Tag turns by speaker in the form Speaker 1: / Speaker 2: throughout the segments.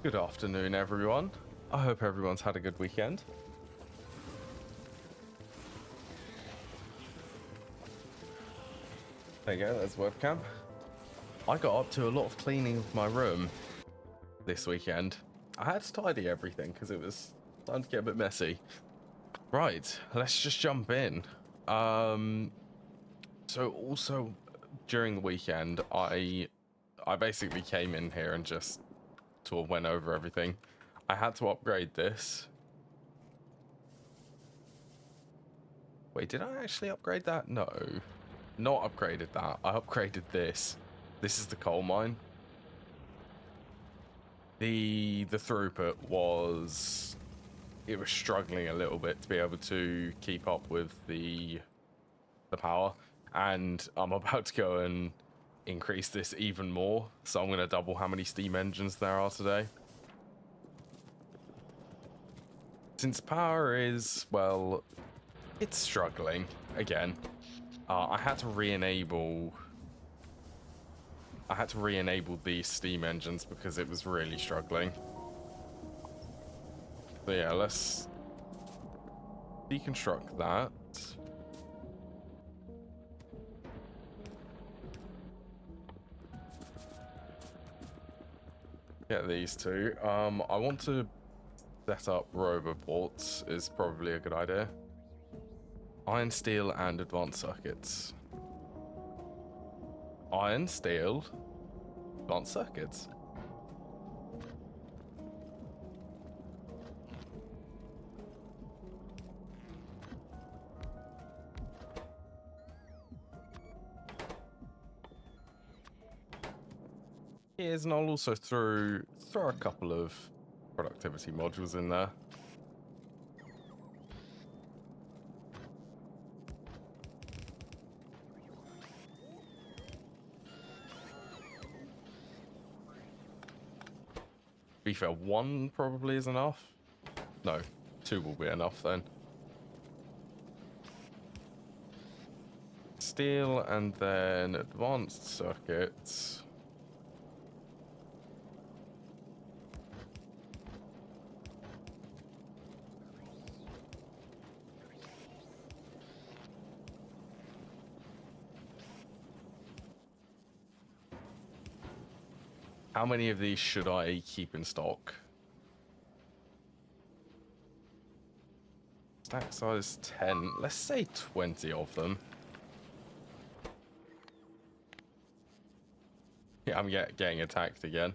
Speaker 1: Good afternoon, everyone. I hope everyone's had a good weekend. There you go, there's webcam. I got up to a lot of cleaning of my room this weekend. I had to tidy everything because it was starting to get a bit messy. Right, let's just jump in. So also during the weekend, I basically came in here and just sort of went over everything. I had to upgrade this. Wait, did I actually upgrade that? No, not upgraded that. I upgraded this. This is the coal mine. The throughput was, it was struggling a little bit to be able to keep up with the power, and I'm about to go and increase this even more, so I'm going to double how many steam engines there are today. Since power is, well, it's struggling again. I had to re-enable these steam engines because it was really struggling. So yeah, let's deconstruct that. Get these two. I want to set up roboports is probably a good idea. Iron, steel, and advanced circuits. Iron, steel, advanced circuits. Here's, and I'll also throw a couple of productivity modules in there. To be fair, one probably is enough. No, two will be enough then. Steel and then advanced circuits. How many of these should I keep in stock? Stack size 10. Let's say 20 of them. Yeah, I'm getting attacked again.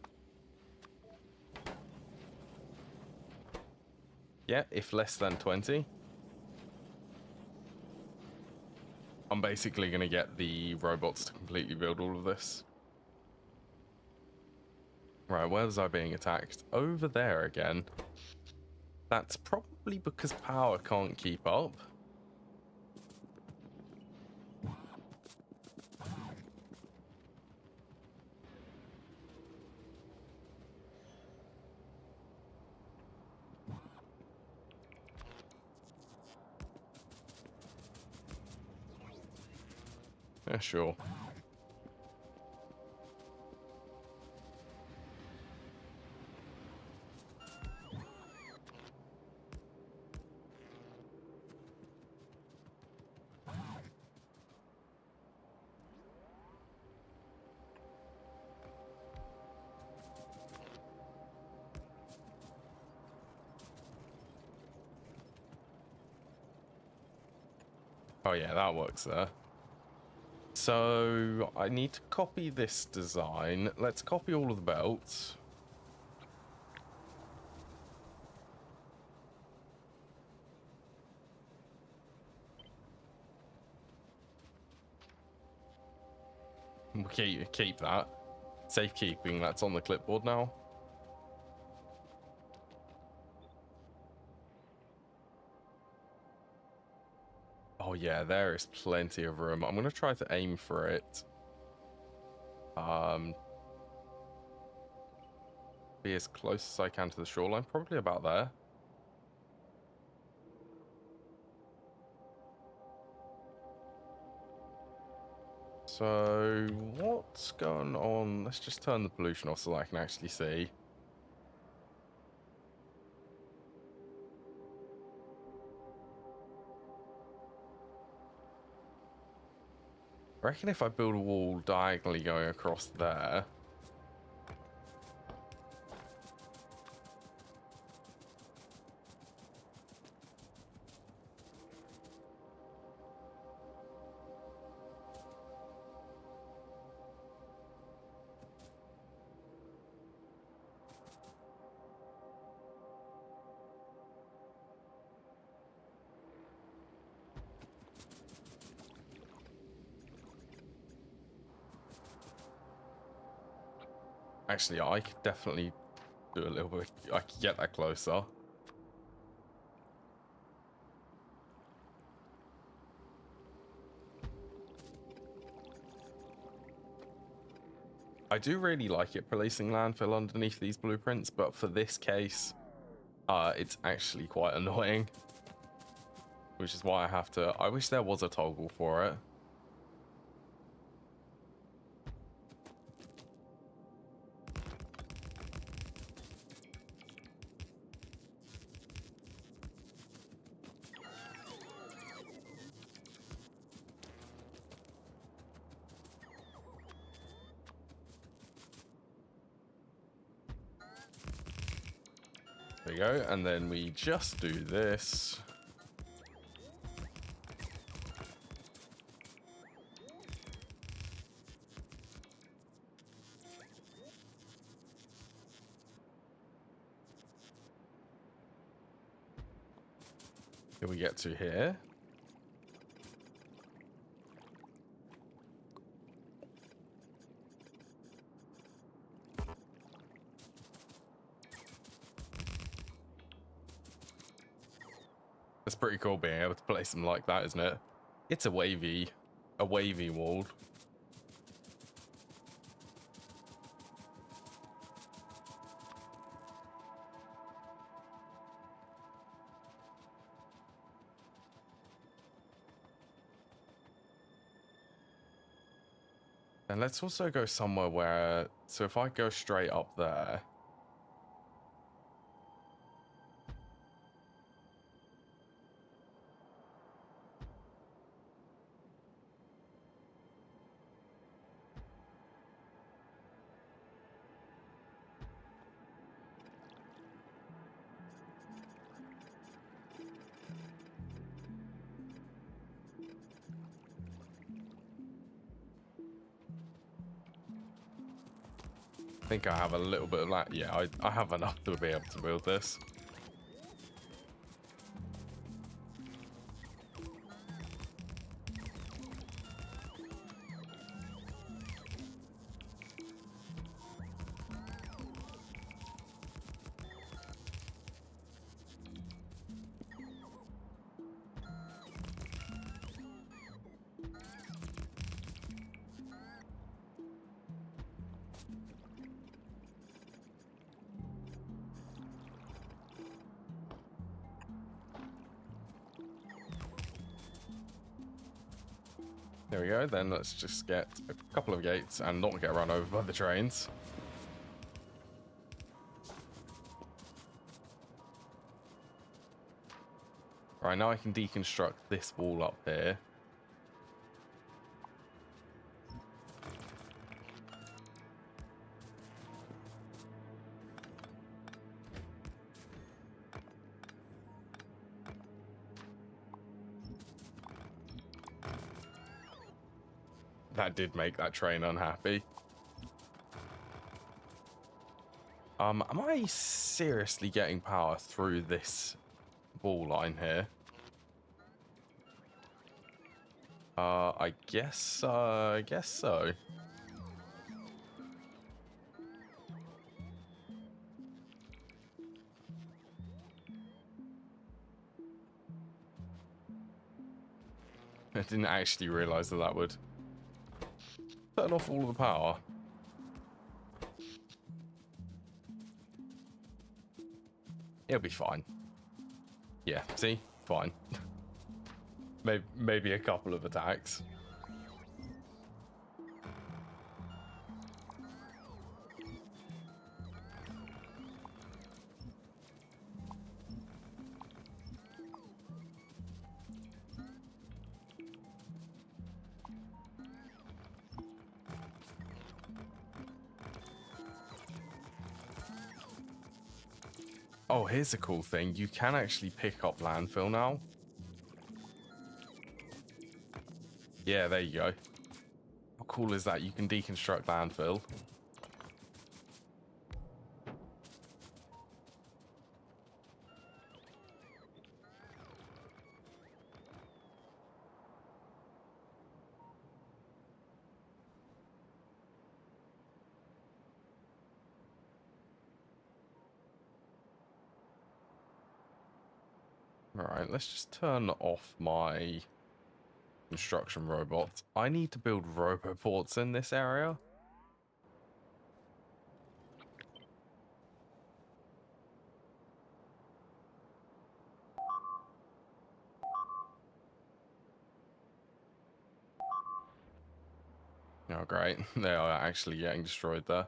Speaker 1: Yeah, if less than 20. I'm basically going to get the robots to completely build all of this. Right, where was I being attacked? Over there again. That's probably because power can't keep up. Yeah, sure. Oh yeah, that works there. So I need to copy this design. Let's copy all of the belts. Okay, keep that. Safekeeping, that's on the clipboard now. Oh yeah, there is plenty of room. I'm gonna try to aim for it. Be as close as I can to the shoreline, probably about there. So what's going on? Let's just turn the pollution off so that I can actually see. I reckon if I build a wall diagonally going across there. Actually, I could definitely do a little bit. I could get that closer. I do really like it policing landfill underneath these blueprints, but for this case, it's actually quite annoying. Which is why I have to... I wish there was a toggle for it. There we go, and then we just do this. Here we get to here. It's pretty cool being able to place them like that, isn't it? It's a wavy wall. And let's also go somewhere where... So if I go straight up there... I think I have a little bit of that. Yeah, I have enough to be able to build this. There we go, then let's just get a couple of gates and not get run over by the trains. Right, now I can deconstruct this wall up here. That did make that train unhappy. Am I seriously getting power through this wall line here? I guess so. I didn't actually realize that would turn off all of the power. It'll be fine. Yeah, see? Fine. Maybe a couple of attacks. Oh, here's a cool thing. You can actually pick up landfill now. Yeah, there you go. How cool is that? You can deconstruct landfill. Alright, let's just turn off my construction robots. I need to build roboports in this area. Oh, great. They are actually getting destroyed there.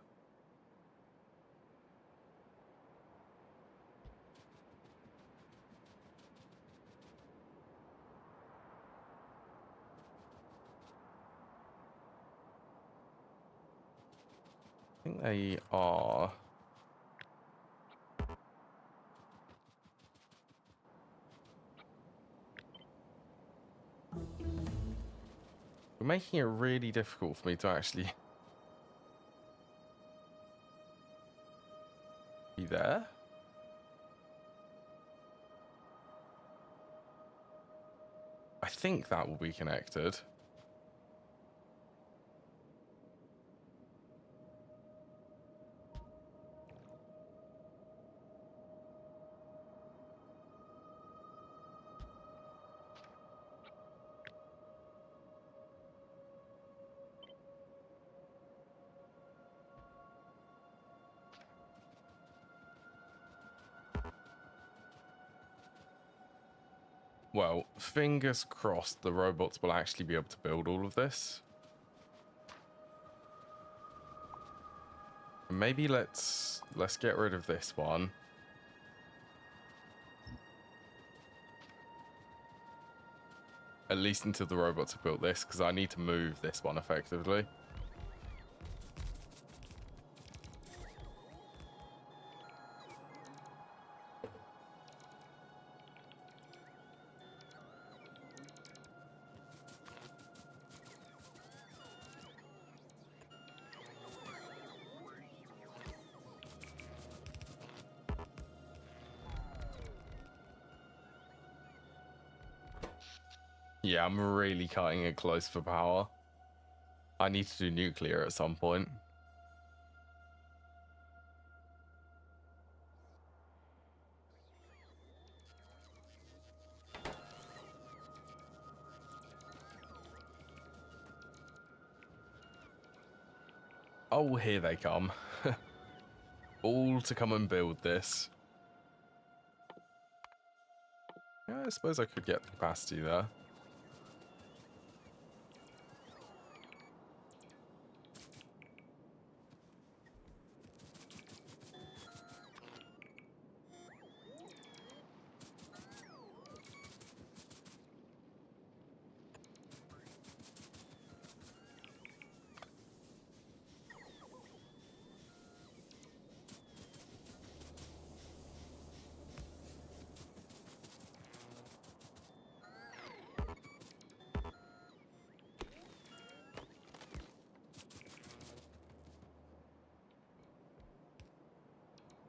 Speaker 1: I think they are... You're making it really difficult for me to actually be there. I think that will be connected. Well, fingers crossed the robots will actually be able to build all of this. Maybe let's get rid of this one. At least until the robots have built this, because I need to move this one effectively. Yeah, I'm really cutting it close for power. I need to do nuclear at some point. Oh, here they come. All to come and build this. Yeah, I suppose I could get the capacity there.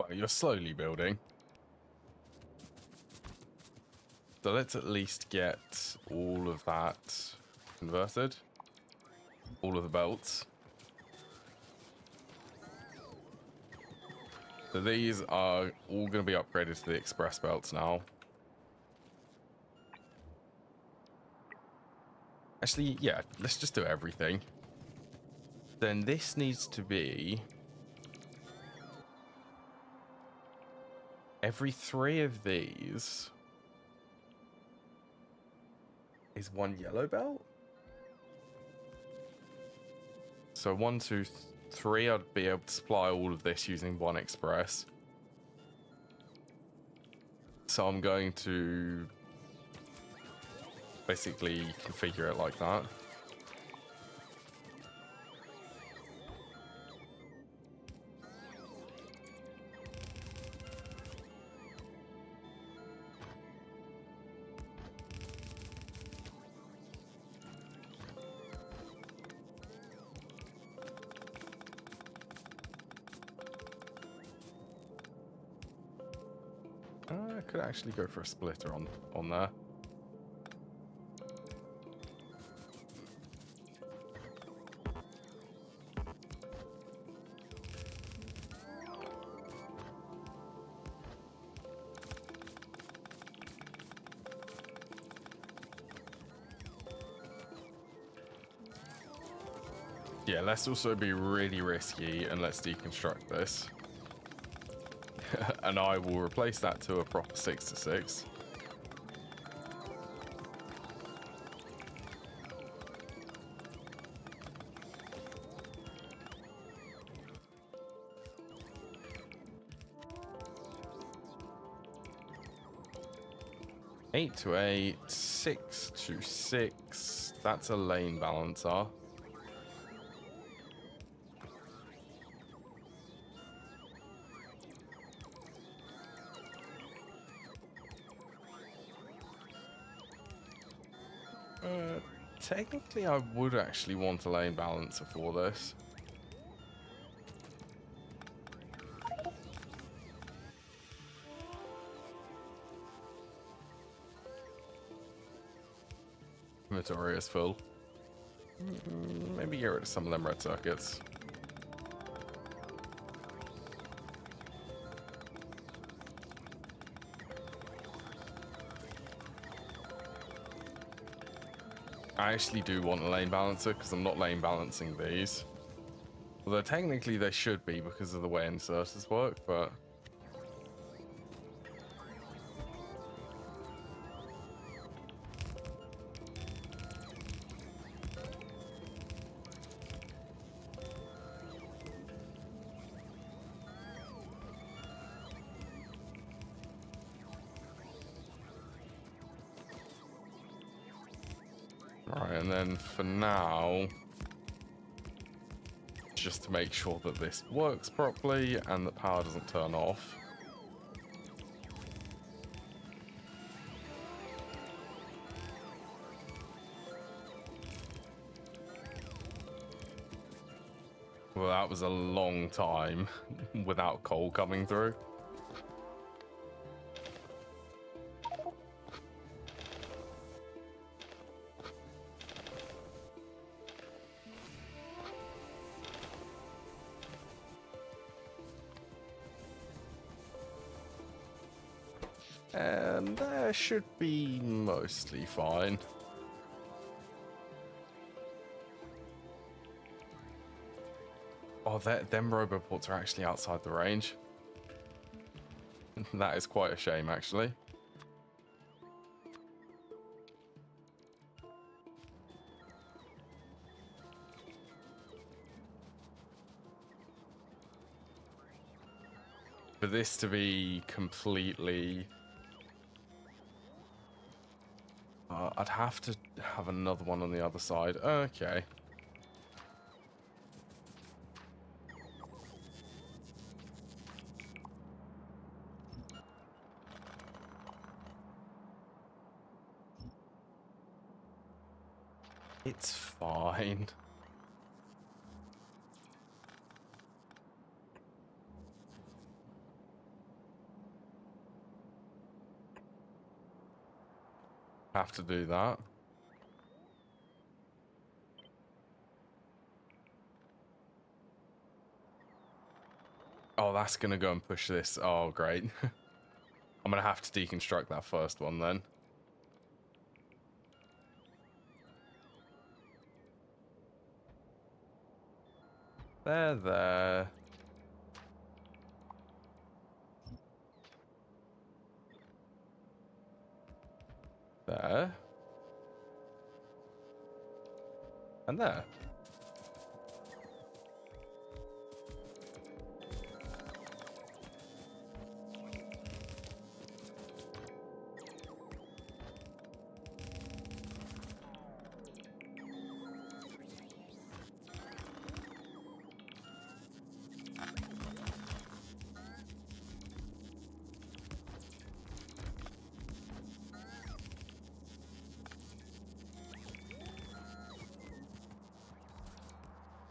Speaker 1: Well, you're slowly building. So let's at least get all of that converted. All of the belts. So these are all going to be upgraded to the express belts now. Actually, yeah, let's just do everything. Then this needs to be... Every 3 of these is 1 yellow belt. So 1, 2, 3, I'd be able to supply all of this using 1 express. So I'm going to basically configure it like that. I could actually go for a splitter on there. Yeah, let's also be really risky and let's deconstruct this. And I will replace that to a proper 6-6. Eight to 8, 6 to 6. That's a lane balancer. Technically, I would actually want a lane balancer for this. Inventory is full. Maybe get rid of some of them red circuits. I actually do want a lane balancer because I'm not lane balancing these. Although technically they should be because of the way inserters work, but... Alright, and then for now, just to make sure that this works properly and that power doesn't turn off. Well, that was a long time without coal coming through. And that should be mostly fine. Oh, them roboports are actually outside the range. That is quite a shame, actually. For this to be completely... I'd have to have another one on the other side. Okay. It's fine. Have to do that. Oh, that's going to go and push this. Oh, great. I'm going to have to deconstruct that first one then. There. There. And there.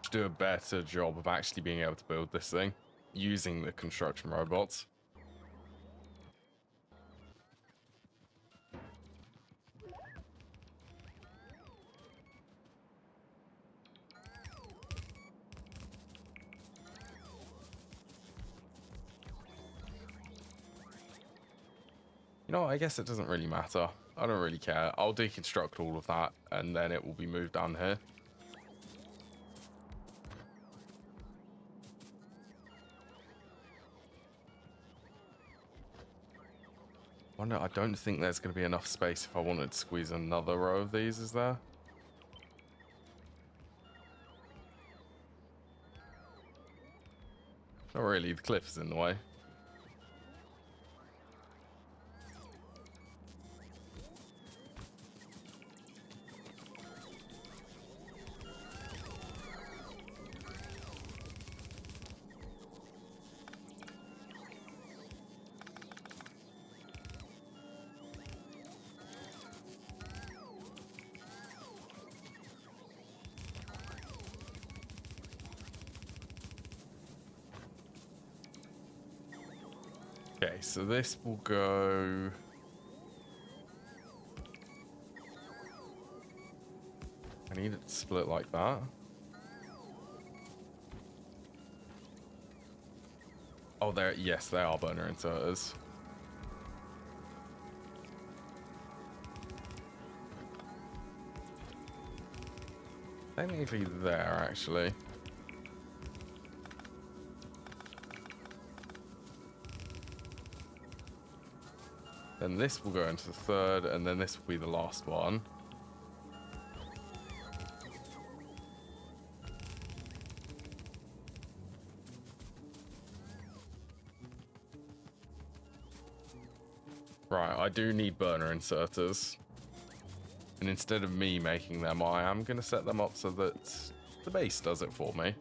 Speaker 1: Do a better job of actually being able to build this thing using the construction robots. know what? I guess it doesn't really matter. I don't really care. I'll deconstruct all of that, and then it will be moved down here. Wonder, I don't think there's going to be enough space if I wanted to squeeze another row of these, is there? Not really, the cliff is in the way. Okay, so this will go... I need it to split like that. Oh, there. Yes, they are burner inserters. Technically there, actually. Then this will go into the third, and then this will be the last one. Right, I do need burner inserters. And instead of me making them, I am going to set them up so that the base does it for me.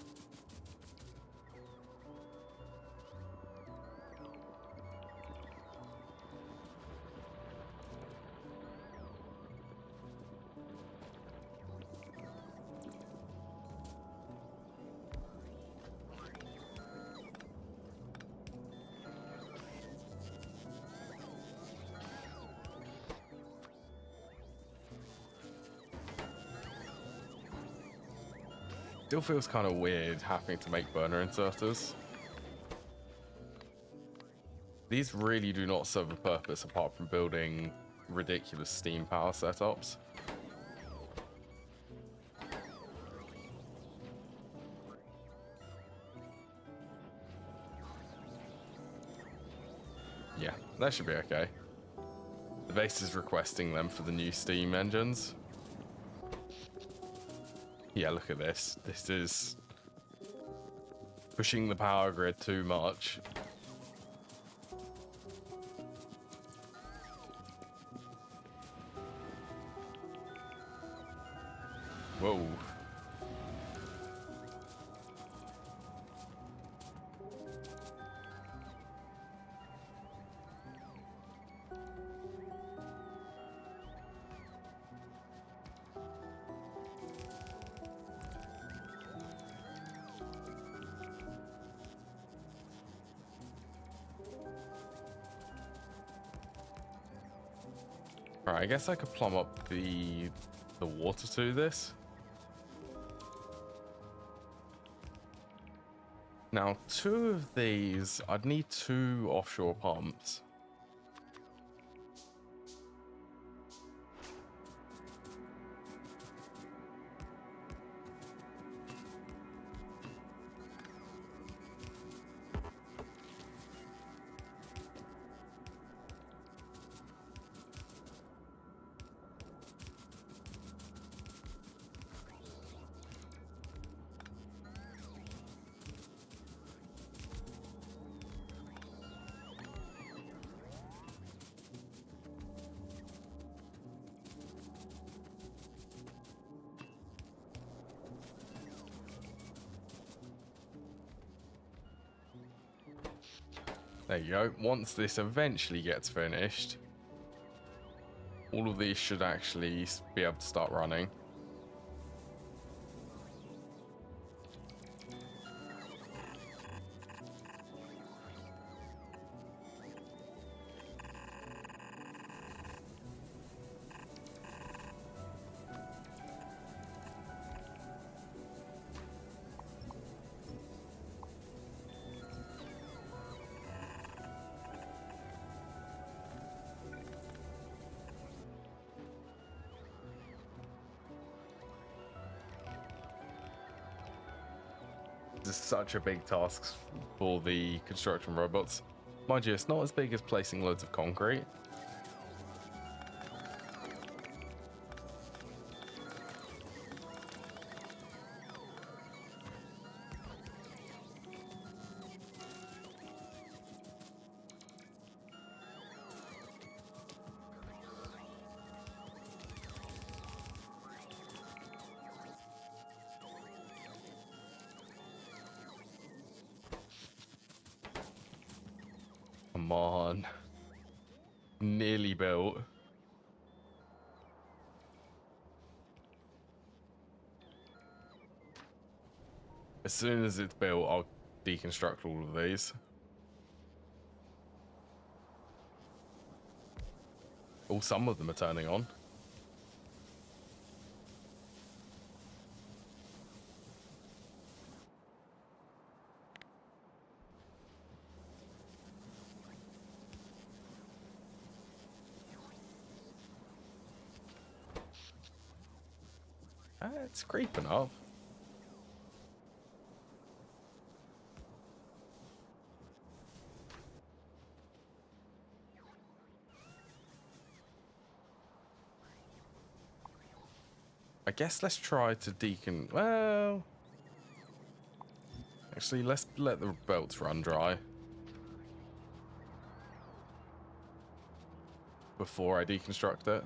Speaker 1: Still feels kind of weird having to make burner inserters. These really do not serve a purpose apart from building ridiculous steam power setups. Yeah, that should be okay. The base is requesting them for the new steam engines. Yeah, look at this. This is pushing the power grid too much. Whoa. Right, I guess I could plumb up the water to this. Now, 2 of these, I'd need 2 offshore pumps. There you go. Once this eventually gets finished, all of these should actually be able to start running. This is such a big task for the construction robots. Mind you, it's not as big as placing loads of concrete. Come on. Nearly built. As soon as it's built, I'll deconstruct all of these. Oh, some of them are turning on. It's creeping up. I guess let's try to well, actually, let's let the belts run dry before I deconstruct it.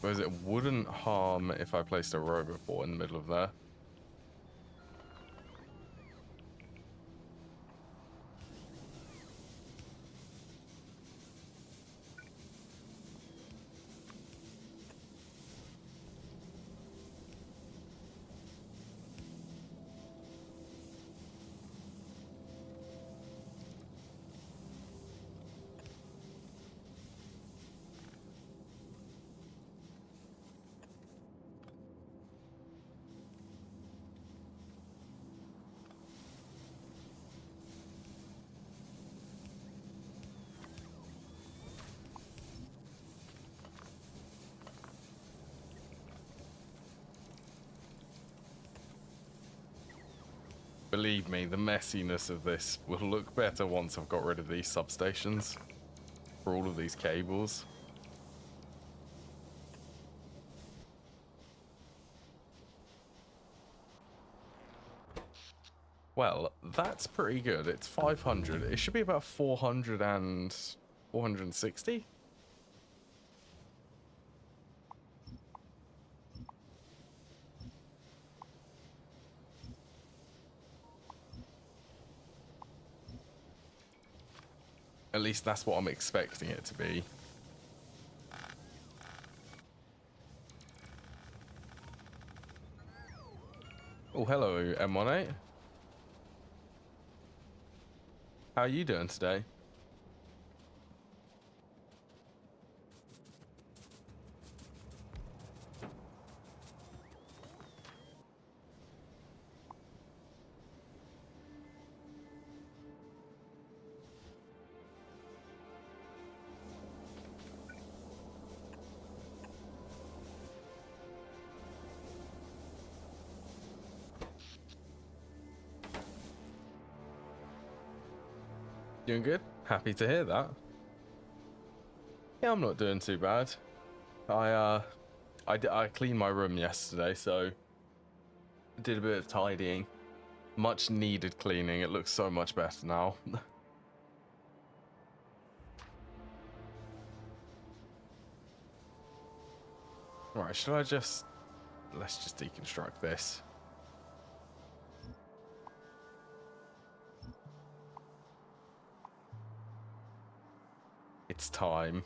Speaker 1: Whereas it wouldn't harm if I placed a roboport in the middle of there. Believe me, the messiness of this will look better once I've got rid of these substations for all of these cables. Well, that's pretty good. It's 500. It should be about 400 and 460. At least that's what I'm expecting it to be. Oh, hello, M18. How are you doing today? Doing good? Happy to hear that. Yeah, I'm not doing too bad. I cleaned my room yesterday, so did a bit of tidying. Much needed cleaning. It looks so much better now. Alright, should I just... Let's just deconstruct this. It's time.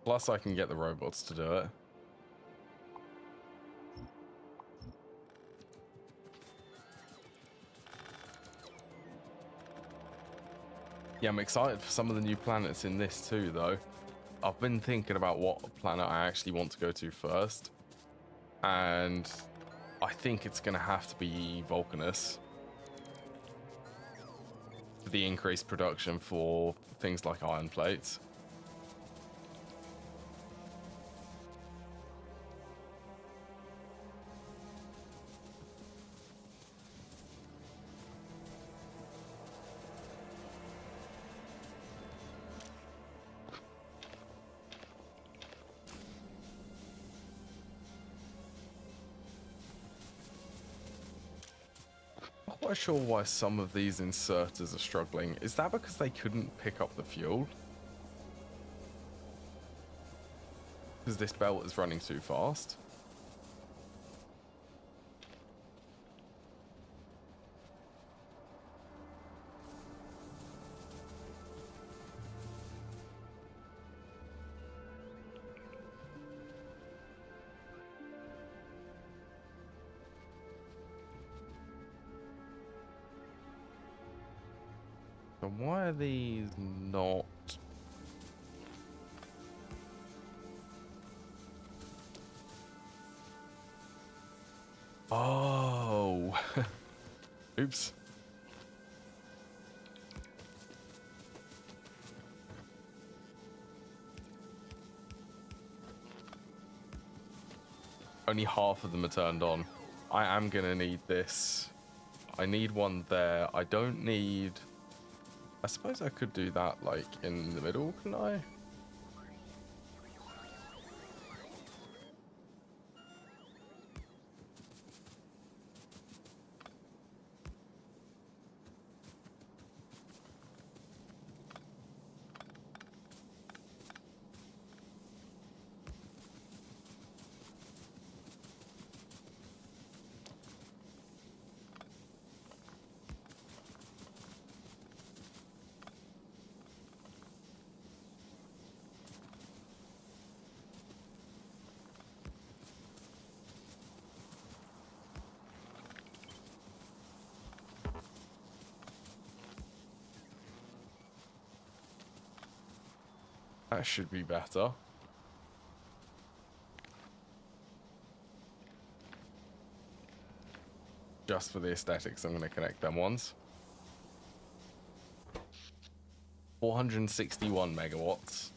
Speaker 1: Plus I can get the robots to do it. Yeah, I'm excited for some of the new planets in this too, though. I've been thinking about what planet I actually want to go to first. And I think it's going to have to be Vulcanus for the increased production for things like iron plates. Not quite sure why some of these inserters are struggling. Is that because they couldn't pick up the fuel? Because this belt is running too fast? So why are these not... Oh! Oops. Only half of them are turned on. I am gonna need this. I need one there. I don't need... I suppose I could do that, like, in the middle, couldn't I? That should be better. Just for the aesthetics, I'm going to connect them ones. 461 megawatts.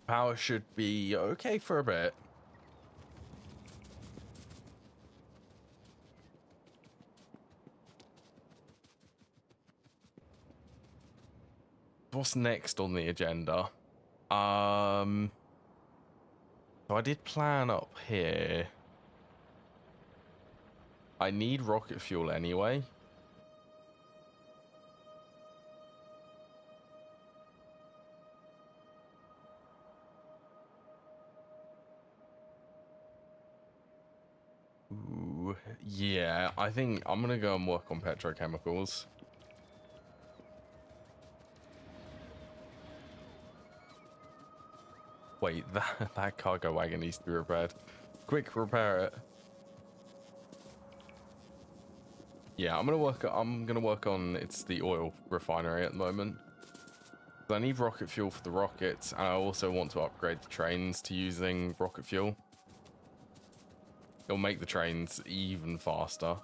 Speaker 1: Power should be okay for a bit. What's next on the agenda? So I did plan up here. I need rocket fuel anyway. Ooh, yeah, I think I'm gonna go and work on petrochemicals. Wait, that cargo wagon needs to be repaired. Quick, repair it. Yeah, I'm gonna work on it's the oil refinery at the moment. I need rocket fuel for the rockets, and I also want to upgrade the trains to using rocket fuel. It'll make the trains even faster.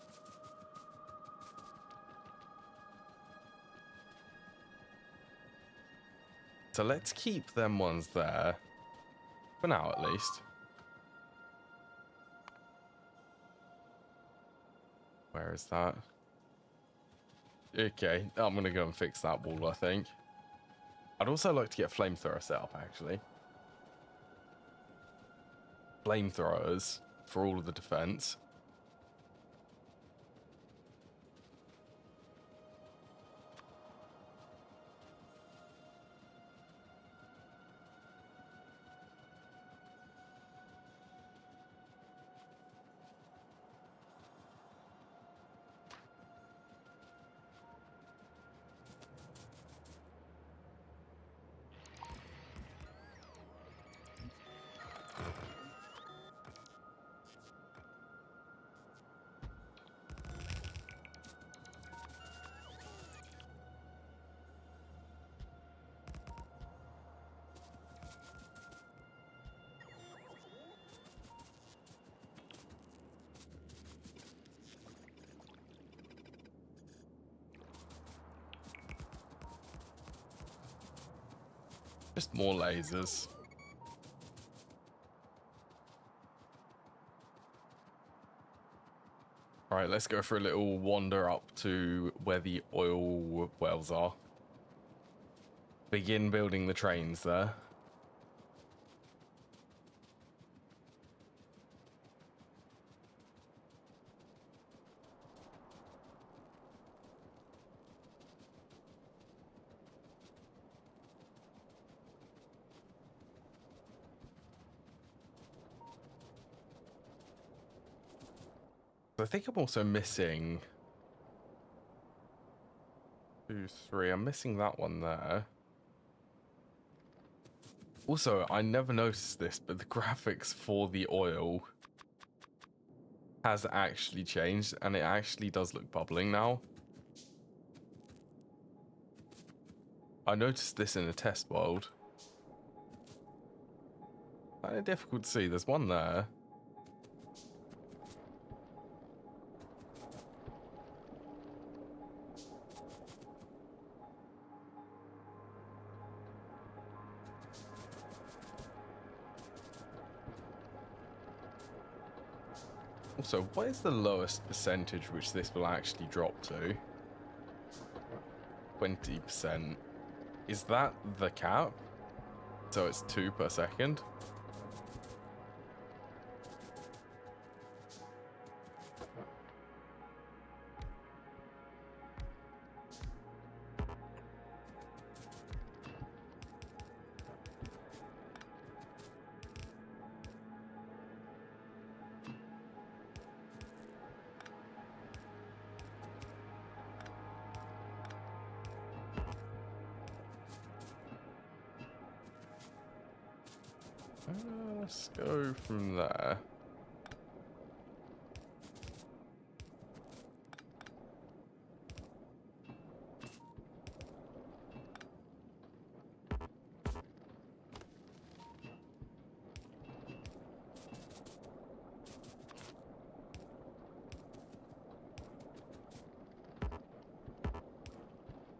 Speaker 1: So let's keep them ones there. For now, at least. Where is that? Okay, I'm going to go and fix that wall, I think. I'd also like to get flamethrower set up, actually. Flamethrowers for all of the defense. Just more lasers. Alright, let's go for a little wander up to where the oil wells are. Begin building the trains there. I think I'm also missing 2, 3. I'm missing that one there. Also, I never noticed this, but the graphics for the oil has actually changed, and it actually does look bubbling now. I noticed this in a test world. Kind of difficult to see. There's one there. Also, what is the lowest percentage which this will actually drop to? 20%. Is that the cap? So it's 2 per second? Let's go from there.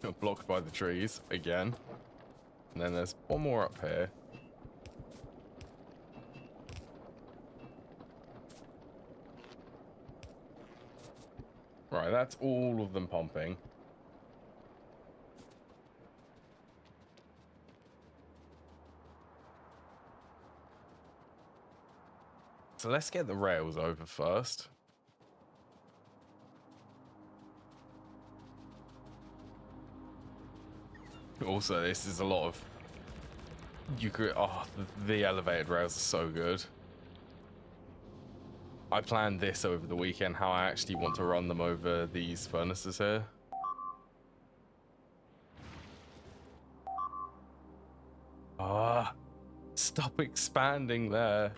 Speaker 1: Got blocked by the trees again. And then there's one more up here. Right, that's all of them pumping. So let's get the rails over first. Also, this is a lot of... You could... Oh, the elevated rails are so good. I planned this over the weekend, how I actually want to run them over these furnaces here. Ah, stop expanding there.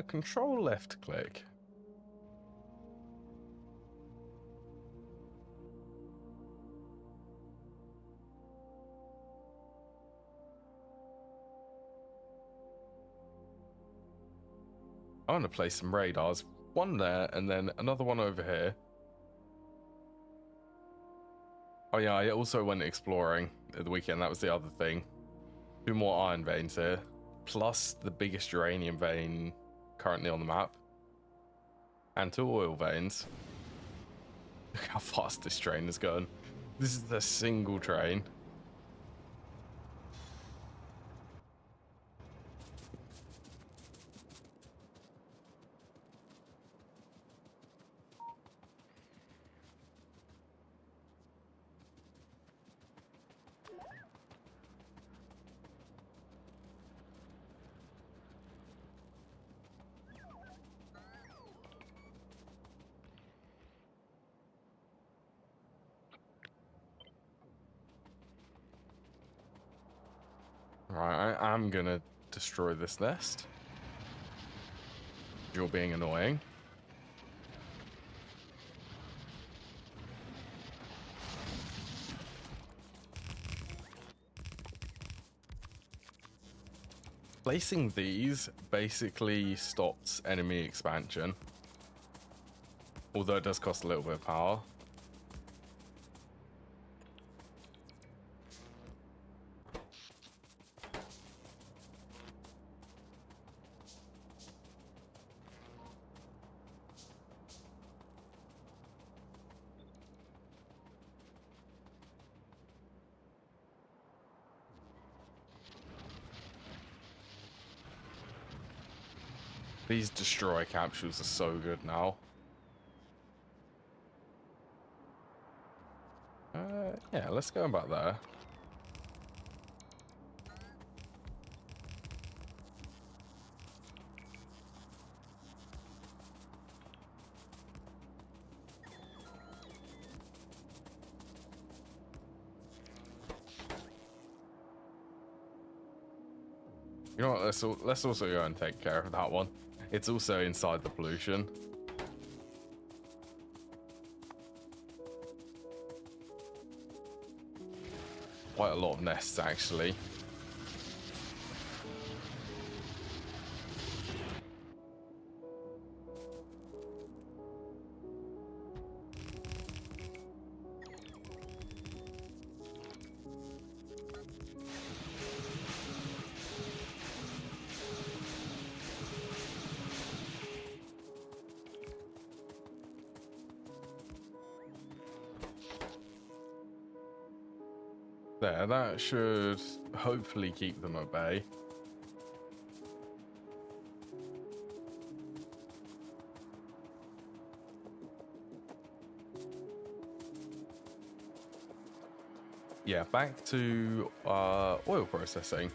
Speaker 1: Control left click. I want to place some radars. One there, and then another one over here. Oh yeah, I also went exploring at the weekend. That was the other thing. 2 more iron veins here. Plus the biggest uranium vein currently on the map. And 2 oil veins. Look how fast this train is going. This is a single train. Right, I'm gonna destroy this nest. You're being annoying. placing these basically stops enemy expansion. Although it does cost a little bit of power. These destroy capsules are so good now. Yeah, let's go about there. You know what, let's also go and take care of that one. It's also inside the pollution. Quite a lot of nests, actually. There, that should hopefully keep them at bay. Yeah, back to oil processing.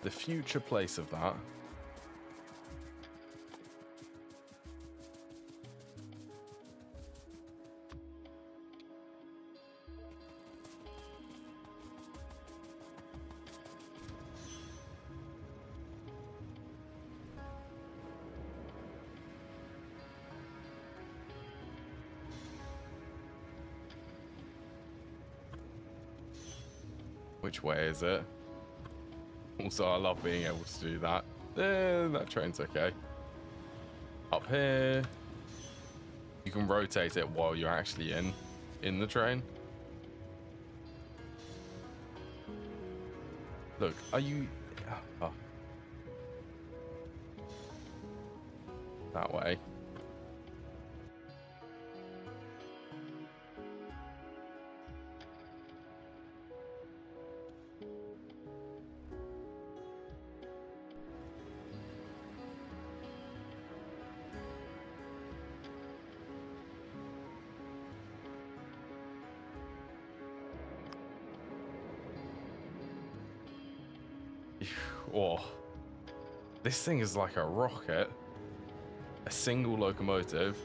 Speaker 1: The future place of that. Which way is it? Also, I love being able to do that. That train's okay. Up here, you can rotate it while you're actually in the train. Look, are you... Oh. That way. Oh, this thing is like a rocket. A single locomotive.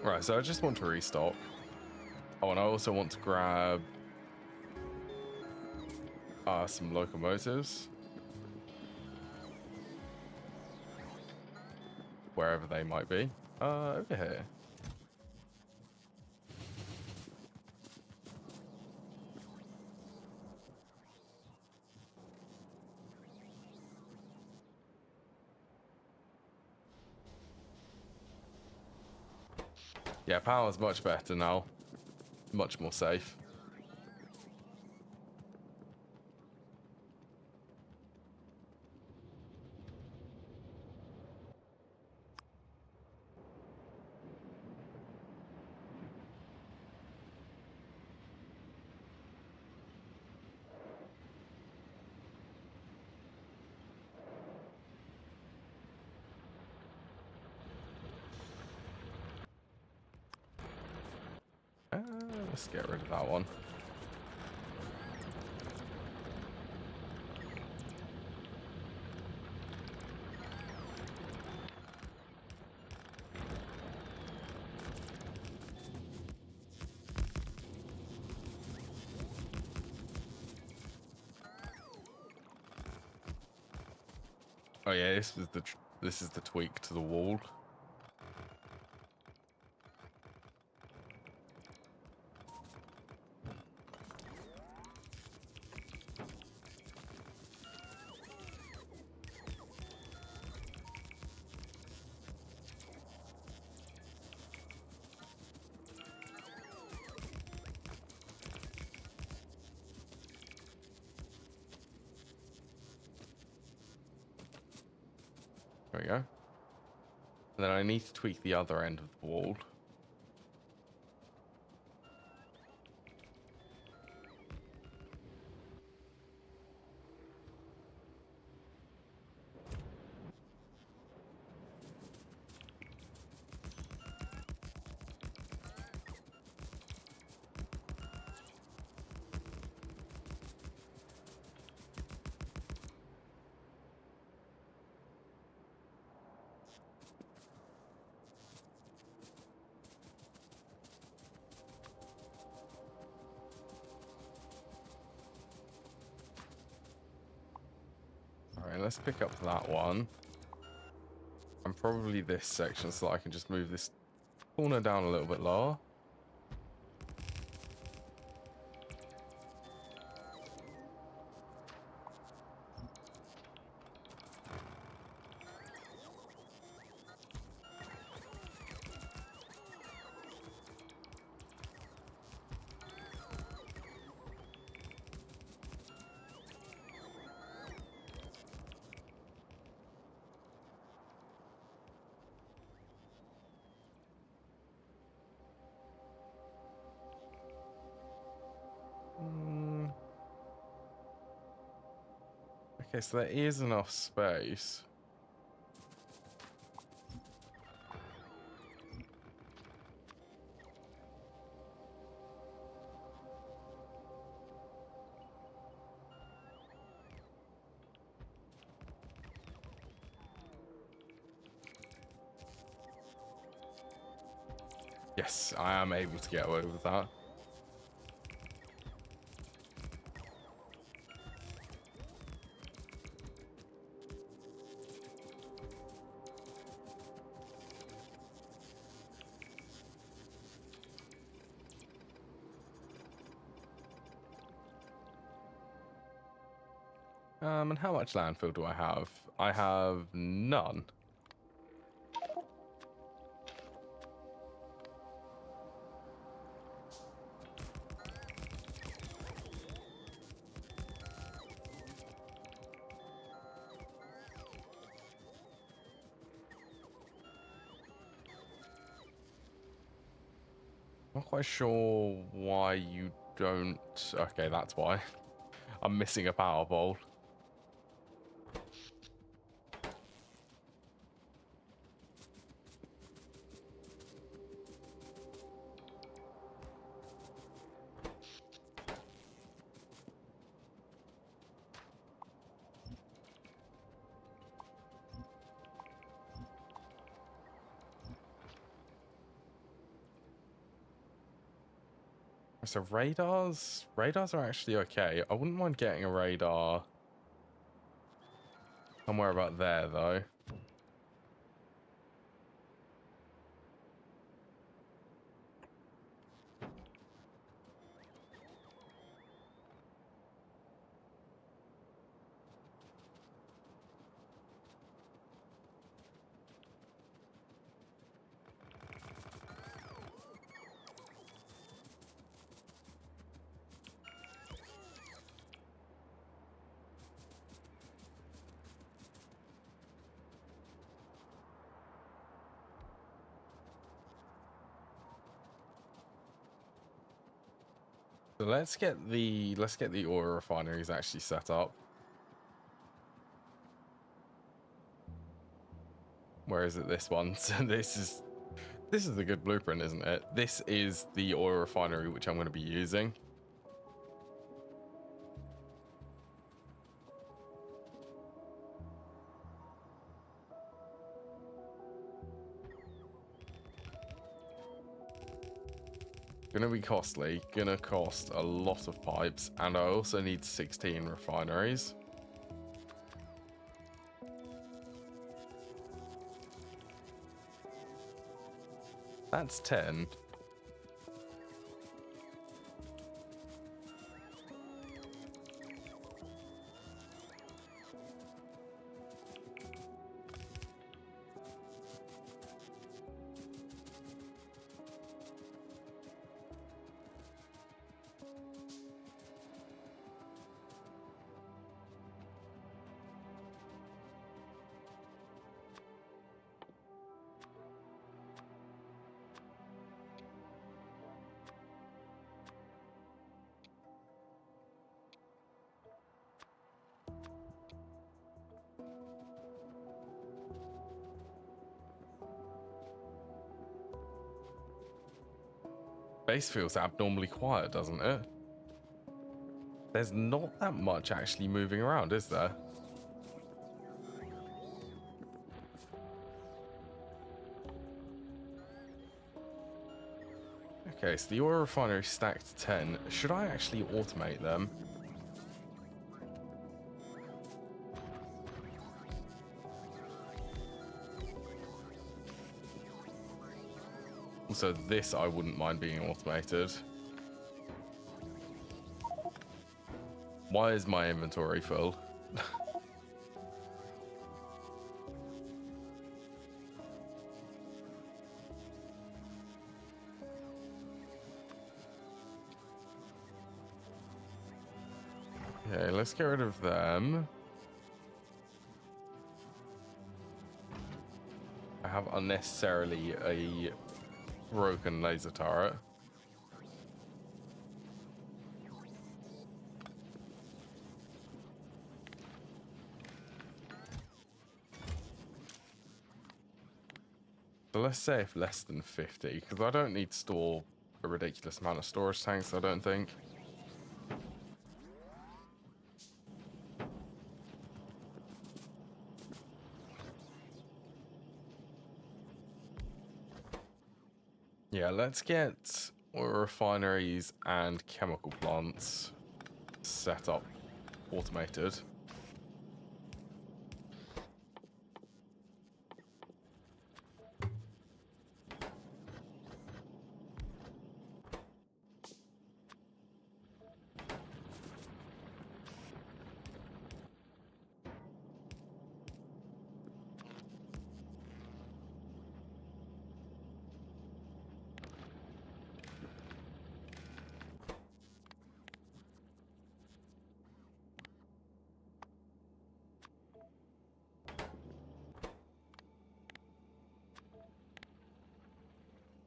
Speaker 1: Right, so I just want to restock. Oh, and I also want to grab some locomotives. Wherever they might be. Over here. Yeah, power's much better now. Much more safe. Let's get rid of that one. Oh yeah, this is the tweak to the wall. There we go. And then I need to tweak the other end of the wall. Alright, let's pick up that one. And probably this section so that I can just move this corner down a little bit lower. Okay, so there is enough space. Yes, I am able to get away with that. And how much landfill do I have? I have none. Not quite sure why you don't... Okay, that's why. I'm missing a power pole. So radars are actually okay. I wouldn't mind getting a radar somewhere about there, though. So let's get the oil refineries actually set up. Where is it? This one. So this is the good blueprint, isn't it? This is the oil refinery which I'm going to be using. Gonna be costly, gonna cost a lot of pipes, and I also need 16 refineries. That's 10. Base feels abnormally quiet, doesn't it? There's not that much actually moving around, is there? Okay, so the oil refinery stacked 10. Should I actually automate them? Also, this I wouldn't mind being automated. Why is my inventory full? Okay, let's get rid of them. I have unnecessarily a broken laser turret. So let's say if less than 50, because I don't need to store a ridiculous amount of storage tanks, I don't think. Yeah, let's get oil refineries and chemical plants set up, automated.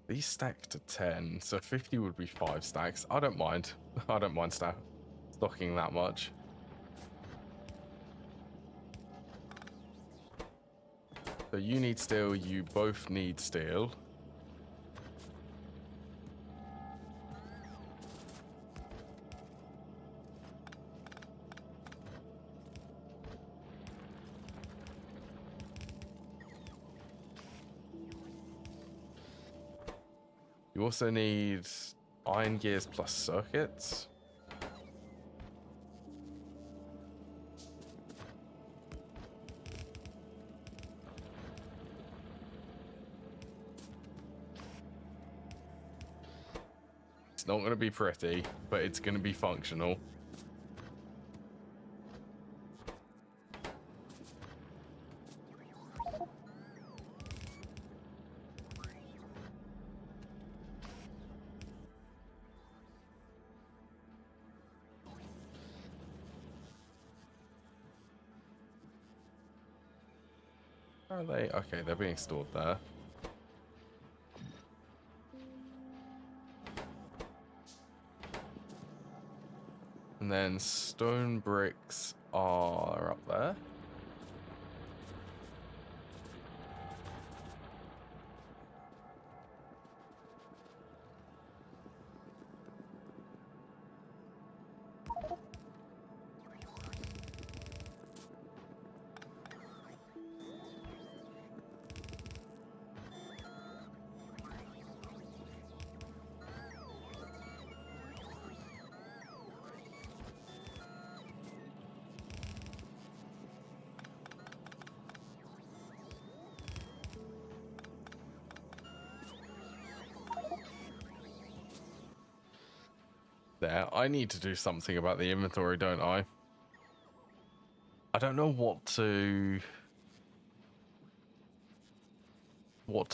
Speaker 1: These stack to 10, so 50 would be 5 stacks. I don't mind. I don't mind stocking that much. So you need steel, you both need steel. You also need iron gears plus circuits. It's not going to be pretty, but it's going to be functional. Are they? Okay, they're being stored there. And then stone bricks are up there. There. I need to do something about the inventory, don't I? I don't know what to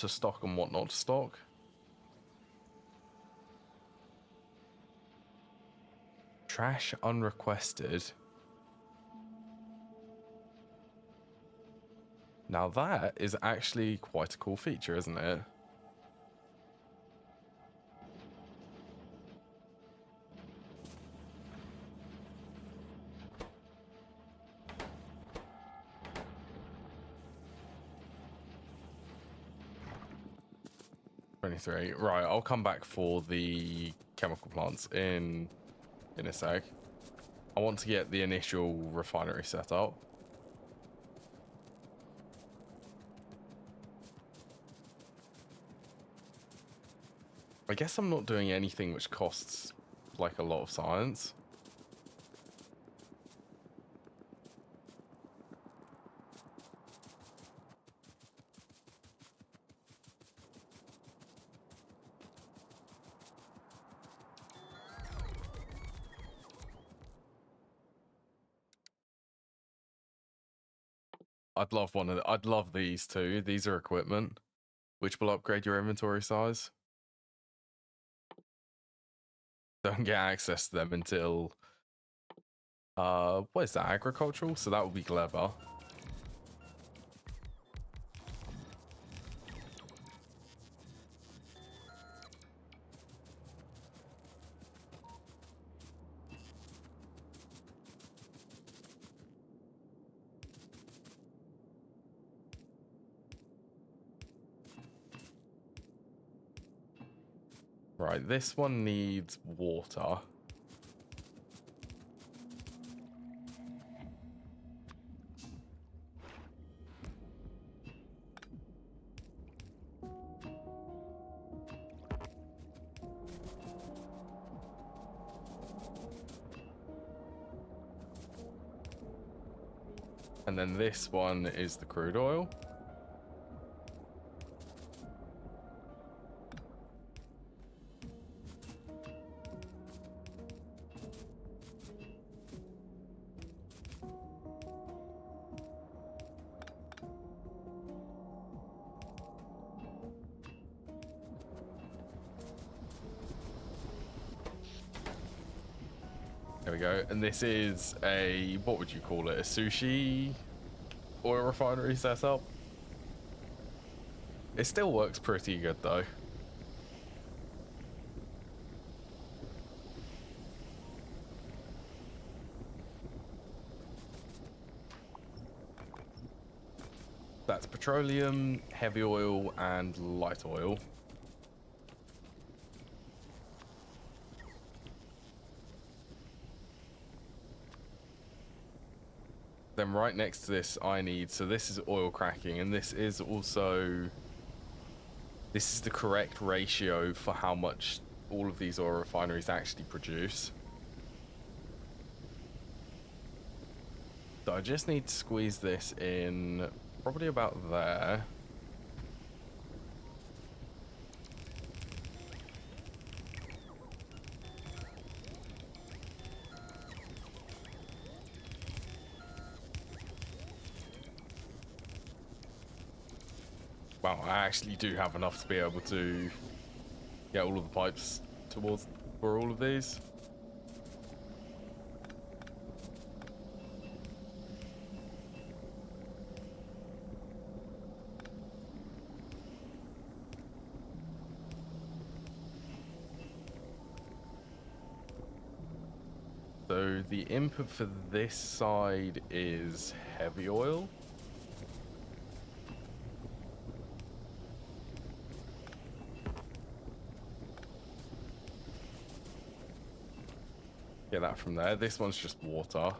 Speaker 1: stock and what not to stock. Trash unrequested. Now that is actually quite a cool feature, isn't it? 23. Right, I'll come back for the chemical plants in a sec. I want to get the initial refinery set up. I guess I'm not doing anything which costs like a lot of science. I'd love I'd love these two. These are equipment, which will upgrade your inventory size. Don't get access to them until what is that, agricultural? So that would be clever. Right, this one needs water. And then this one is the crude oil. There we go. And this is a, what would you call it? A sushi oil refinery setup. It still works pretty good though. That's petroleum, heavy oil, and light oil. Then right next to this I need, so this is oil cracking, and this is also, this is the correct ratio for how much all of these oil refineries actually produce. So I just need to squeeze this in probably about there. Wow, I actually do have enough to be able to get all of the pipes towards for all of these. So the input for this side is heavy oil. Get that from there. This one's just water.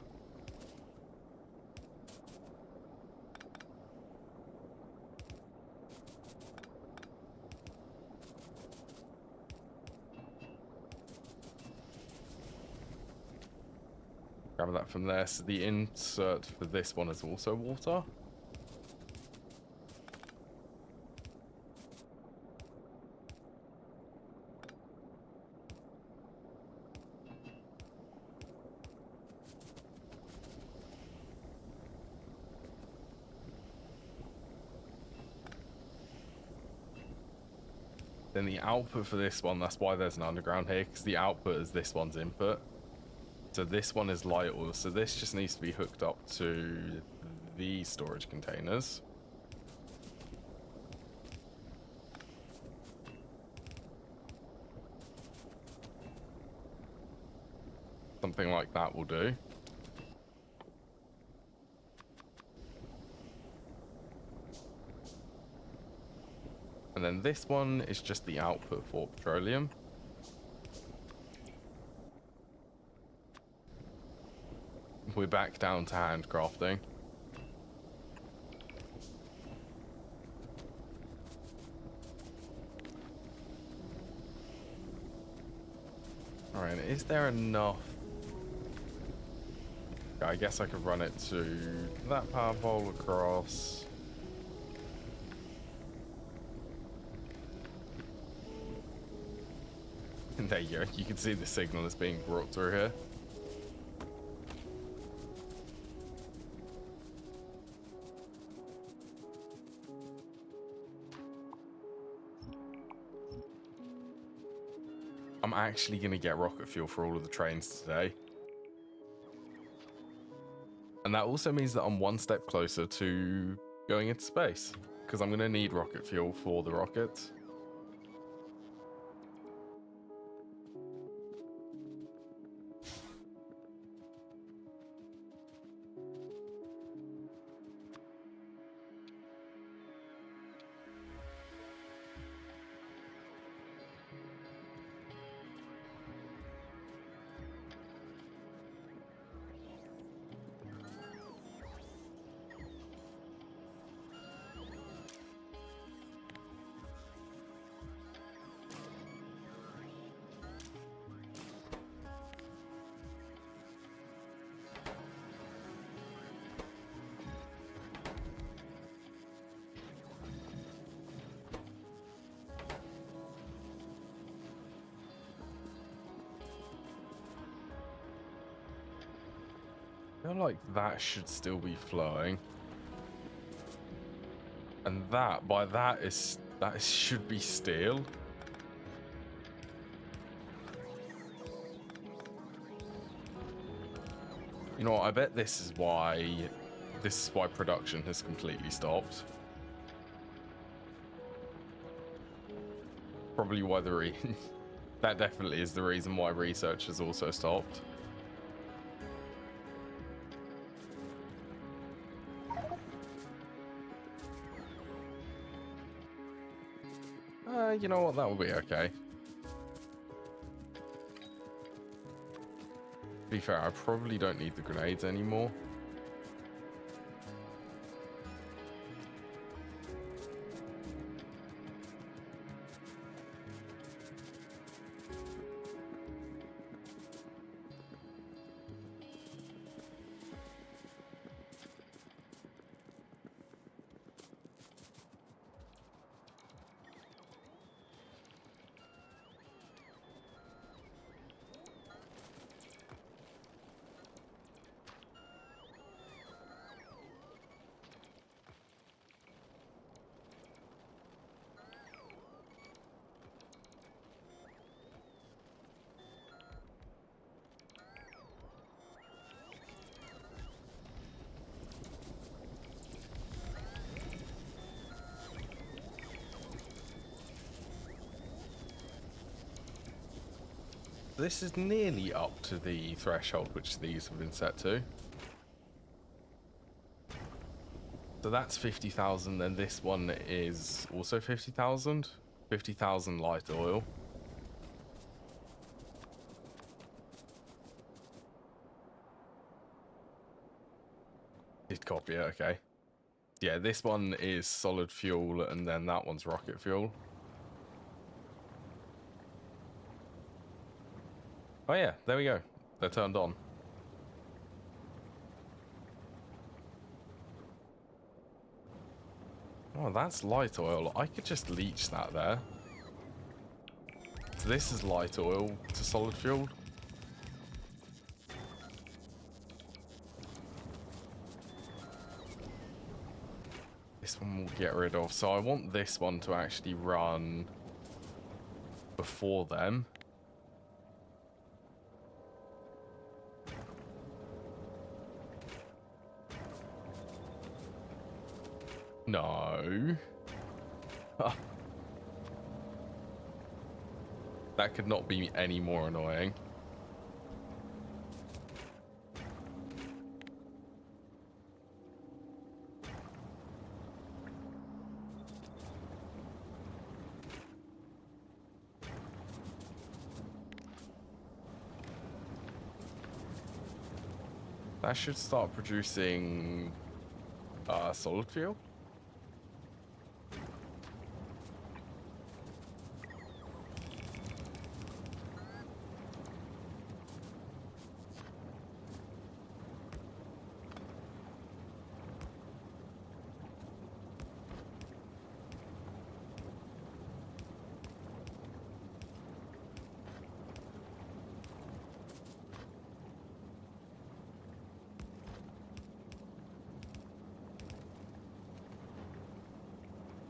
Speaker 1: Grab that from there. So the insert for this one is also water. Then the output for this one, that's why there's an underground here, because the output is this one's input. So this one is light oil, so this just needs to be hooked up to the storage containers. Something like that will do. And then this one is just the output for petroleum. We're back down to handcrafting. Alright, is there enough? I guess I could run it to that power pole across. And there you go. You can see the signal is being brought through here. I'm actually going to get rocket fuel for all of the trains today. And that also means that I'm one step closer to going into space, because I'm going to need rocket fuel for the rockets. I feel like that should still be flowing. And that, by that should be steel. You know what, I bet this is why production has completely stopped. Probably why that definitely is the reason why research has also stopped. You know what, that will be okay. To be fair, I probably don't need the grenades anymore. This is nearly up to the threshold which these have been set to. So that's 50,000, and this one is also 50,000. 50,000 light oil. Did copy it, okay. Yeah, this one is solid fuel, and then that one's rocket fuel. Oh yeah, there we go. They're turned on. Oh, that's light oil. I could just leach that there. So this is light oil to solid fuel. This one we'll get rid of. So I want this one to actually run before them. No. That could not be any more annoying. That should start producing solid fuel.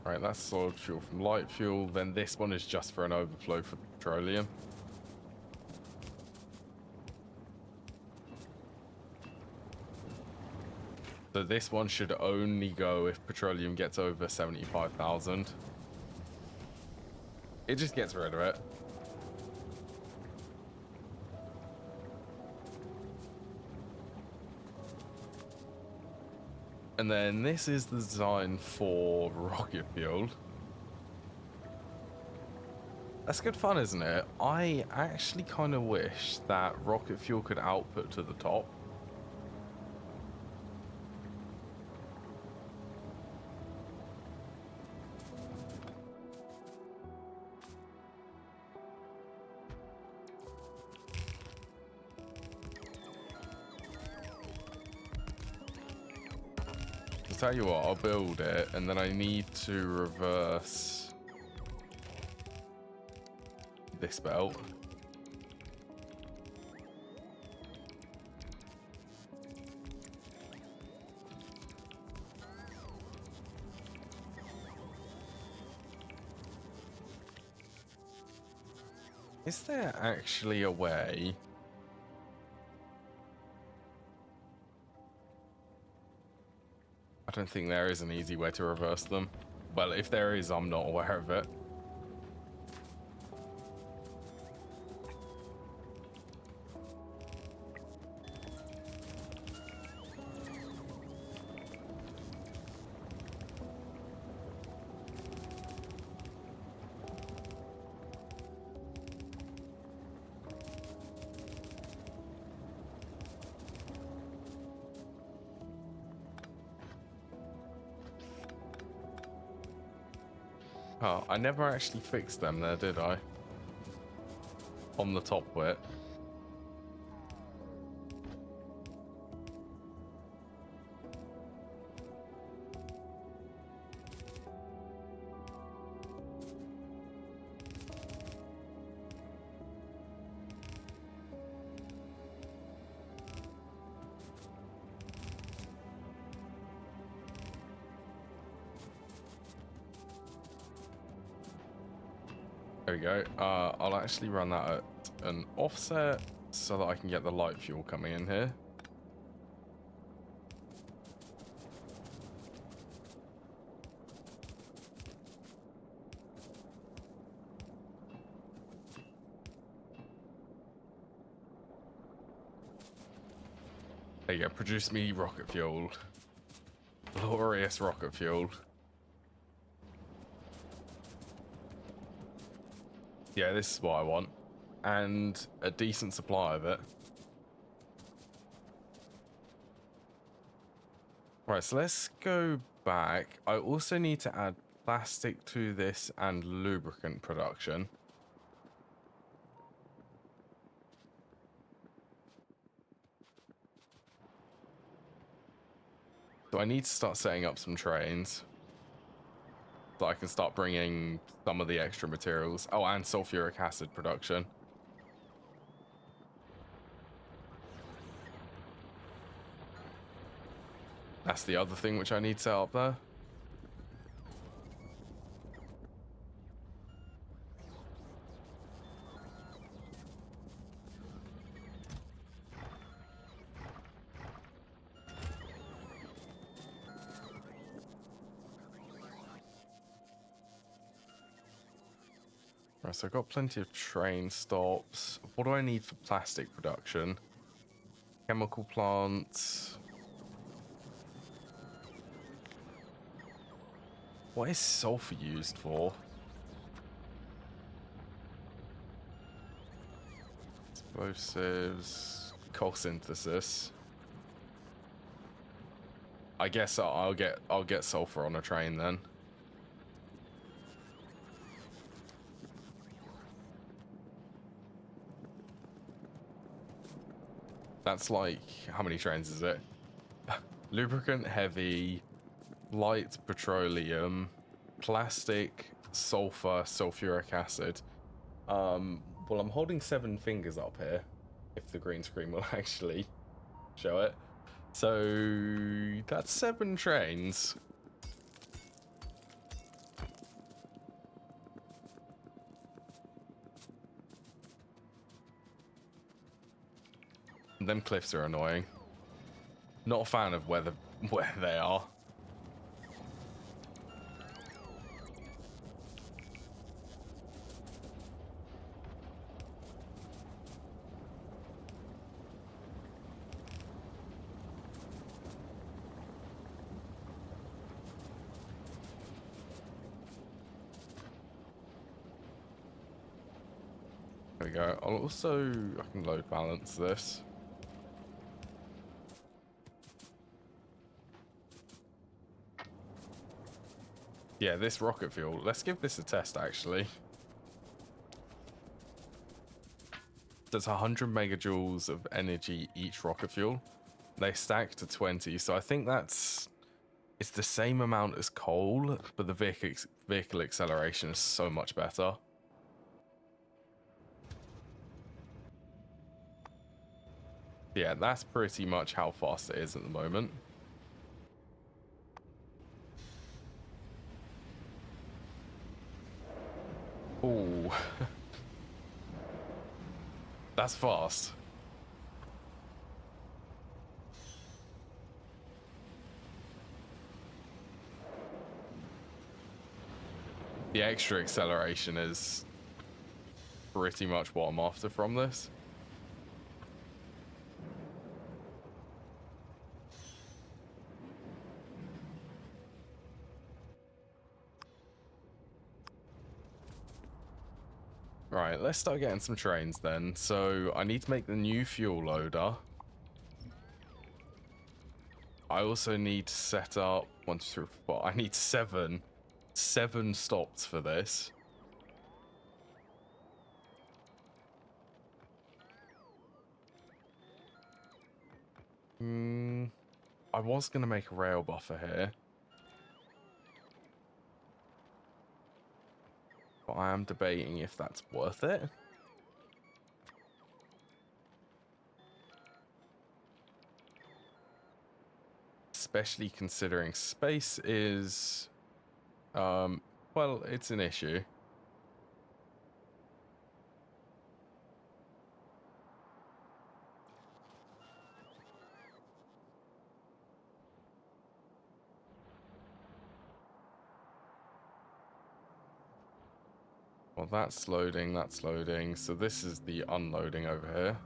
Speaker 1: Right, that's solid fuel from light fuel. Then this one is just for an overflow for petroleum. So this one should only go if petroleum gets over 75,000. It just gets rid of it. And then this is the design for rocket fuel. That's good fun, isn't it? I actually kind of wish that rocket fuel could output to the top. I'll tell you what, I'll build it, and then I need to reverse this belt. Is there actually a way? I don't think there is an easy way to reverse them. Well, if there is, I'm not aware of it. Oh, I never actually fixed them there, did I? On the top bit. There we go. I'll actually run that at an offset so that I can get the light fuel coming in here. There you go. Produce me rocket fuel. Glorious rocket fuel. Yeah, this is what I want. And a decent supply of it. Right, so let's go back. I also need to add plastic to this and lubricant production. So I need to start setting up some trains. So I can start bringing some of the extra materials. Oh, and sulfuric acid production. That's the other thing which I need set up there. Right, so I've got plenty of train stops. What do I need for plastic production? Chemical plants. What is sulfur used for? Explosives. Coal synthesis. I guess I'll get sulfur on a train then. That's like, how many trains is it? Lubricant, heavy, light, petroleum, plastic, sulfur, sulfuric acid. Well, I'm holding 7 fingers up here, if the green screen will actually show it. So that's 7 trains. Them cliffs are annoying. Not a fan of where they are. There we go. I can load balance this. Yeah, this rocket fuel. Let's give this a test, actually. Does 100 megajoules of energy each rocket fuel. They stack to 20, so I think it's the same amount as coal, but the vehicle acceleration is so much better. Yeah, that's pretty much how fast it is at the moment. Ooh. That's fast. The extra acceleration is pretty much what I'm after from this. Right, let's start getting some trains then. So I need to make the new fuel loader. I also need to set up 1, 2, 3, 4. I need 7 stops for this. I was gonna make a rail buffer here, but I am debating if that's worth it. Especially considering space is, well, it's an issue. Well, that's loading, so this is the unloading over here.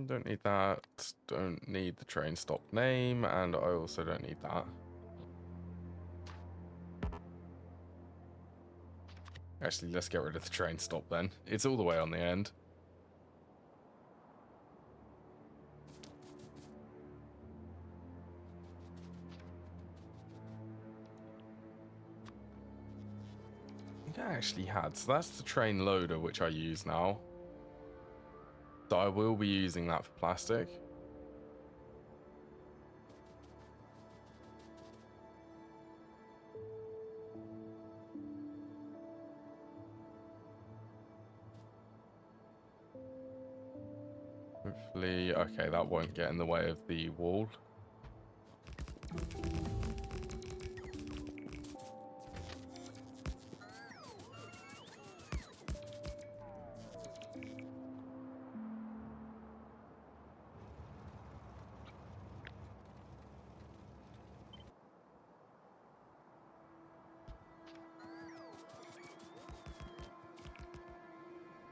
Speaker 1: Don't need that, don't need the train stop name, and I also don't need that. Actually, let's get rid of the train stop then. It's all the way on the end. I think I actually had. So that's the train loader, which I use now. So I will be using that for plastic. Hopefully, okay, that won't get in the way of the wall.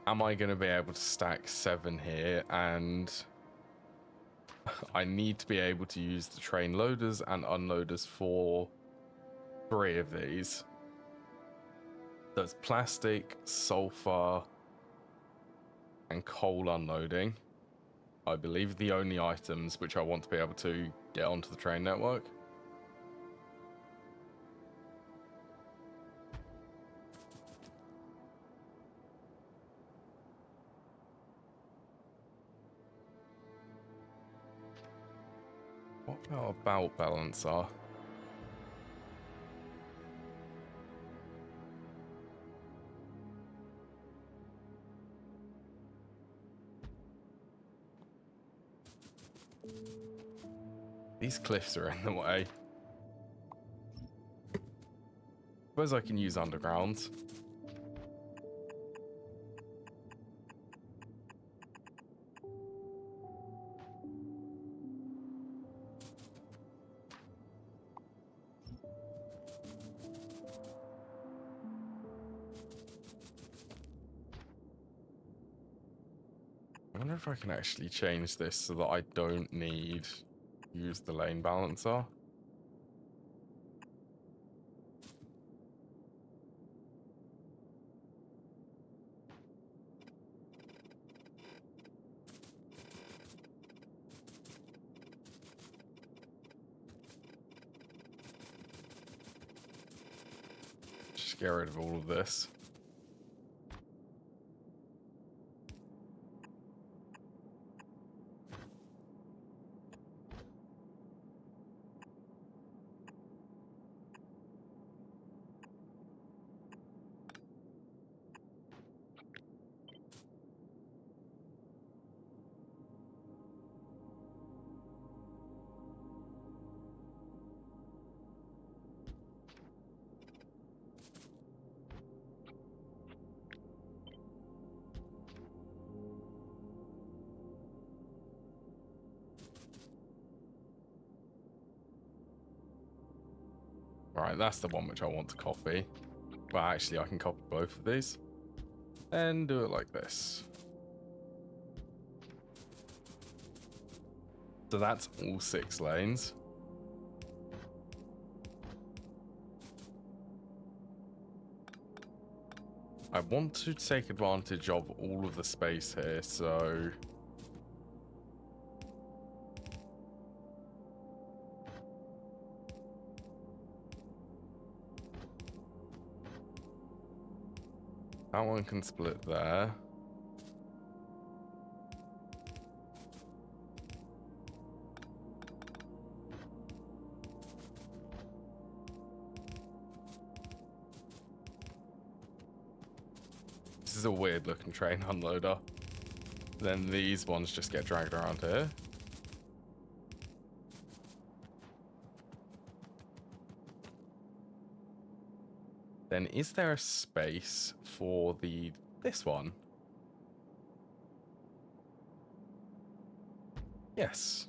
Speaker 1: Am I going to be able to stack 7 here and I need to be able to use the train loaders and unloaders for 3 of these. That's plastic, sulfur, and coal unloading. I believe the only items which I want to be able to get onto the train network. What about a belt balancer? These cliffs are in the way. Suppose I can use undergrounds. I wonder if I can actually change this so that I don't need to use the lane balancer. Just get rid of all of this. Right, that's the one which I want to copy. But actually, I can copy both of these. And do it like this. So that's all 6 lanes. I want to take advantage of all of the space here, so... that one can split there. This is a weird looking train unloader. Then these ones just get dragged around here. Then is there a space for this one? Yes.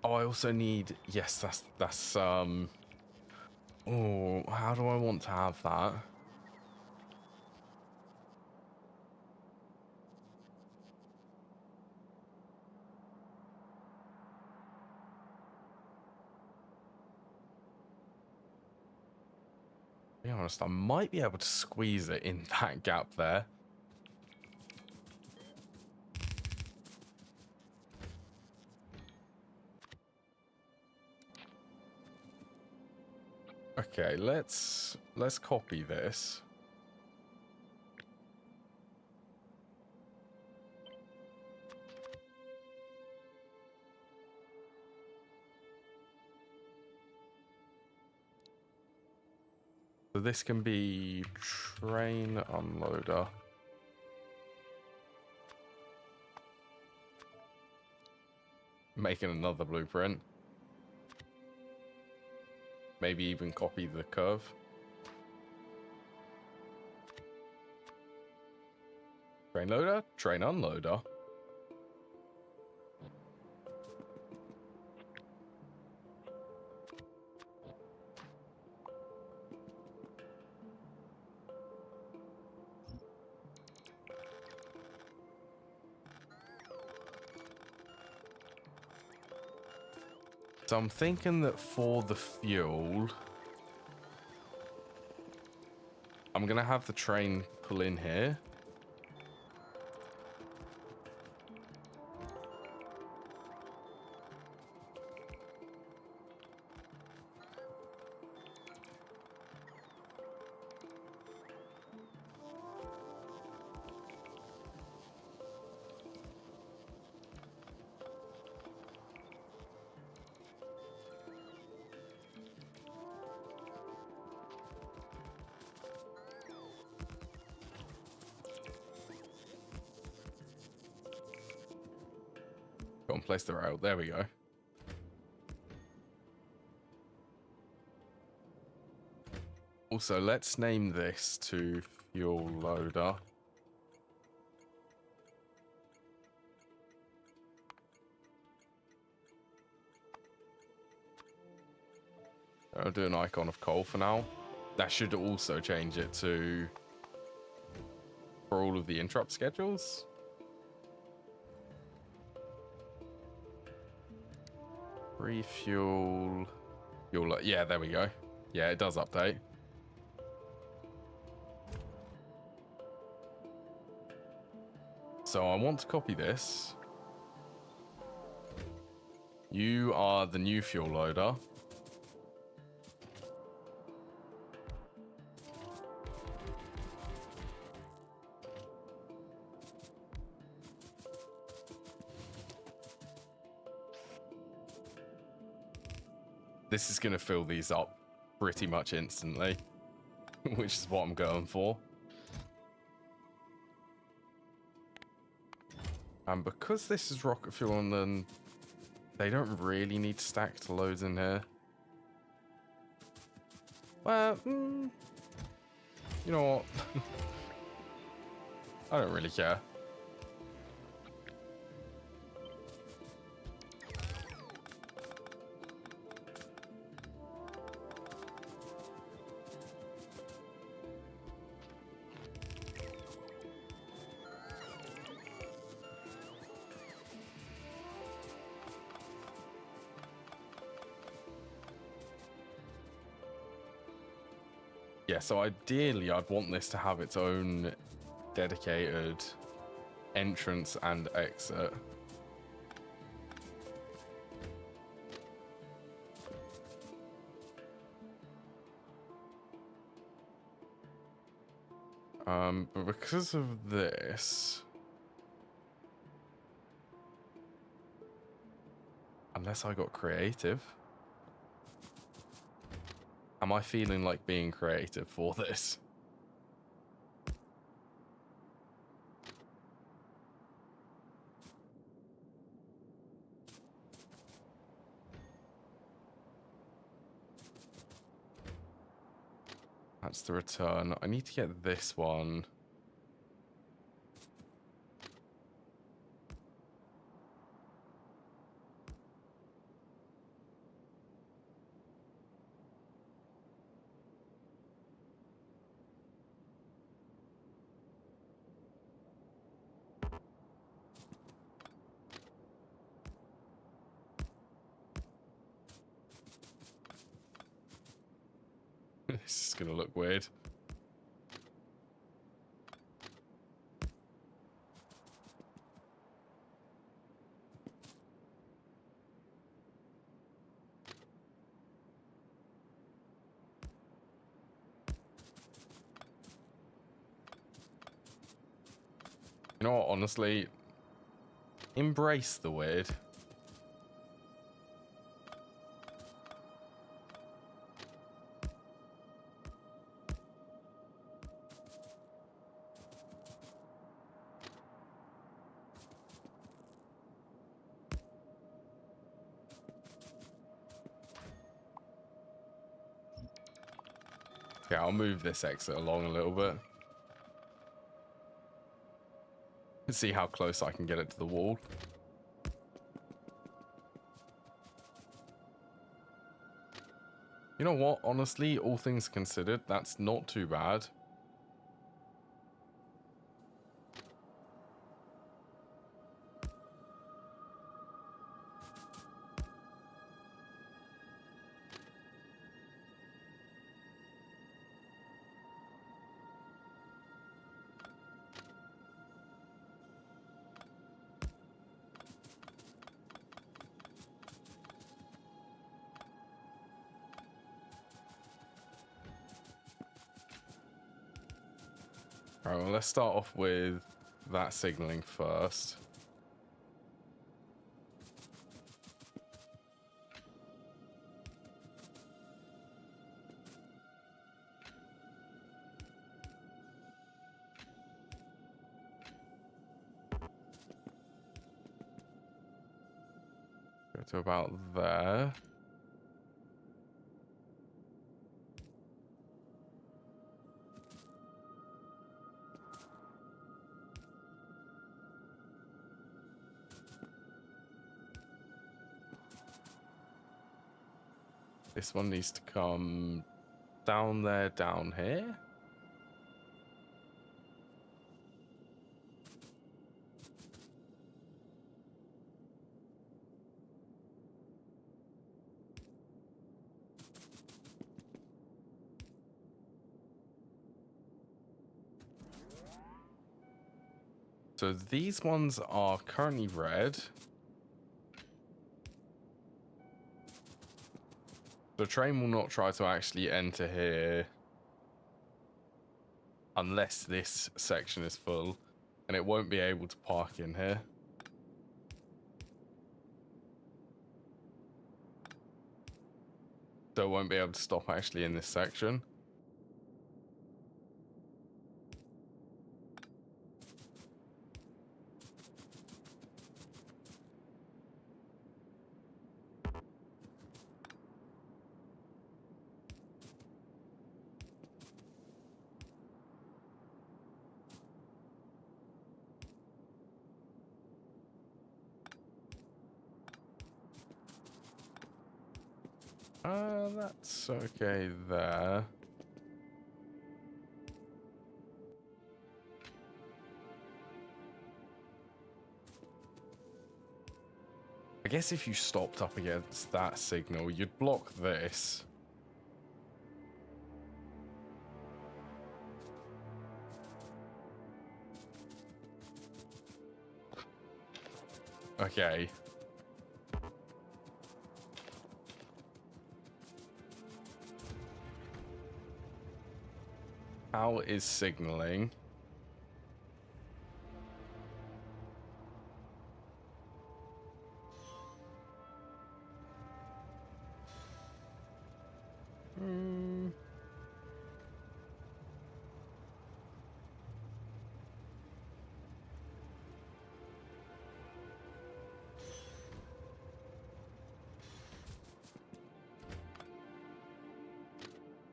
Speaker 1: Oh, I also need, yes, that's oh, how do I want to have that? To be honest, I might be able to squeeze it in that gap there. Okay, let's copy this. So this can be train unloader. Making another blueprint. Maybe even copy the curve. Train loader, train unloader. So I'm thinking that for the fuel, I'm going to have the train pull in here. Go and place the rail. There we go. Also, let's name this to fuel loader. I'll do an icon of coal for now. That should also change it to for all of the interrupt schedules. Refuel. Fuel. Yeah, there we go. Yeah, it does update. So I want to copy this. You are the new fuel loader. This is going to fill these up pretty much instantly, which is what I'm going for. And because this is rocket fuel, and then they don't really need stacked loads in here. Well, you know what? I don't really care. Yeah, so ideally I'd want this to have its own dedicated entrance and exit. But because of this, unless I got creative, am I feeling like being creative for this? That's the return. I need to get this one. This is gonna look weird. You know what, honestly, embrace the weird. Okay, I'll move this exit along a little bit. See how close I can get it to the wall. You know what? Honestly, all things considered, that's not too bad. Right, well, let's start off with that signaling first. Go to about there. This one needs to come down there, down here. So these ones are currently red. The train will not try to actually enter here unless this section is full, and it won't be able to park in here. So it won't be able to stop actually in this section. That's okay there. I guess if you stopped up against that signal, you'd block this. Okay. How is signaling?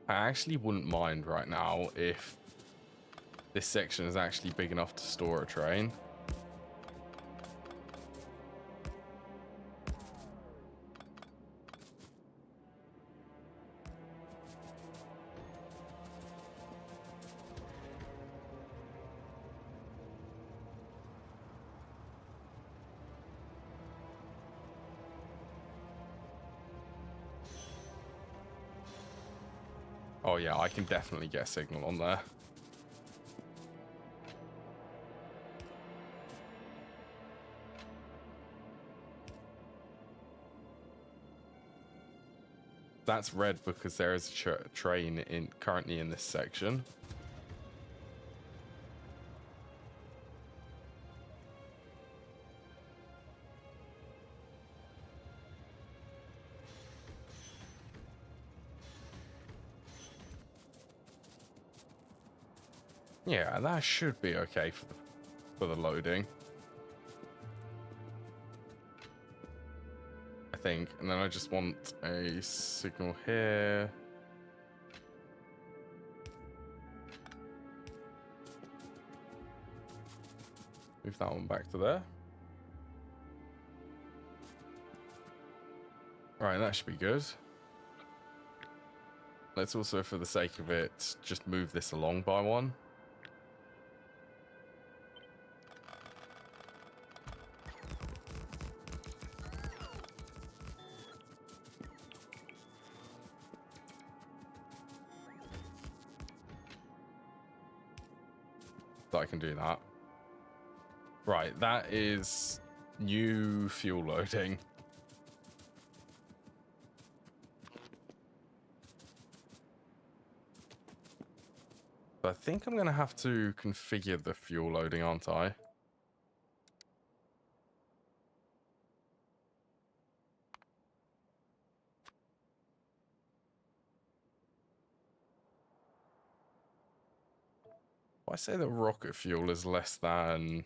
Speaker 1: I actually wouldn't mind right now if this section is actually big enough to store a train. Oh yeah, I can definitely get a signal on there. That's red because there is a train currently in this section. Yeah, that should be okay for the loading. I think. And then I just want a signal here. Move that one back to there. Alright, that should be good. Let's also, for the sake of it, just move this along by one. So I can do that. Right, that is new fuel loading. I think I'm going to have to configure the fuel loading, aren't I? I say that rocket fuel is less than...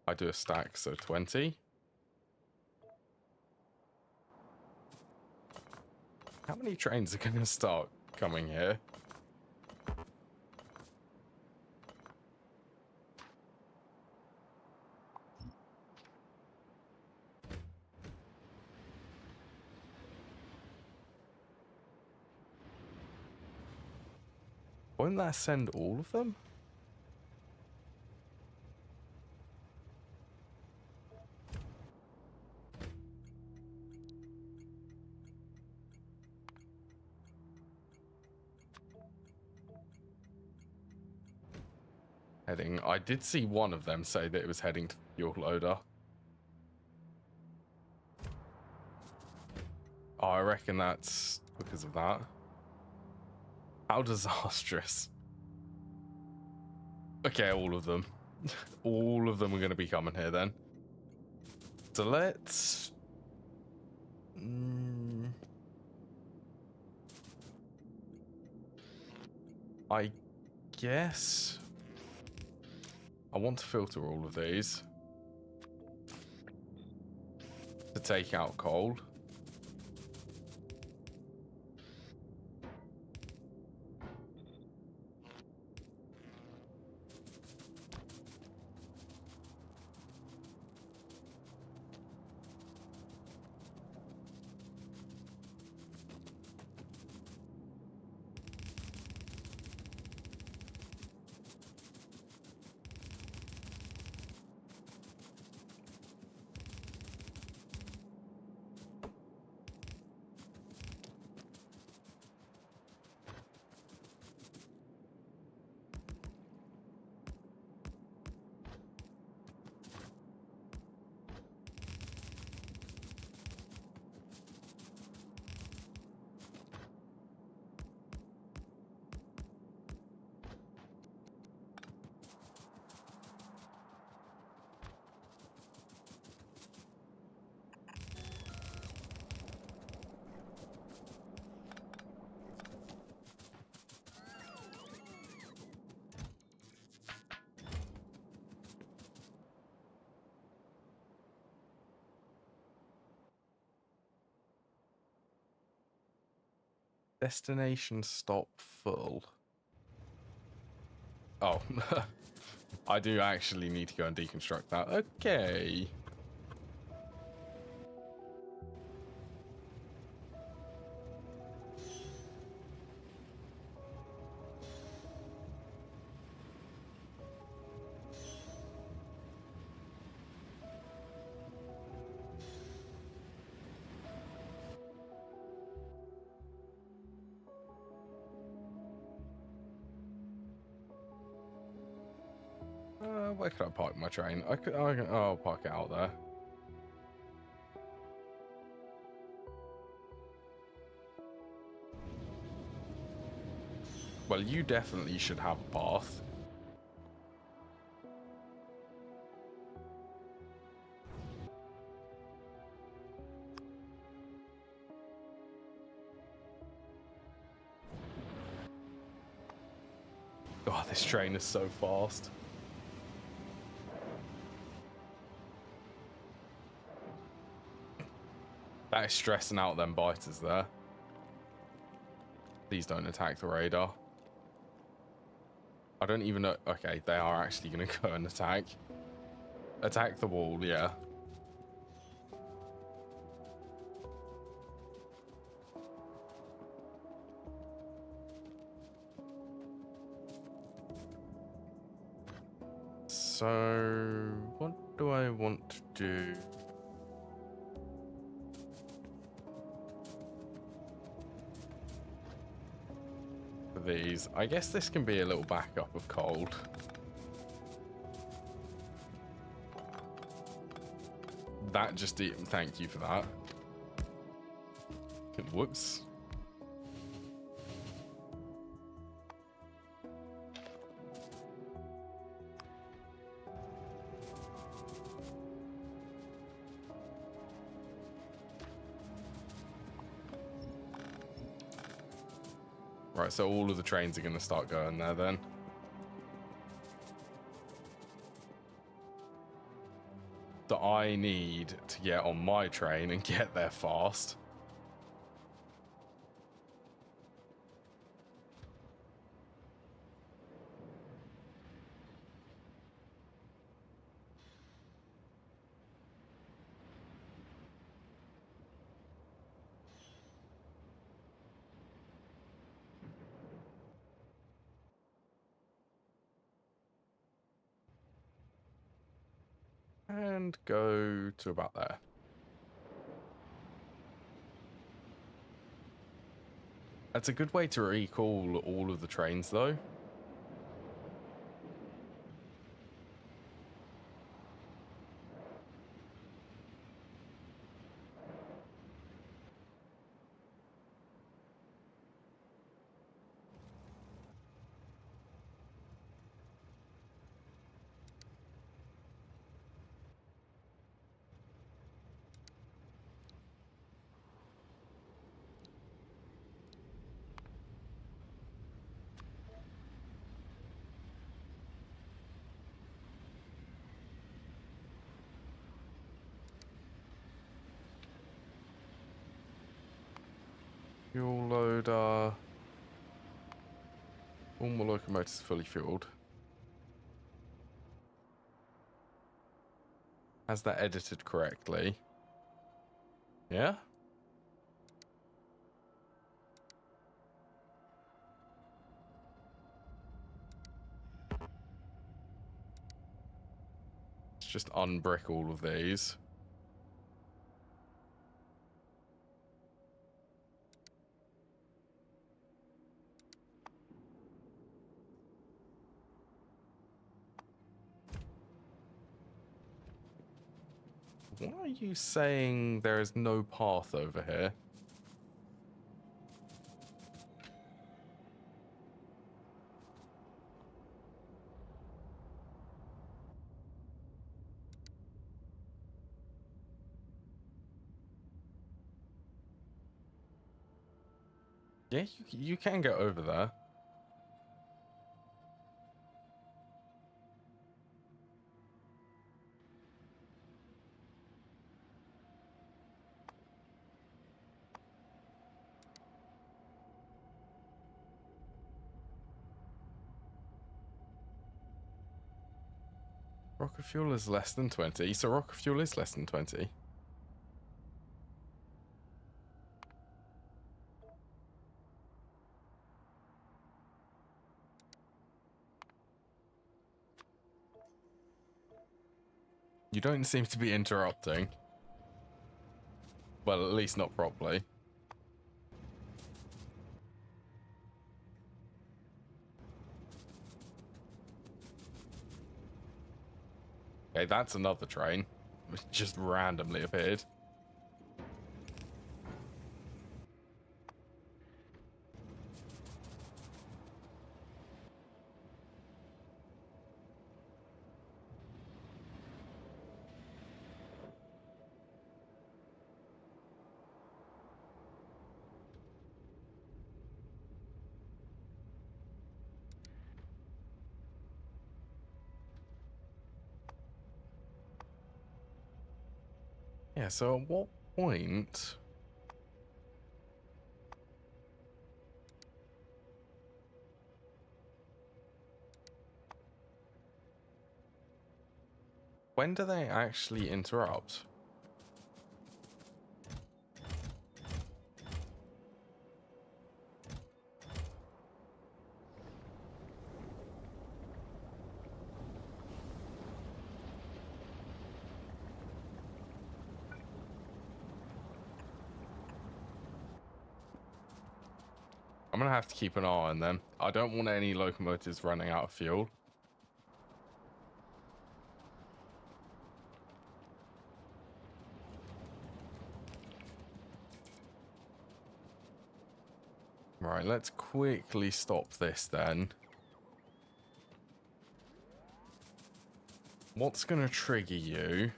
Speaker 1: I do a stack, so 20. How many trains are going to start coming here? Won't that send all of them? Heading. I did see one of them say that it was heading to the fuel loader. Oh, I reckon that's because of that. How disastrous. Okay, all of them. All of them are going to be coming here then. So let's... I guess... I want to filter all of these. To take out coal. Destination stop full. Oh, I do actually need to go and deconstruct that. Okay. Where could I park my train? I'll park it out there. Well, you definitely should have a path. Oh, this train is so fast. That is stressing out them biters there. Please don't attack the radar. I don't even know. Okay, they are actually going to go and attack. Attack the wall, yeah. So, what do I want to do? For these, I guess this can be a little backup of cold. That just thank you for that. Whoops. Right, so all of the trains are going to start going there then. So I need to get on my train and get there fast. And go to about there. That's a good way to recall all of the trains, though. Fuel loader. All my locomotives fully fueled. Has that edited correctly? Yeah? Let's just unbrick all of these. Why are you saying there is no path over here? Yeah, you can get over there. Rocket fuel is less than 20, so rocket fuel is less than 20. You don't seem to be interrupting. Well, at least not properly. Okay, that's another train. Which just randomly appeared. Yeah, so at what point... When do they actually interrupt? I'm gonna have to keep an eye on them. I don't want any locomotives running out of fuel. Right, let's quickly stop this then. What's gonna trigger you?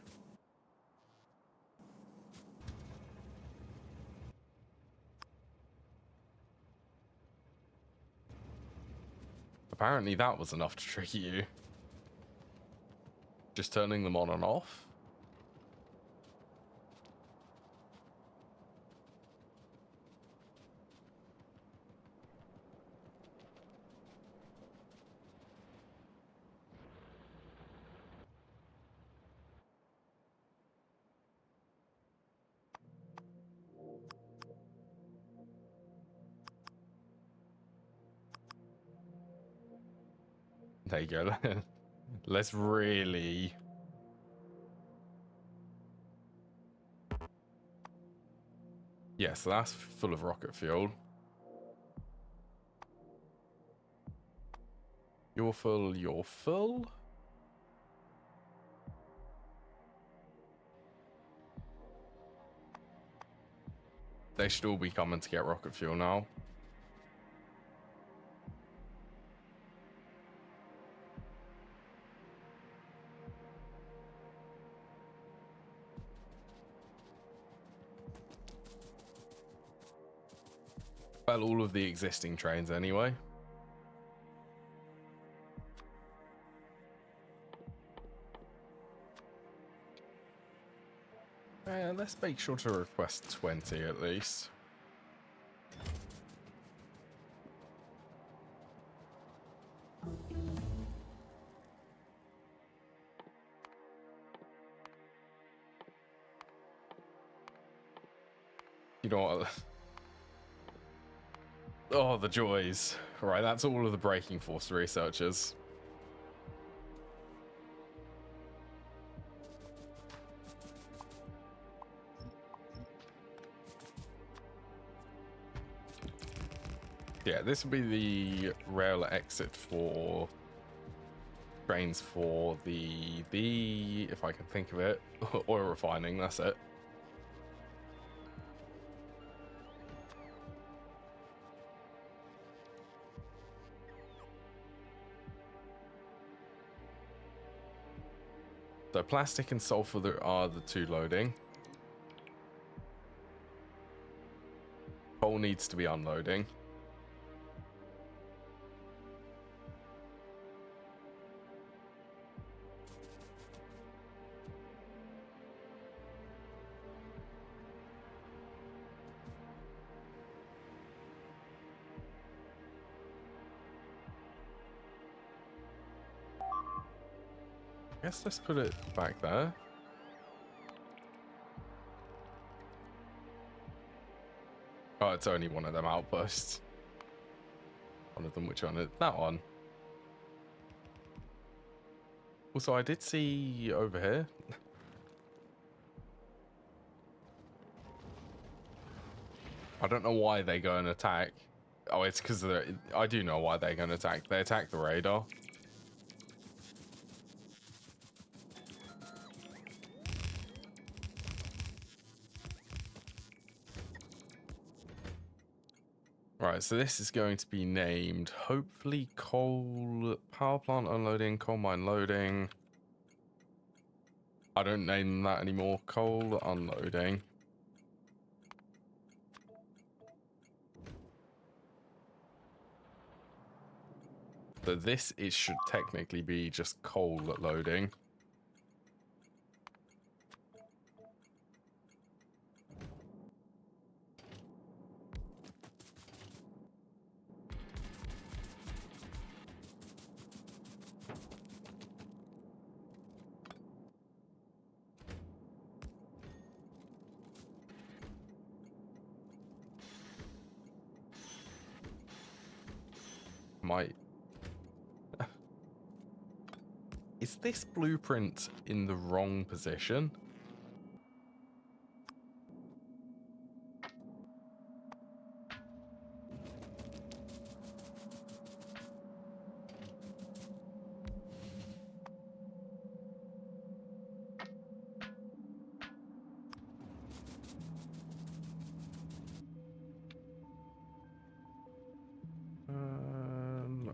Speaker 1: Apparently that was enough to trigger you. Just turning them on and off. There you go. Let's really... Yeah, so that's full of rocket fuel. You're full, you're full. They should all be coming to get rocket fuel now. Well, all of the existing trains anyway. Let's make sure to request 20 at least. You know what? Oh, the joys. Right, that's all of the braking force researchers. Yeah, this will be the rail exit for trains for the if I can think of it, oil refining, that's it. So plastic and sulfur are the two loading. Coal needs to be unloading. I guess let's put it back there. Oh, it's only one of them outposts. One of them, which one? That one. Also, I did see over here. I don't know why they go and attack. Oh, it's because I do know why they're going to attack. They attack the radar. Right, so this is going to be named, hopefully, coal power plant unloading, coal mine loading. I don't name that anymore. Coal unloading. So this should technically be just coal loading. Is this blueprint in the wrong position?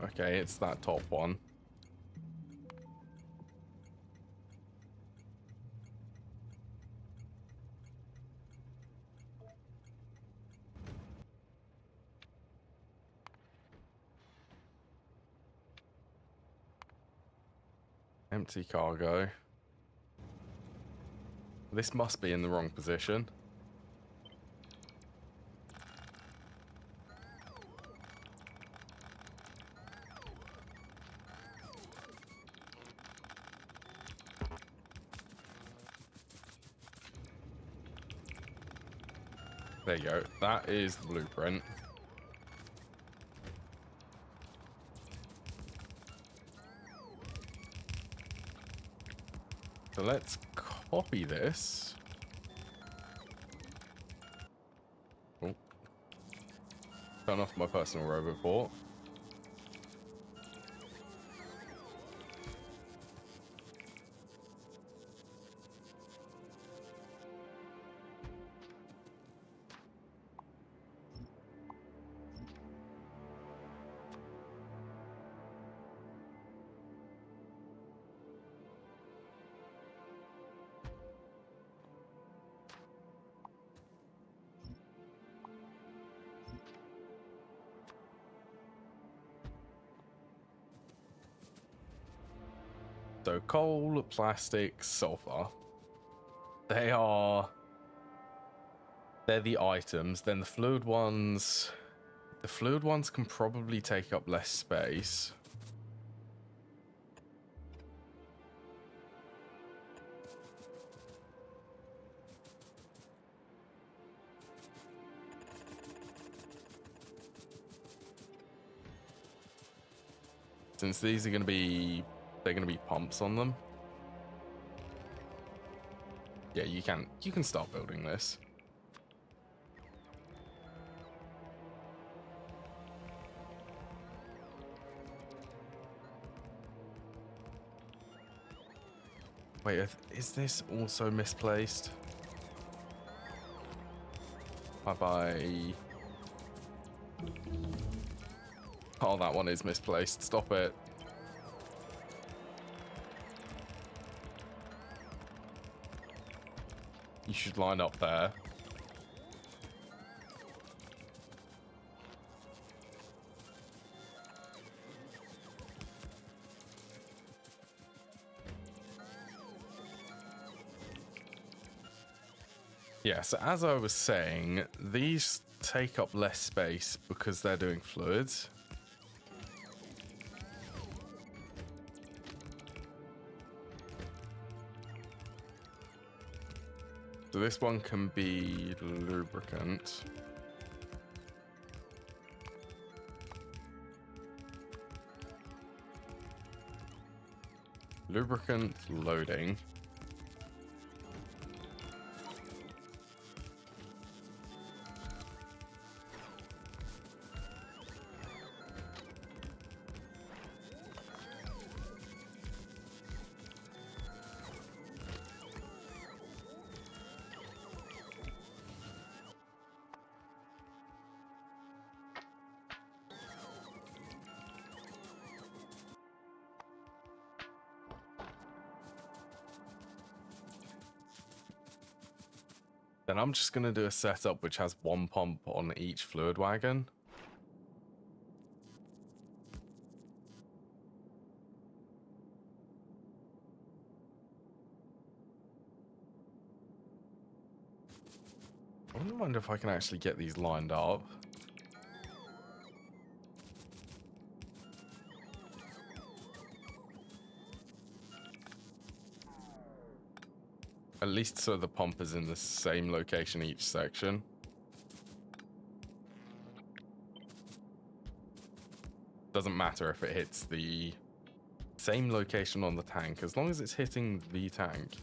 Speaker 1: Okay, it's that top one. Empty cargo. This must be in the wrong position. There you go. That is the blueprint. So let's copy this. Oh. Turn off my personal roboport. So coal, plastic, sulfur. They're the items. Then the fluid ones can probably take up less space. Since these are they're gonna be pumps on them. Yeah, you can start building this. Wait, is this also misplaced? Bye-bye. Oh, that one is misplaced. Stop it. You should line up there. Yeah, so as I was saying, these take up less space because they're doing fluids. So this one can be lubricant. Lubricant loading. Then I'm just going to do a setup which has one pump on each fluid wagon. I wonder if I can actually get these lined up. At least so the pump is in the same location each section. Doesn't matter if it hits the same location on the tank, as long as it's hitting the tank.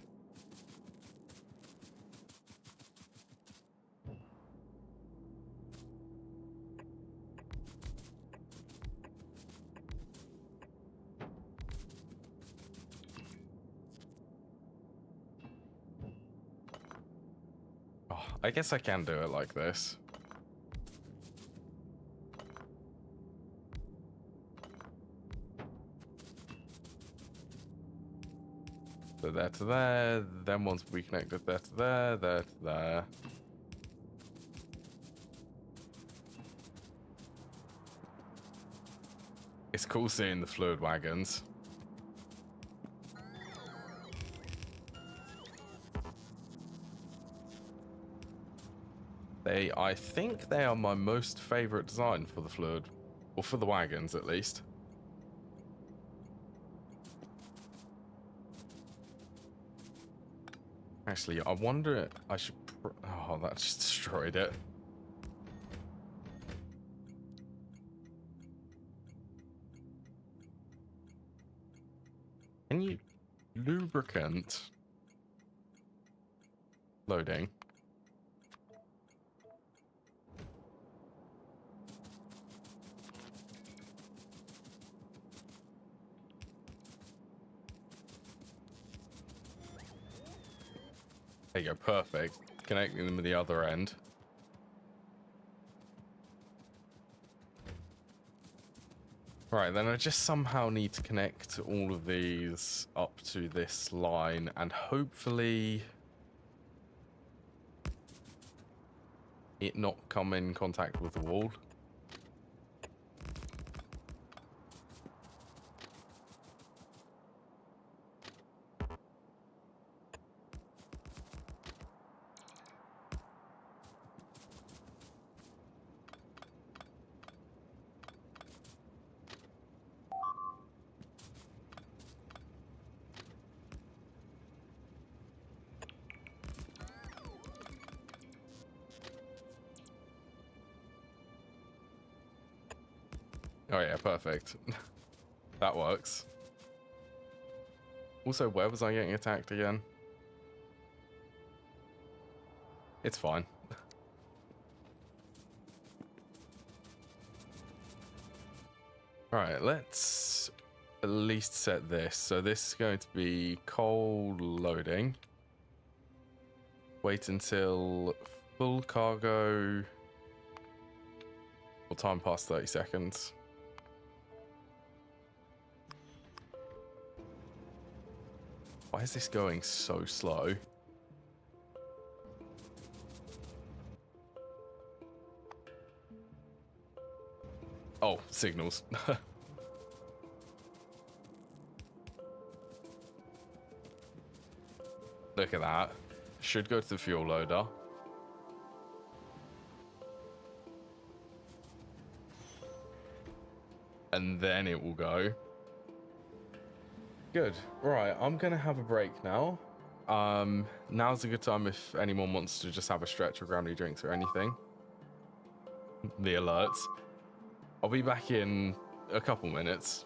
Speaker 1: Oh, I guess I can do it like this. So there to there, then once we connected there to there, there to there. It's cool seeing the fluid wagons. I think they are my most favorite design for the fluid, or for the wagons at least. Actually, I wonder, I should, oh, that just destroyed it. Can you lubricant loading? There you go, perfect. Connecting them with the other end. Right, then I just somehow need to connect all of these up to this line and hopefully it not come in contact with the wall. Oh yeah, perfect. That works. Also, where was I getting attacked again? It's fine. Alright, let's at least set this. So this is going to be coal loading. Wait until full cargo. Or time past 30 seconds. Why is this going so slow? Oh, signals. Look at that. Should go to the fuel loader. And then it will go. Good. Right, I'm gonna have a break now. Now's a good time if anyone wants to just have a stretch or grab any drinks or anything. The alerts. I'll be back in a couple minutes.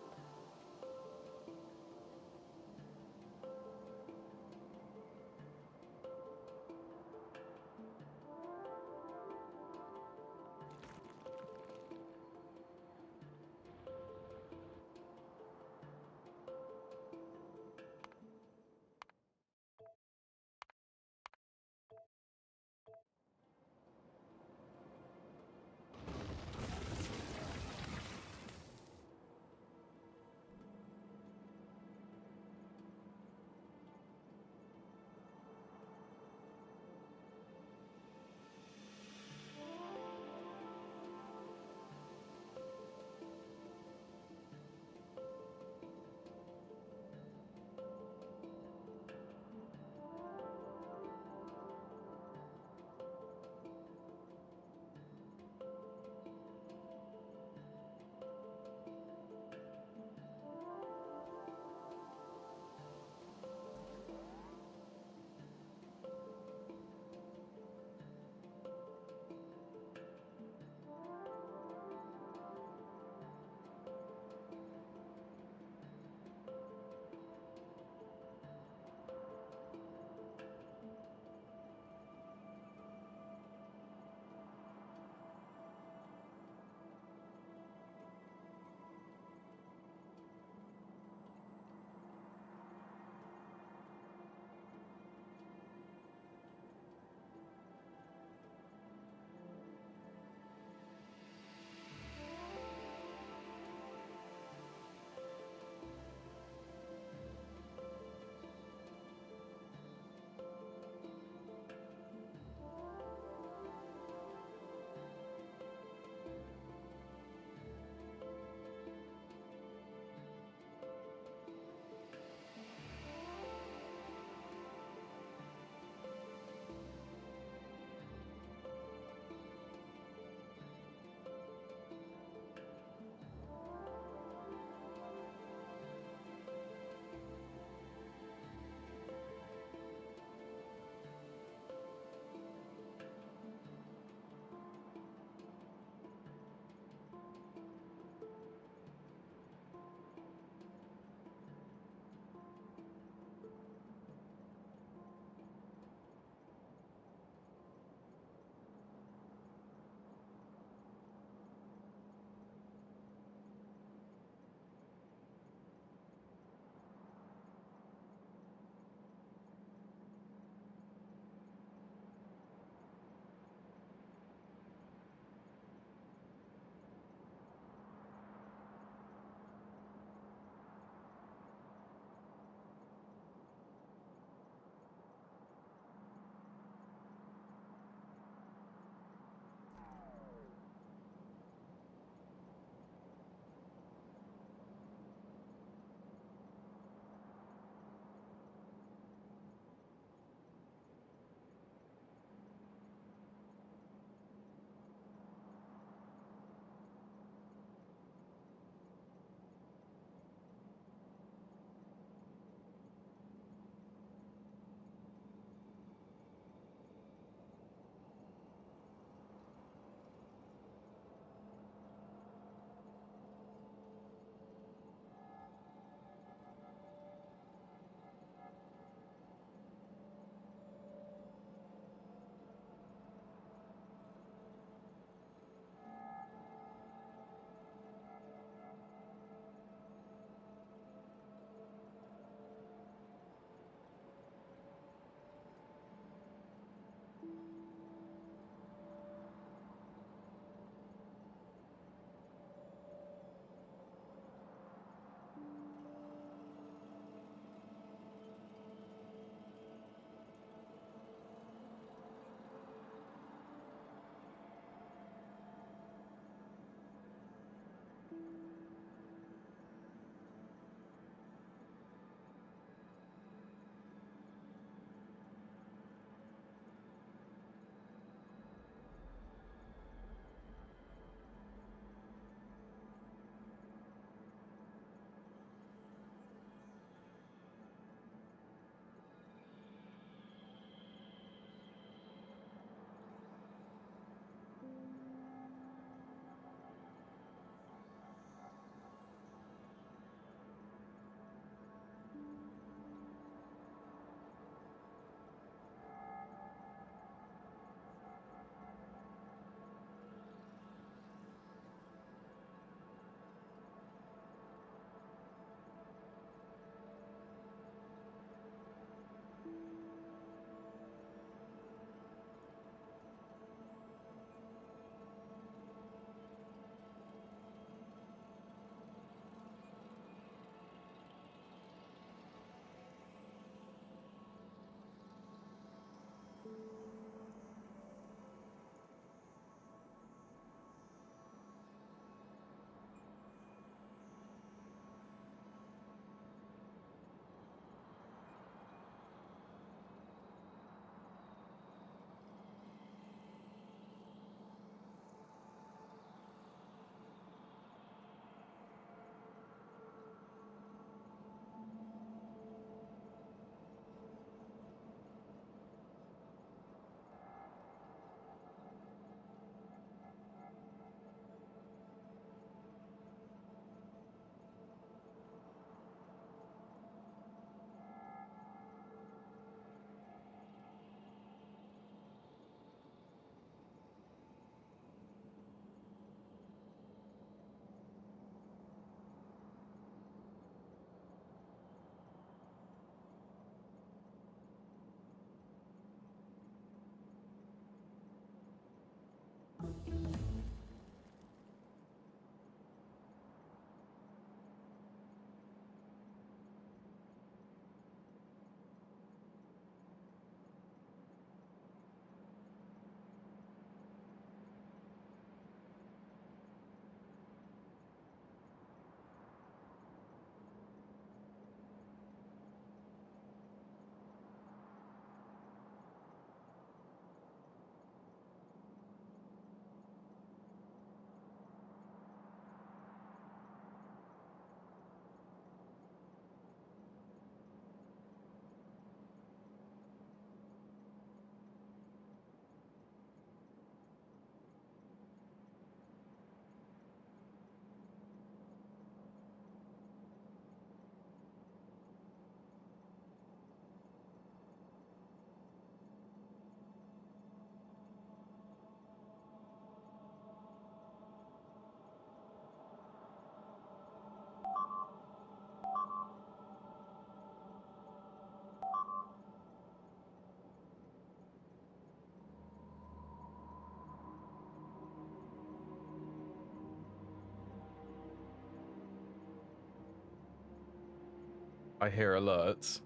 Speaker 1: I hear alerts.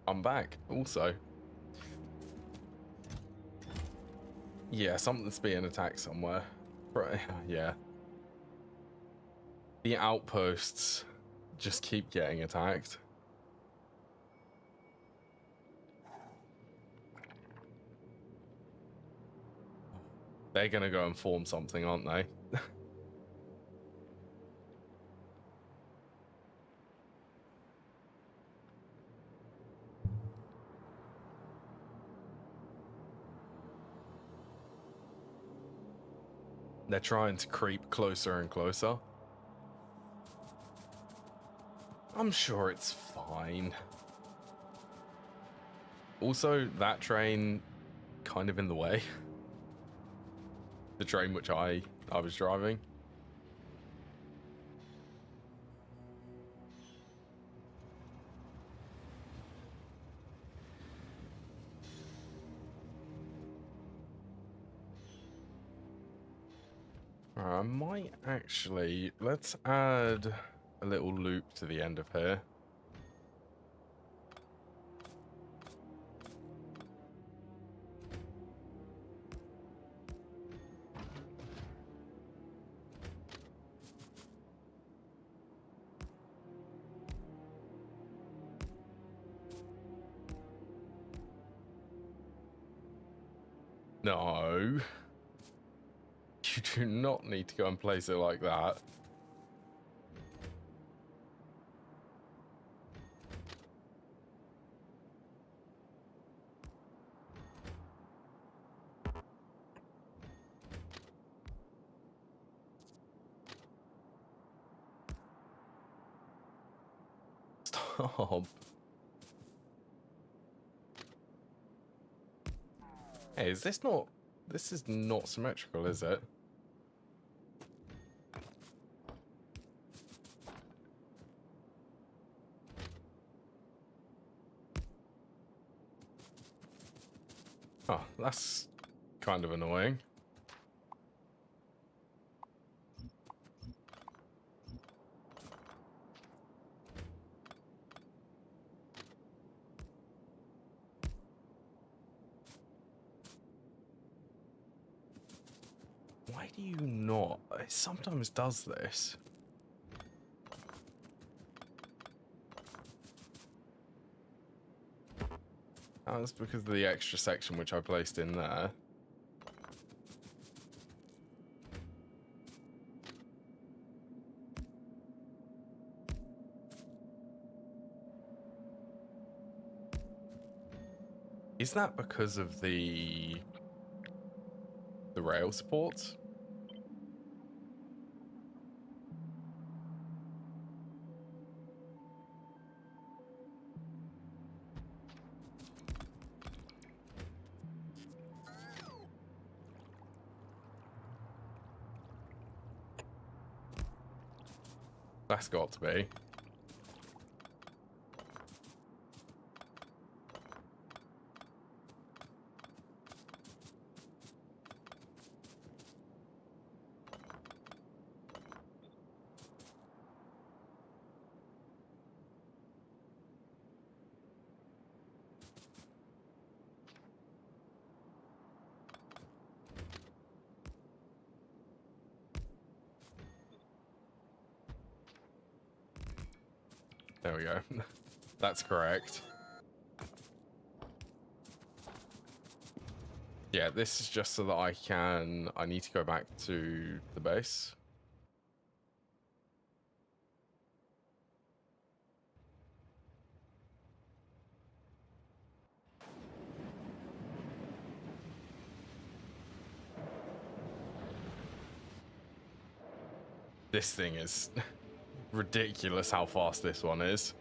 Speaker 1: I'm back, also. Yeah, something's being attacked somewhere. Right, yeah. The outposts just keep getting attacked. They're gonna go and form something, aren't they? They're trying to creep closer and closer. I'm sure it's fine. Also, that train kind of in the way. The train which I was driving. I might actually... Let's add a little loop to the end of here. No. You do not need to go and place it like that. Stop. Hey, is this not... This is not symmetrical, is it? Oh, that's kind of annoying. Why do you not? It sometimes does this. That's because of the extra section which I placed in there. Is that because of the rail supports? That's got to be. There we go. That's correct. Yeah, this is just so that I need to go back to the base. This thing is ridiculous how fast this one is.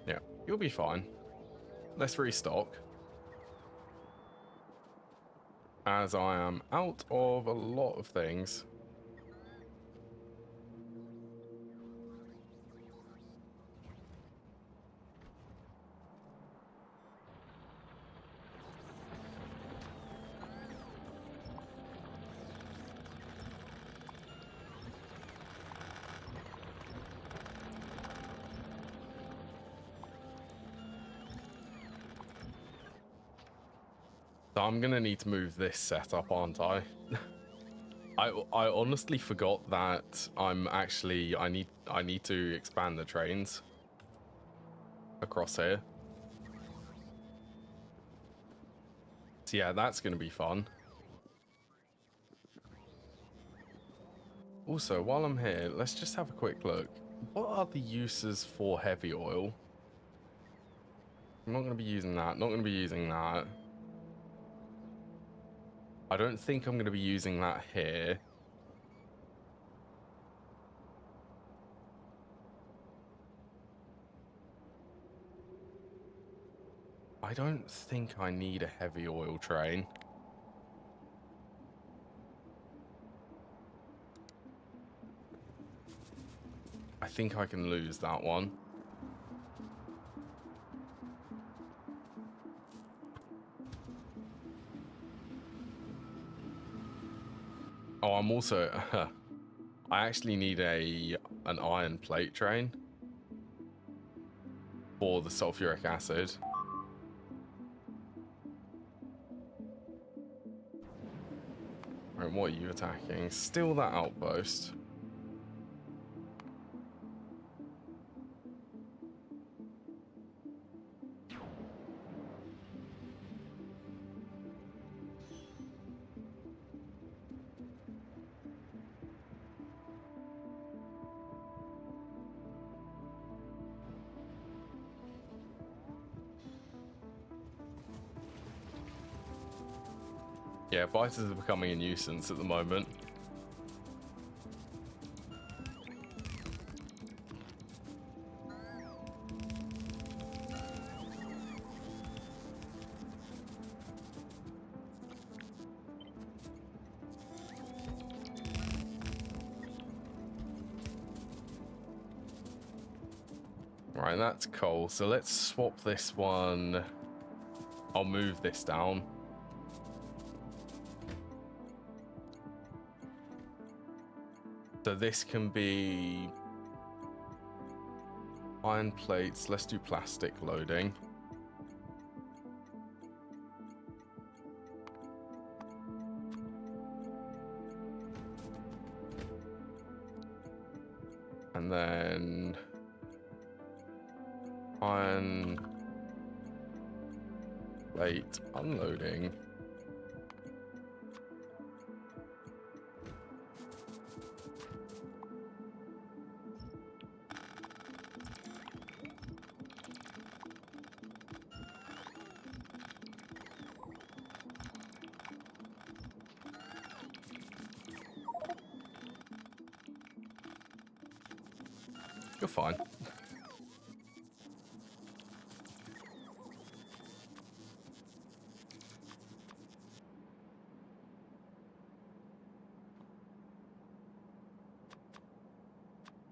Speaker 1: Yeah, you'll be fine. Let's restock. As I am out of a lot of things. I'm gonna need to move this setup, aren't I? I honestly forgot that I need to expand the trains across here. So yeah, that's gonna be fun. Also, while I'm here, let's just have a quick look. What are the uses for heavy oil? I'm not going to be using that. Not going to be using that. I don't think I'm going to be using that here. I don't think I need a heavy oil train. I think I can lose that one. Oh, I'm also... I actually need an iron plate train for the sulfuric acid. Right, what are you attacking? Still that outpost. Yeah, biters are becoming a nuisance at the moment. Right, that's coal. So let's swap this one. I'll move this down. So this can be iron plates. Let's do plastic loading. And then iron plate unloading. You're fine.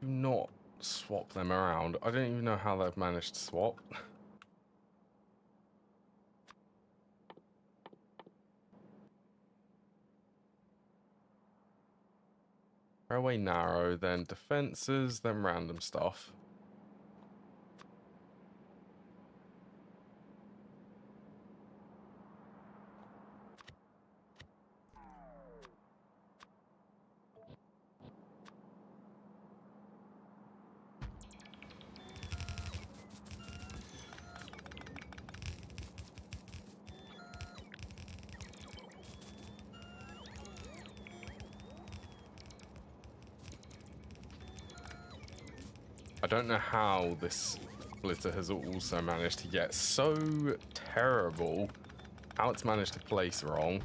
Speaker 1: Do not swap them around. I don't even know how they've managed to swap. Railway narrow, then defenses, then random stuff. I don't know how this splitter has also managed to get so terrible. How it's managed to place wrong.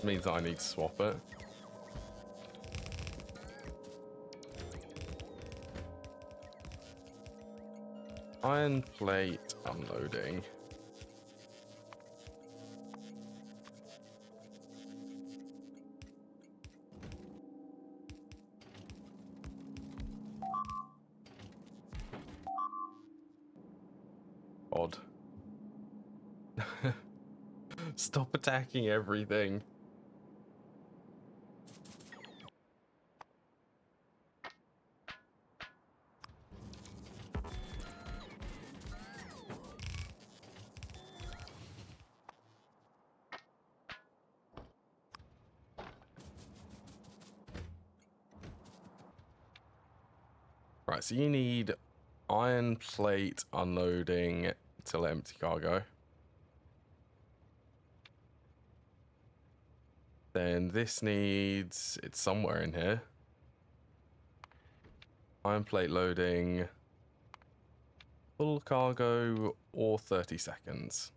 Speaker 1: Means that I need to swap it. Iron plate unloading. Odd. Stop attacking everything. Right, so you need iron plate unloading till empty cargo. Then this needs, it's somewhere in here. Iron plate loading, full cargo or 30 seconds.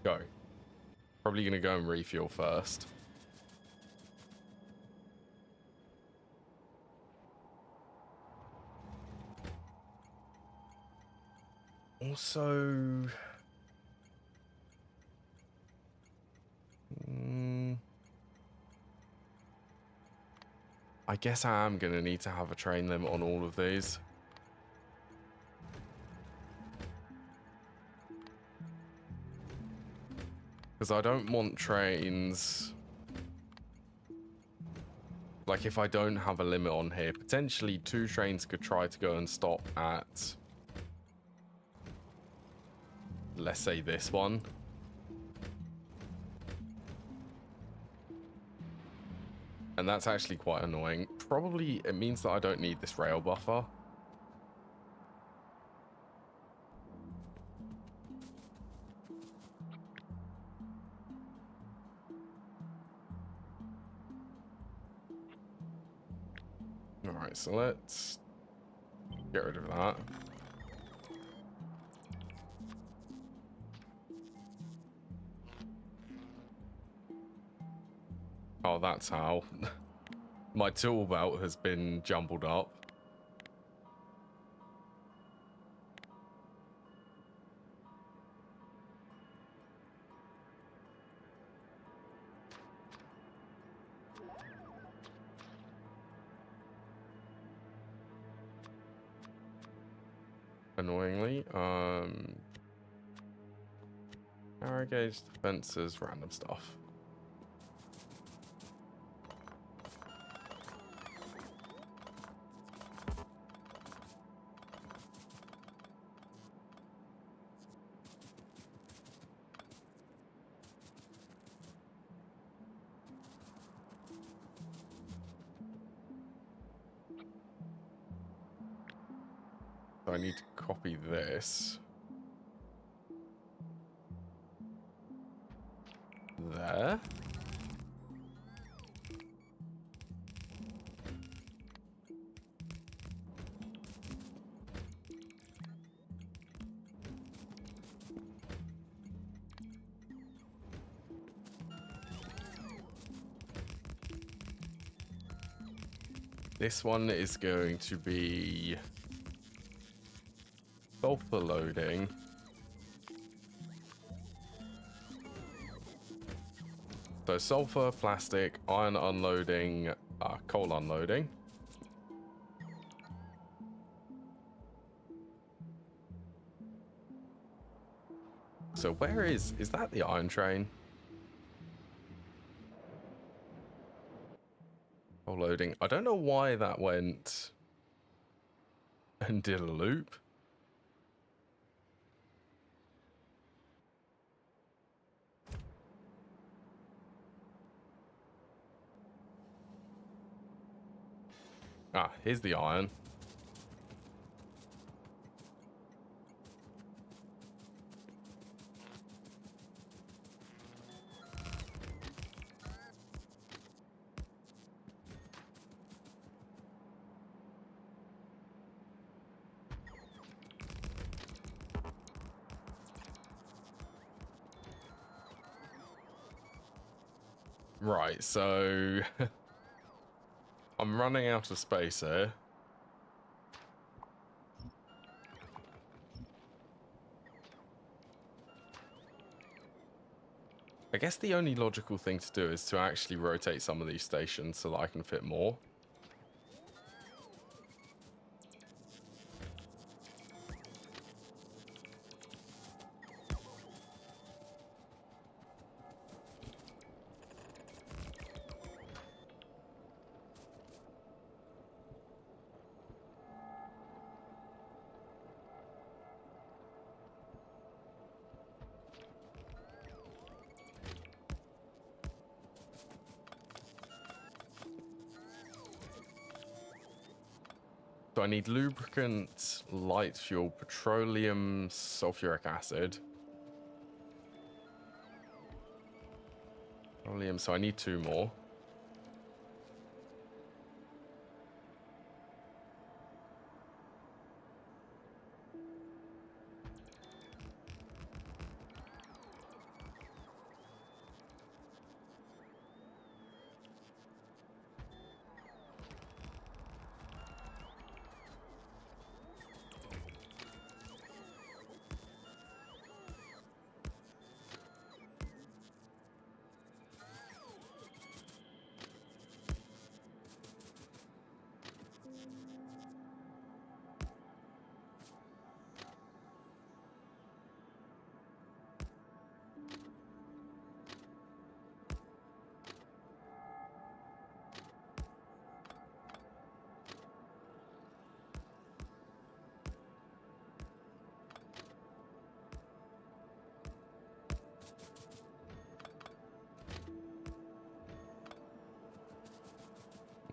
Speaker 1: Go. Probably gonna go and refuel first. Also, I guess I am gonna need to have a train limit on all of these. Because I don't want trains... Like, if I don't have a limit on here, potentially 2 trains could try to go and stop at... let's say this one. And that's actually quite annoying. Probably it means that I don't need this rail buffer. Alright, so let's get rid of that. Oh, that's how. My tool belt has been jumbled up. Annoyingly, arrow gauge, defenses, random stuff. So I need to copy this. There. This one is going to be sulfur loading. So sulfur, plastic, iron unloading, coal unloading. So where is that the iron train? Coal loading. I don't know why that went and did a loop. Ah, here's the iron. Right, so I'm running out of space here. I guess the only logical thing to do is to actually rotate some of these stations so that I can fit more. So I need lubricant, light fuel, petroleum, sulfuric acid. Petroleum, so I need 2 more.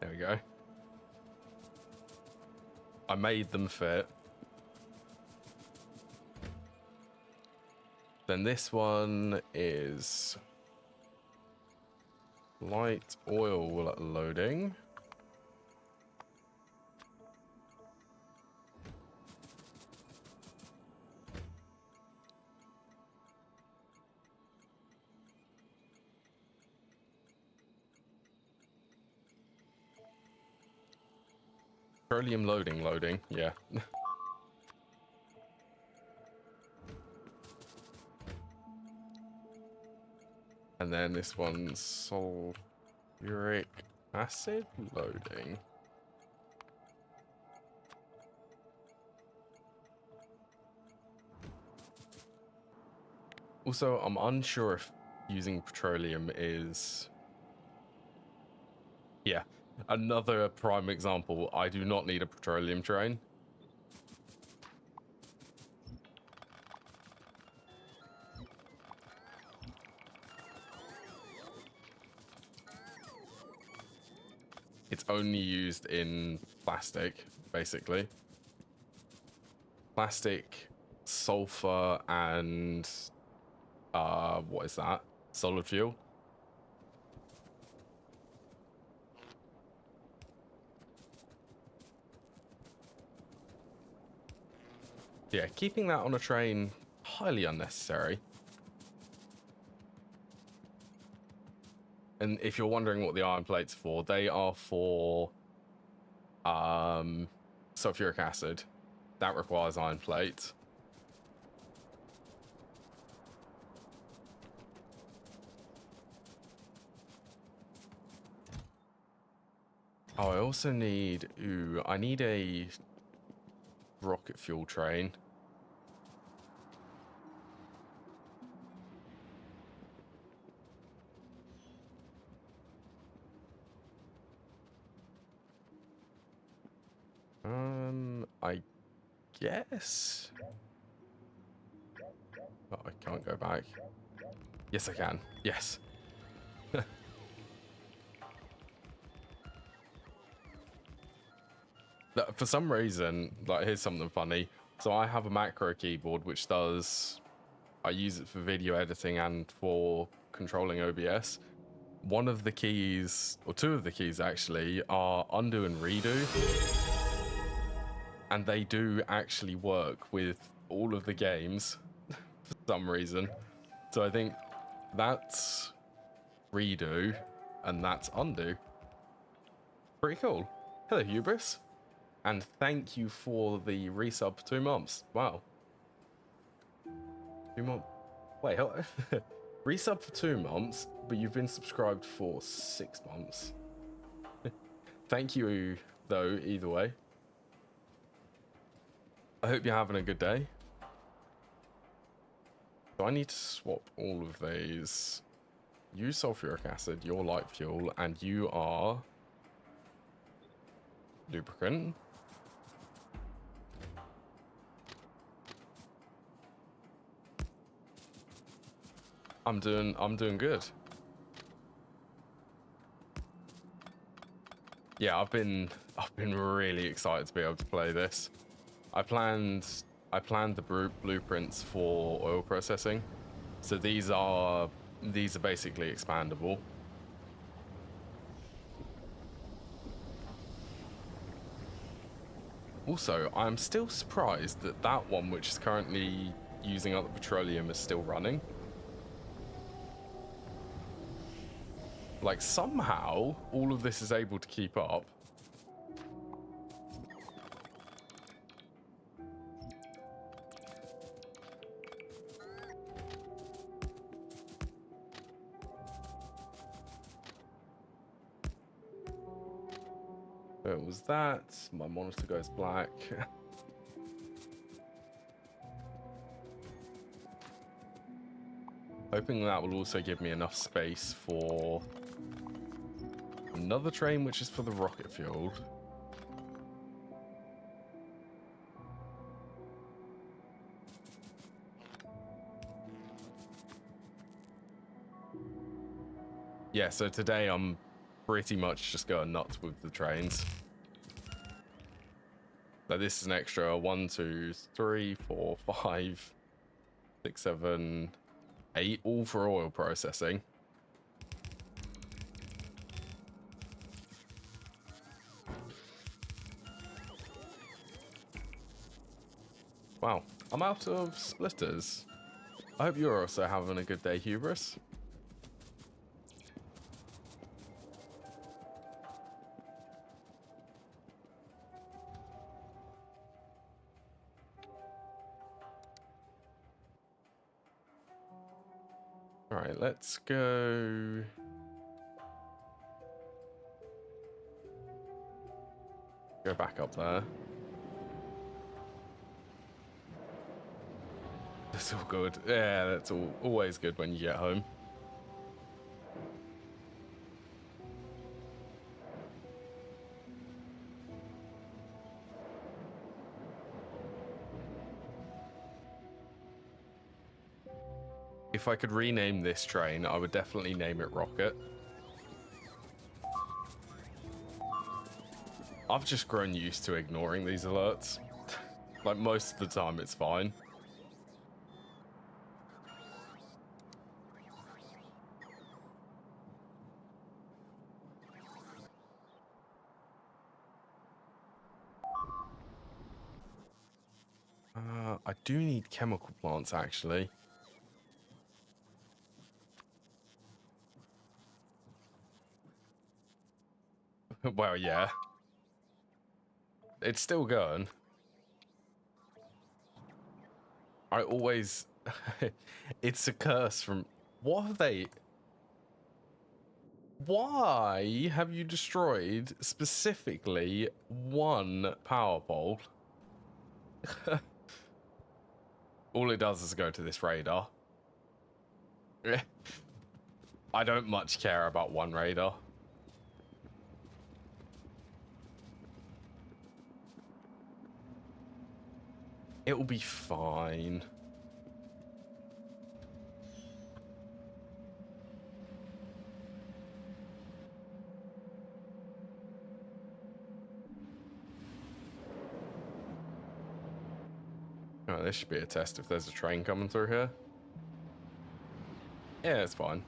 Speaker 1: There we go. I made them fit. Then this one is light oil loading. Petroleum loading, yeah. And then this one's sulfuric acid loading. Also, I'm unsure if using petroleum is... Yeah, another prime example. I do not need a petroleum train. It's only used in plastic, basically. Plastic, sulfur, and what is that? Solid fuel. Yeah, keeping that on a train, highly unnecessary. And if you're wondering what the iron plates are for, they are for sulfuric acid. That requires iron plates. Oh, I also need... Ooh, I need a rocket fuel train. I guess... Oh, I can't go back. Yes, I can. Yes. For some reason, like, here's something funny. So I have a macro keyboard which does... I use it for video editing and for controlling OBS. One of the keys, or 2 of the keys actually, are undo and redo. And they do actually work with all of the games for some reason. So I think that's redo and that's undo. Pretty cool. Hello, Hubris. And thank you for the resub for 2 months. Wow. 2 months. Wait, resub for 2 months, but you've been subscribed for 6 months. Thank you, though, either way. I hope you're having a good day. So I need to swap all of these. You sulfuric acid, you're light fuel, and you are lubricant. I'm doing good. Yeah, I've been really excited to be able to play this. I planned the blueprints for oil processing, so these are basically expandable. Also, I'm still surprised that that one, which is currently using up the petroleum, is still running. Like, somehow all of this is able to keep up. So it was that. My monitor goes black. Hoping that will also give me enough space for another train, which is for the rocket fuel. Yeah, so today I'm pretty much just going nuts with the trains. Now this is an extra 1, 2, 3, 4, 5, 6, 7, 8, all for oil processing. Wow, I'm out of splitters. I hope you're also having a good day, Hubris. All right, let's go. Go back up there. That's all good. Yeah, that's always good when you get home. If I could rename this train, I would definitely name it Rocket. I've just grown used to ignoring these alerts. Like, most of the time, it's fine. I do need chemical plants, actually. Well, yeah. It's still going. I always... It's a curse from... What have they... Why have you destroyed specifically one power pole? All it does is go to this radar. I don't much care about one radar. It will be fine. Oh, this should be a test if there's a train coming through here. Yeah, it's fine.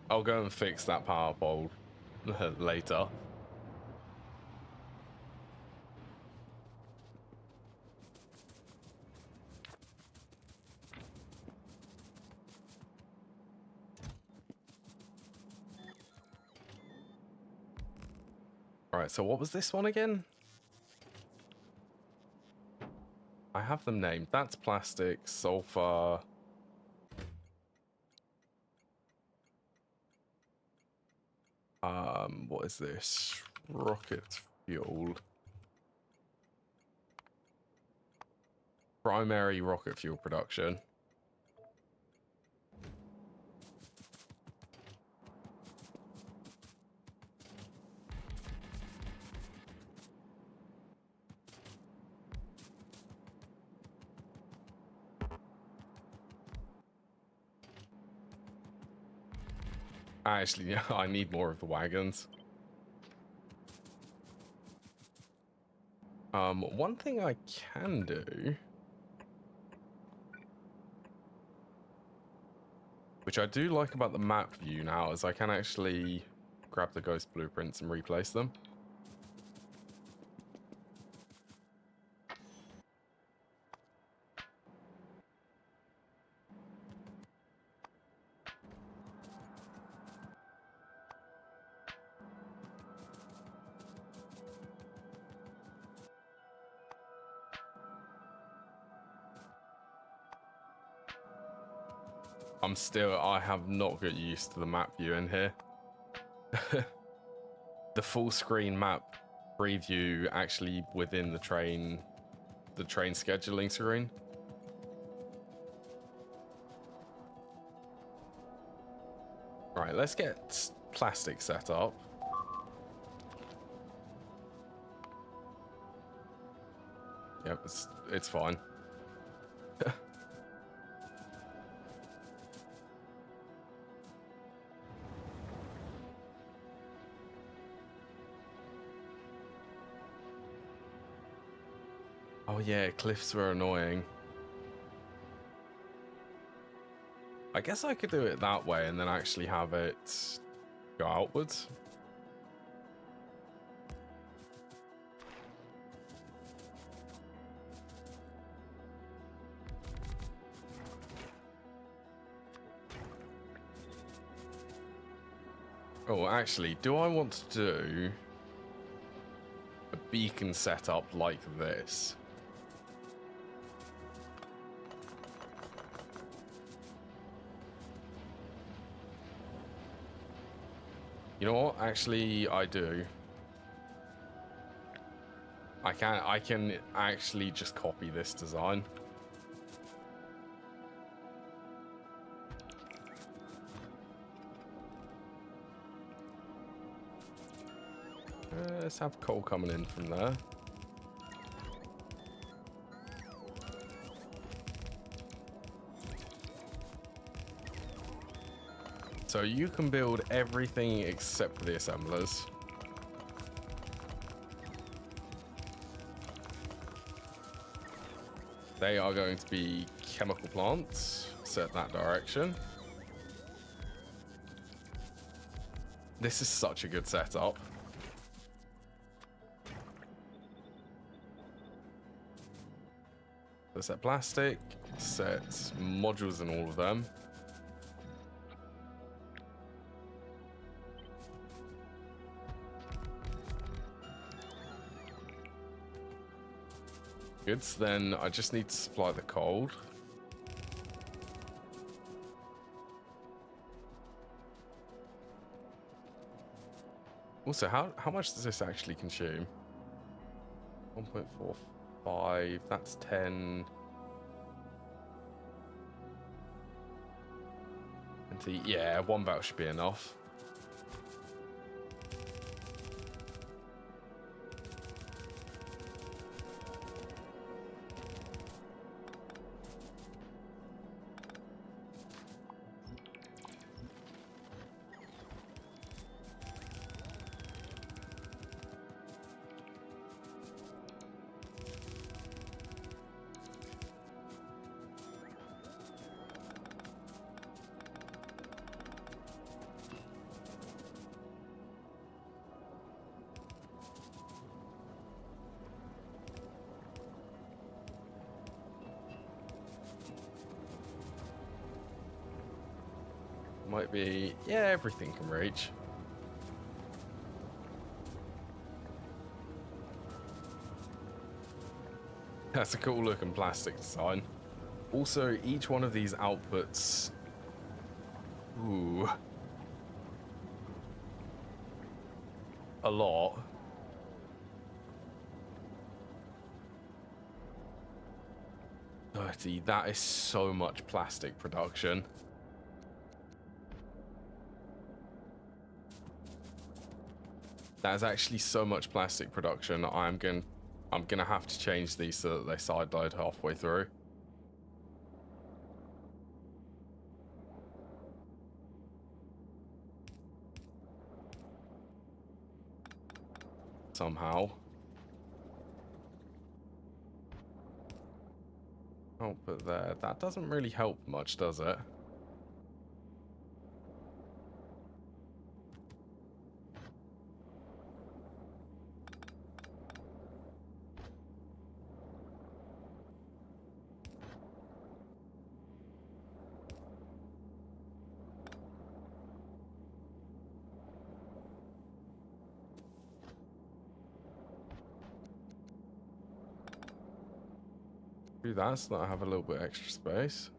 Speaker 1: I'll go and fix that power pole later. Alright, so what was this one again? I have them named. That's plastic, sulfur. What is this? Rocket fuel. Primary rocket fuel production. Actually, I need more of the wagons. One thing I can do, which I do like about the map view now, is I can actually grab the ghost blueprints and replace them. I have not got used to the map view in here. The full screen map preview actually within the train scheduling screen. Right, let's get plastic set up. Yep, it's fine. Oh yeah, cliffs were annoying. I guess I could do it that way and then actually have it go outwards. Oh, actually, do I want to do a beacon setup like this? You know what? Actually, I do. I can actually just copy this design. Let's have coal coming in from there. So you can build everything except for the assemblers. They are going to be chemical plants. Set that direction. This is such a good setup. So set plastic, set modules in all of them. Good, so then I just need to supply the coal. Also, how much does this actually consume? 1.45, that's 10. 20, yeah, one belt should be enough. Might be, yeah, everything can reach. That's a cool looking plastic design. Also, each one of these outputs, ooh, a lot. That is so much plastic production. That is actually so much plastic production. I'm gonna have to change these so that they side load halfway through. somehow. Oh, but there, that doesn't really help much, does it? Do that so that I have a little bit extra space.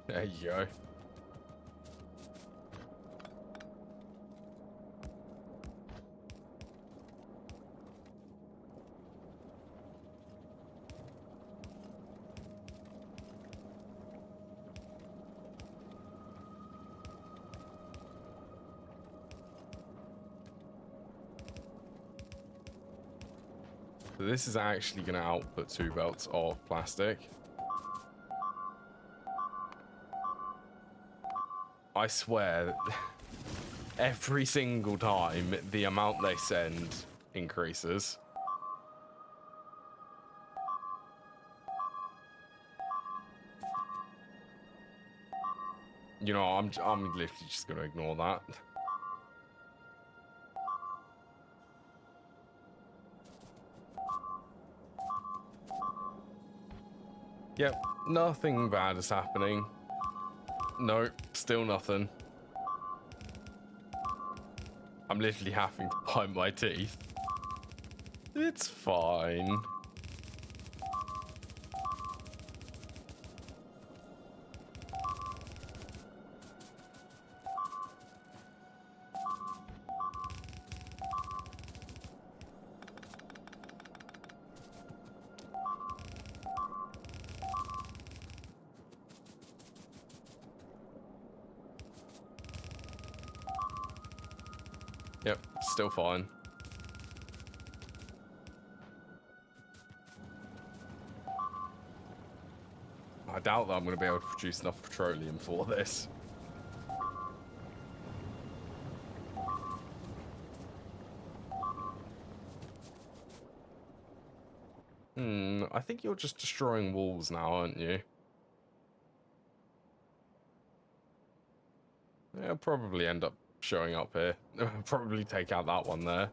Speaker 1: There you go. So this is actually going to output 2 belts of plastic. I swear, every single time the amount they send increases. You know, I'm literally just going to ignore that. Yep, nothing bad is happening. Nope, still nothing. I'm literally having to bite my teeth. It's fine. Yep, still fine. I doubt that I'm going to be able to produce enough petroleum for this. I think you're just destroying walls now, aren't you? It'll probably end up showing up here. Probably take out that one there.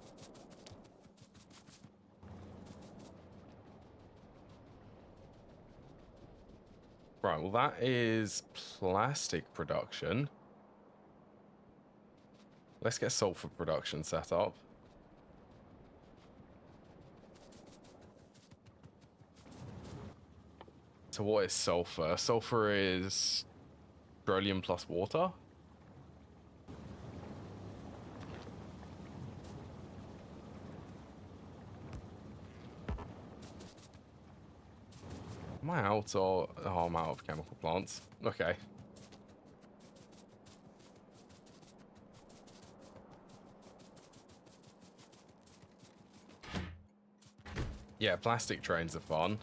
Speaker 1: Right, well that is plastic production. Let's get sulfur production set up. So what is sulfur? Sulfur is petroleum plus water. Am I out or... Oh, I'm out of chemical plants. Okay. Yeah, plastic trains are fun.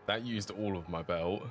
Speaker 1: That used all of my belt.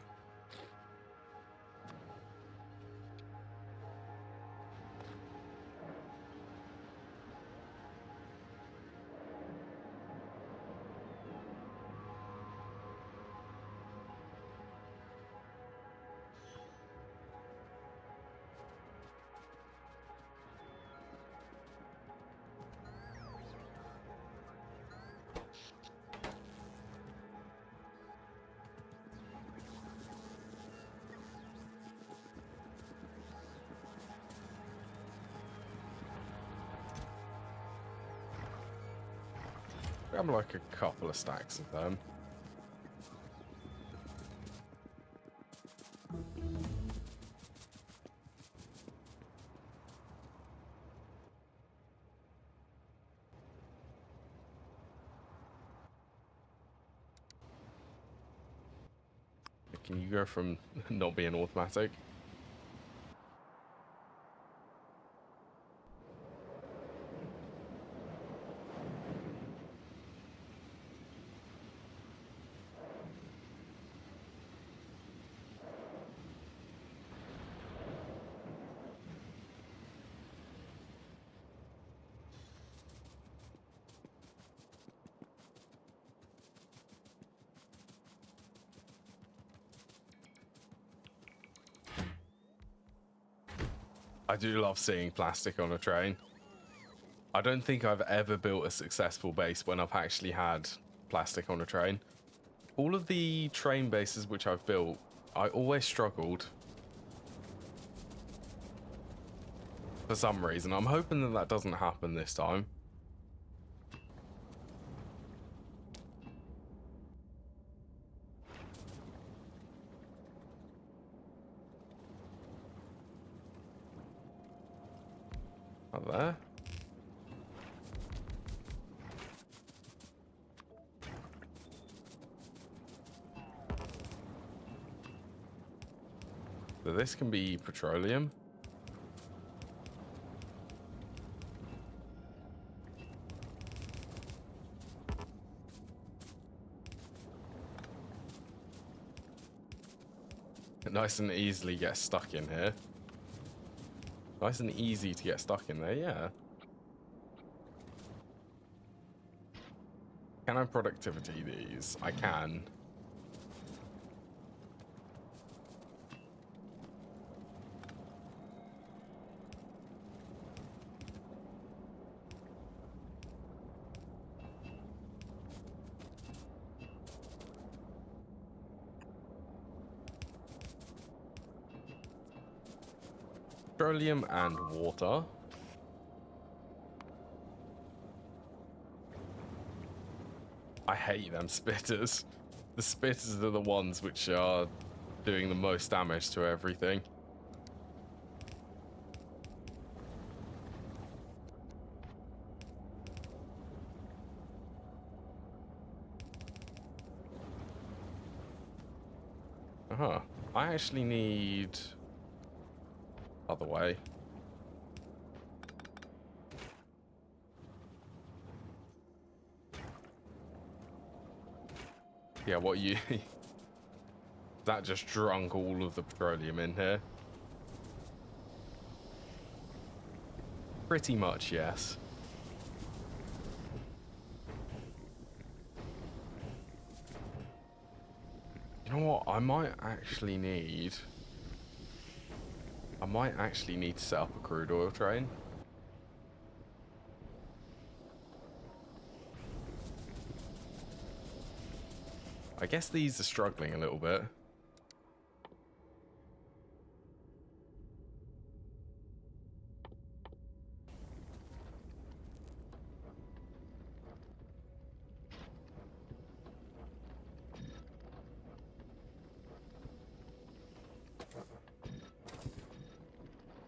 Speaker 1: Grab like a couple of stacks of them. Can you go from not being automatic? I do love seeing plastic on a train. I don't think I've ever built a successful base when I've actually had plastic on a train. All of the train bases which I've built, I always struggled. For some reason. I'm hoping that that doesn't happen this time. Not there. So this can be petroleum. Nice and easily get stuck in here. Nice and easy to get stuck in there, yeah. Can I productivity these? I can. Petroleum and water. I hate them spitters. The spitters are the ones which are doing the most damage to everything. Uh-huh. I actually need... other way. Yeah, what you... that just drunk all of the petroleum in here. Pretty much, yes. You know what? I might actually need to set up a crude oil train. I guess these are struggling a little bit.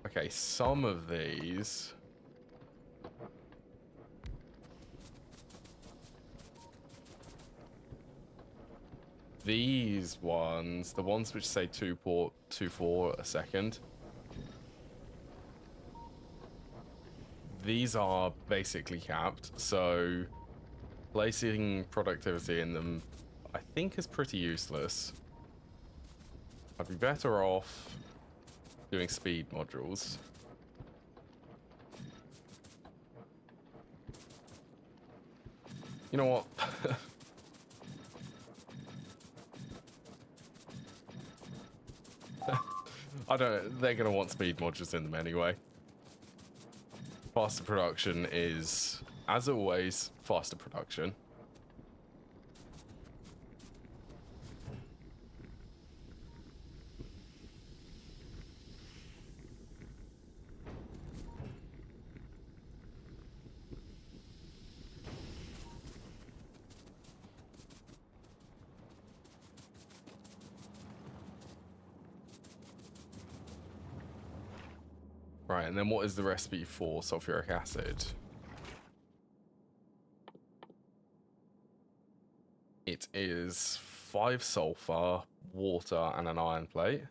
Speaker 1: Okay, some of these... these ones, the ones which say 2.24 a second, these are basically capped, so placing productivity in them I think is pretty useless. I'd be better off doing speed modules. You know what? I don't... they're going to want speed modules in them anyway. Faster production is, as always, faster production. Right, and then what is the recipe for sulfuric acid? It is 5 sulfur, water and an iron plate.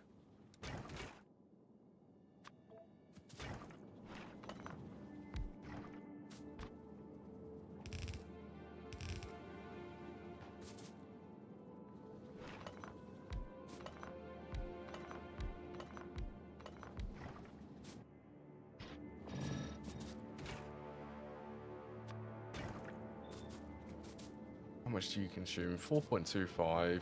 Speaker 1: How much do you consume? 4.25.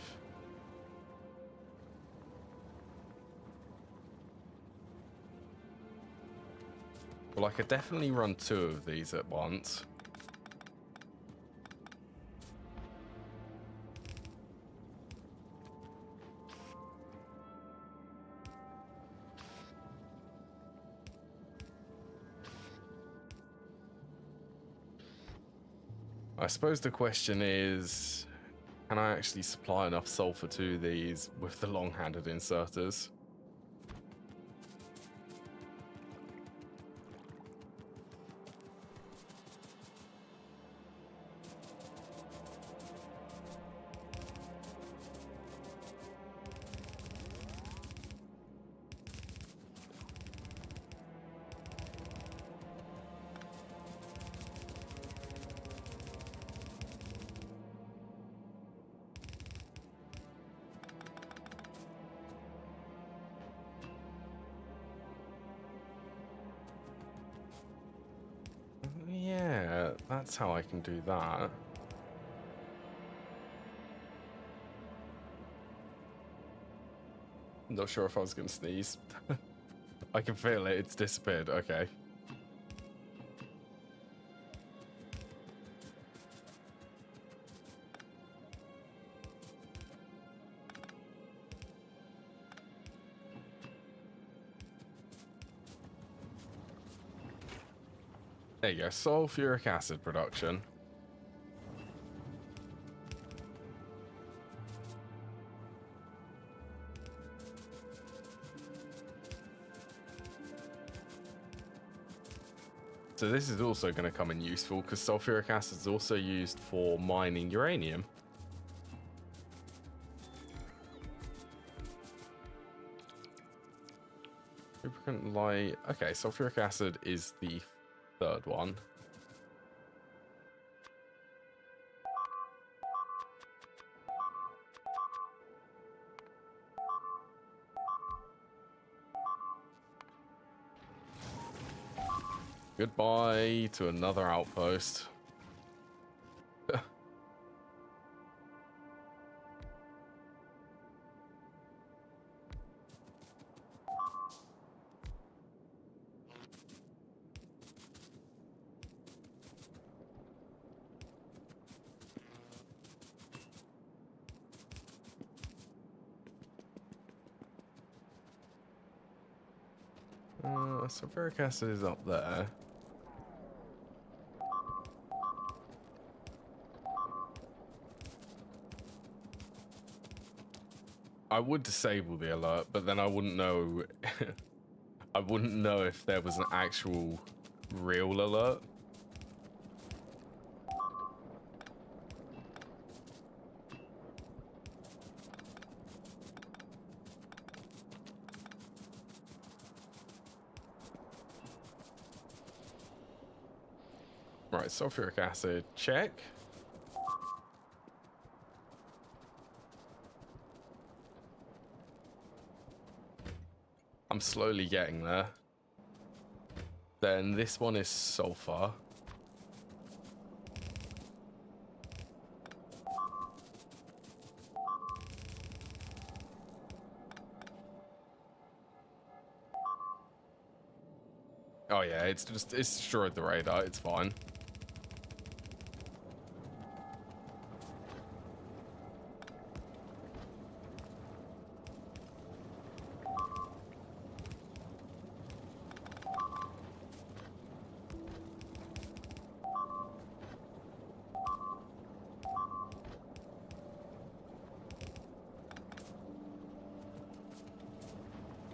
Speaker 1: Well, I could definitely run 2 of these at once. I suppose the question is, can I actually supply enough sulfur to these with the long-handed inserters? Yeah, that's how I can do that. Not sure if I was going to sneeze. I can feel it. It's disappeared. Okay. There you go. Sulfuric acid production. So this is also going to come in useful because sulfuric acid is also used for mining uranium. Lubricant light. Okay, sulfuric acid is the 3rd one. Goodbye to another outpost. Sulfuric acid is up there. I would disable the alert, but then I wouldn't know. I wouldn't know if there was an actual real alert. Right, sulfuric acid, check. I'm slowly getting there. Then this one is sulfur. Oh yeah, it's destroyed the radar, it's fine.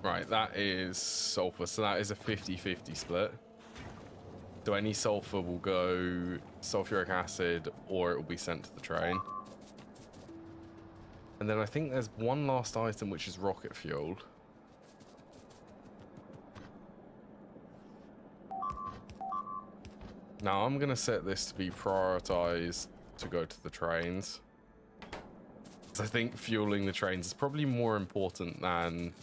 Speaker 1: Right, that is sulfur, so that is a 50-50 split. So any sulfur will go sulfuric acid, or it will be sent to the train. And then I think there's one last item which is rocket fuel. Now I'm going to set this to be prioritized to go to the trains. I think fueling the trains is probably more important than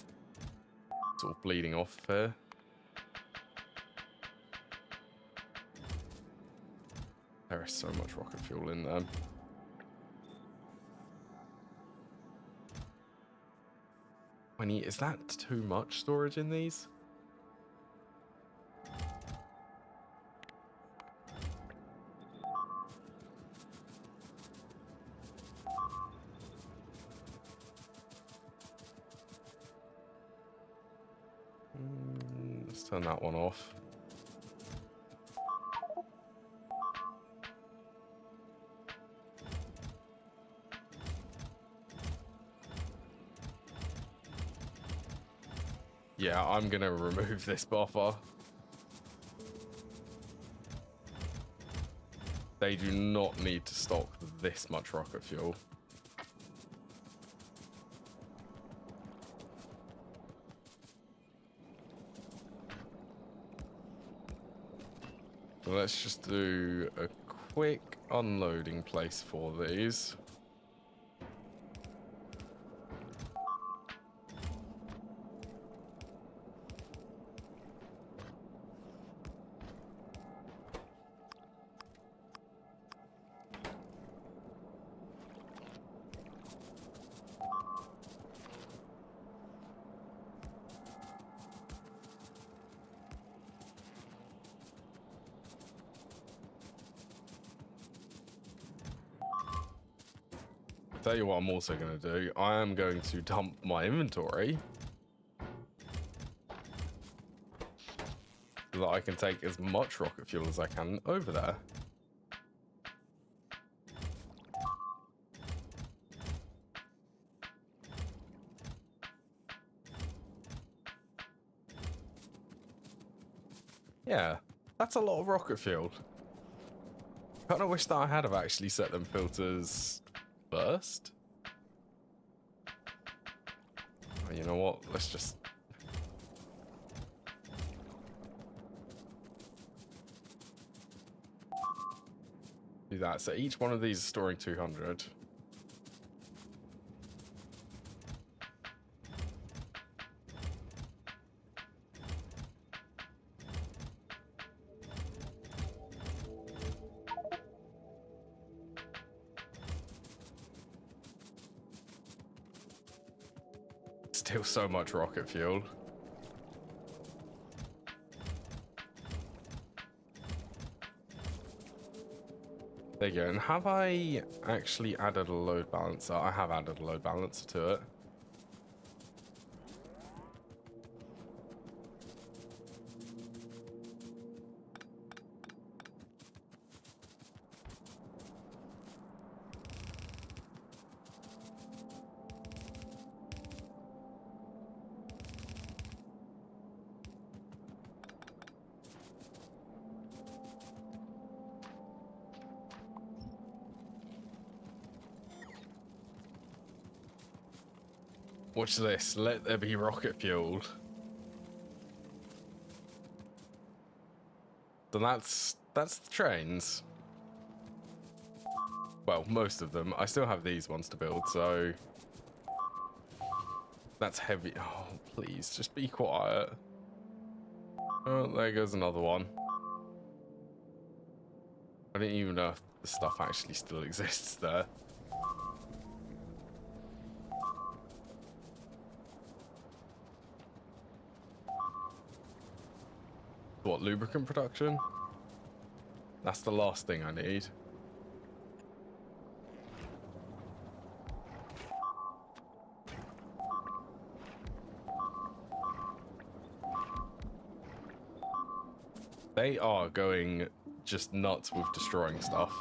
Speaker 1: sort of bleeding off here. There is so much rocket fuel in there. Is that too much storage in these? Let's turn that one off. Yeah, I'm gonna remove this buffer. They do not need to stock this much rocket fuel. So let's just do a quick unloading place for these. Tell you what I'm also going to do. I am going to dump my inventory so that I can take as much rocket fuel as I can over there. Yeah, that's a lot of rocket fuel. Kind of wish that I had have actually set them filters first. Oh, you know what? Let's just... do that. So each one of these is storing 200. Still so much rocket fuel. There you go. And have I actually added a load balancer? I have added a load balancer to it. Watch this. Let there be rocket fuel. So that's the trains. Well, most of them. I still have these ones to build, so that's heavy. Oh, please, just be quiet. Oh, there goes another one. I didn't even know if the stuff actually still exists there. What, lubricant production? That's the last thing I need. They are going just nuts with destroying stuff.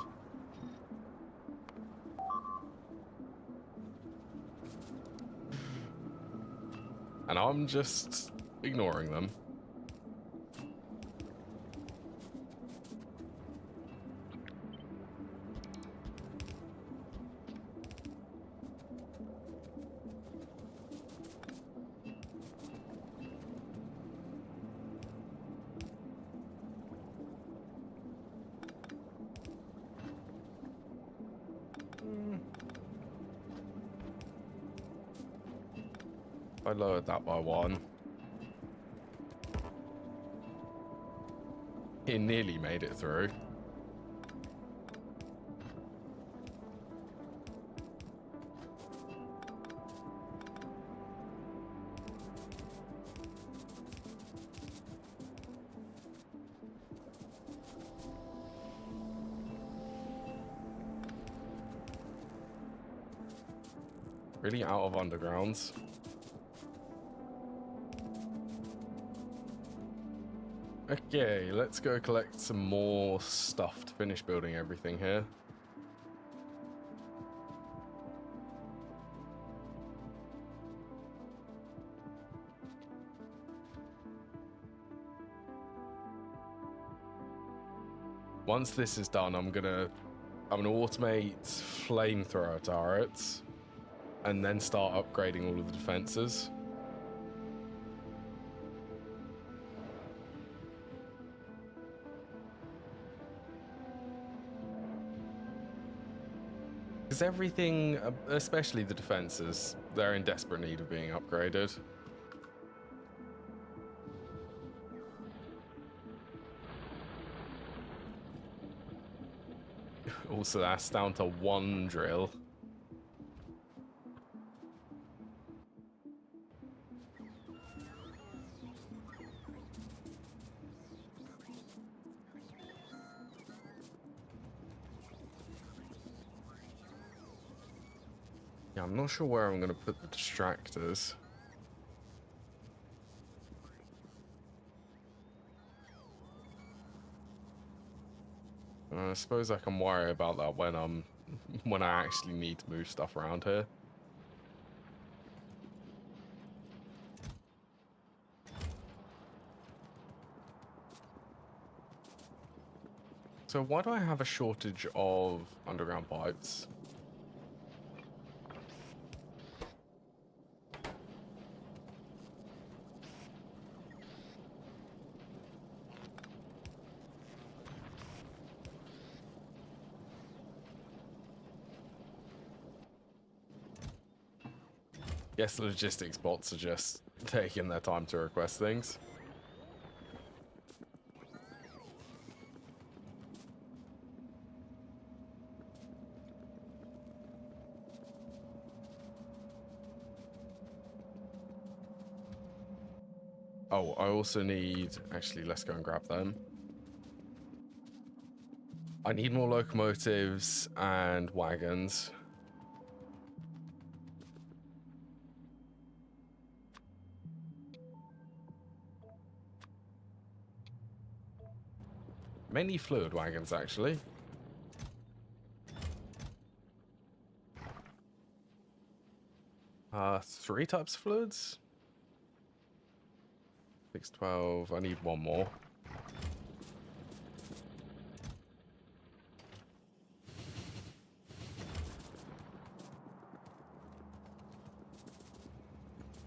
Speaker 1: And I'm just ignoring them. I lowered that by 1. It nearly made it through. Really out of undergrounds. Okay, let's go collect some more stuff to finish building everything here. Once this is done, I'm gonna automate flamethrower turrets and then start upgrading all of the defenses. Because everything, especially the defenses, they're in desperate need of being upgraded. Also, that's down to 1 drill. Yeah, I'm not sure where I'm going to put the distractors. I suppose I can worry about that when I actually need to move stuff around here. So why do I have a shortage of underground pipes? Guess the logistics bots are just taking their time to request things. Oh, I also need... Actually, let's go and grab them. I need more locomotives and wagons. Mainly fluid wagons, actually. Three types of fluids? 612. I need one more.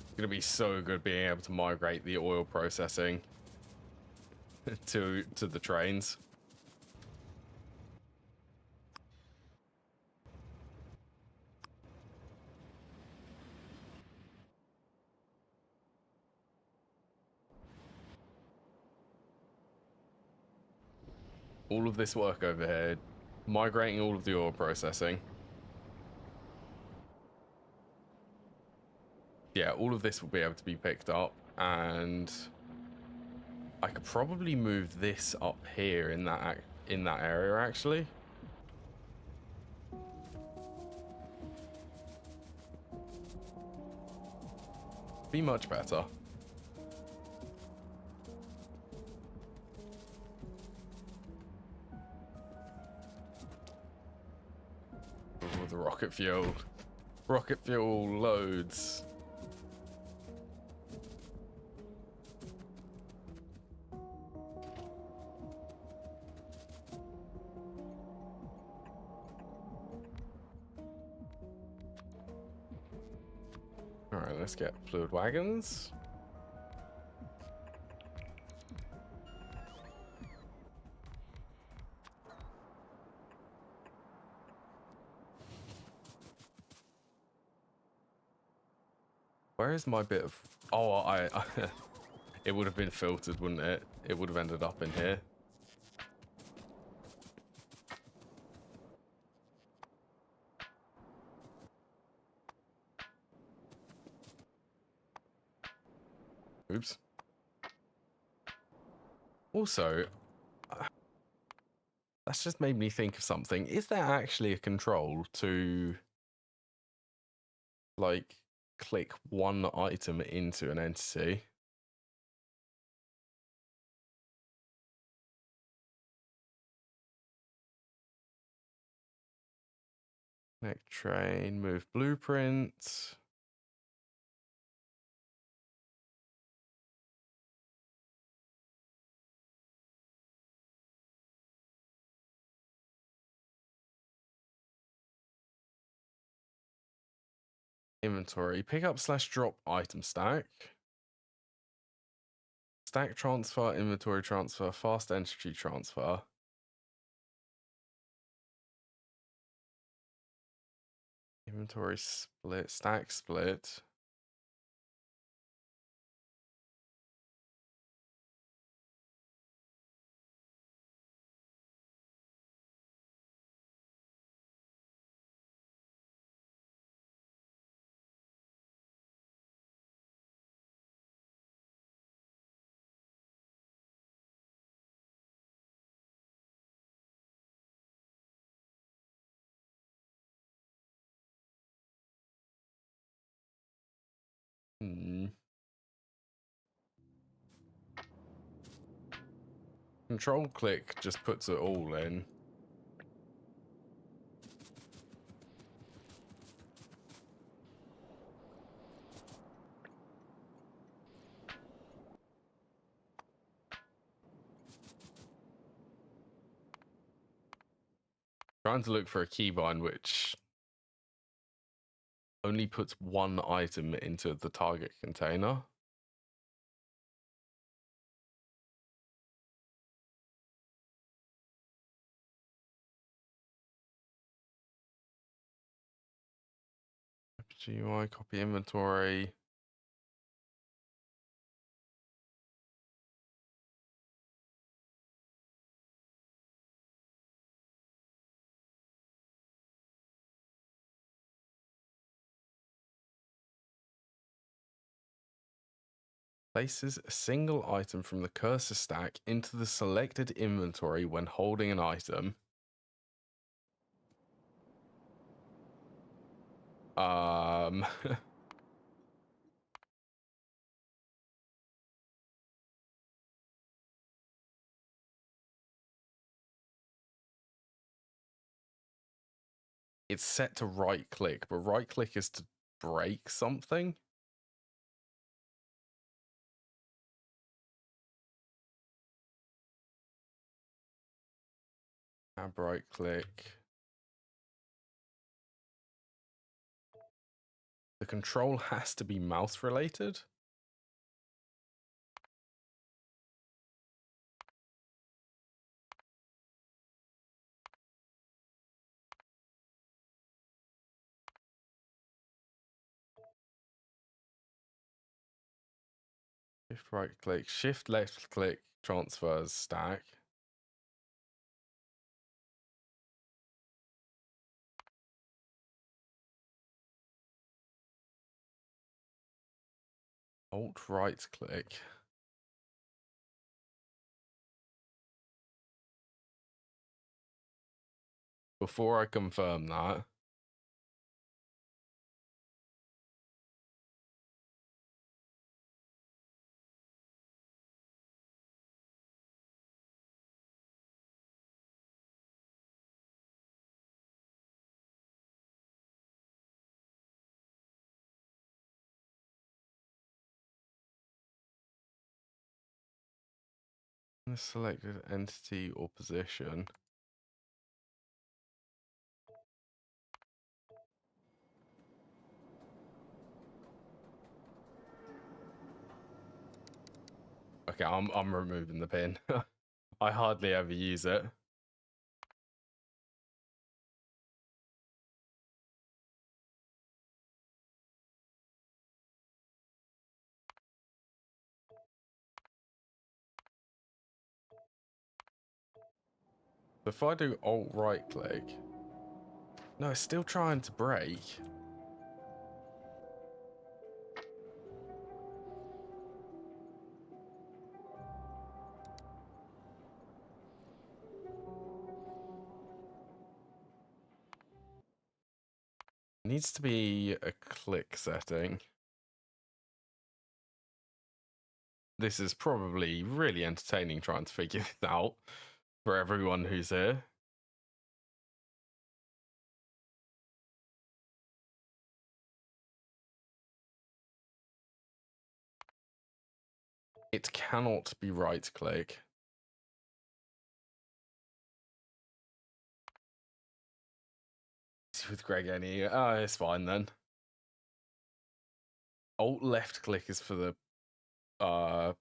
Speaker 1: It's gonna be so good being able to migrate the oil processing to the trains. All of this work over here, migrating all of the oil processing. Yeah, all of this will be able to be picked up, and I could probably move this up here in that area, actually. Be much better. Ooh, the rocket fuel. Rocket fuel loads. Alright, let's get fluid wagons. Where is my bit of... Oh, it would have been filtered, wouldn't it? It would have ended up in here. Oops. Also, that's just made me think of something. Is there actually a control to, like, click one item into an entity? Connect train, move blueprint. Inventory. Pick up / drop item stack. Stack transfer, inventory transfer, fast entry transfer. Inventory split, stack split. Control click just puts it all in. Trying to look for a keybind which only puts one item into the target container. GUI, copy inventory. Places a single item from the cursor stack into the selected inventory when holding an item. It's set to right click, but right click is to break something. Tab right click. The control has to be mouse related. Shift right click, shift left click transfers stack. Alt right click. Before I confirm that, the selected entity or position. Okay, I'm removing the pin. I hardly ever use it. If I do alt right click, no, it's still trying to break. Needs to be a click setting. This is probably really entertaining trying to figure this out for everyone who's here. It cannot be right click. With Greg any, it's fine then. Alt left click is for the for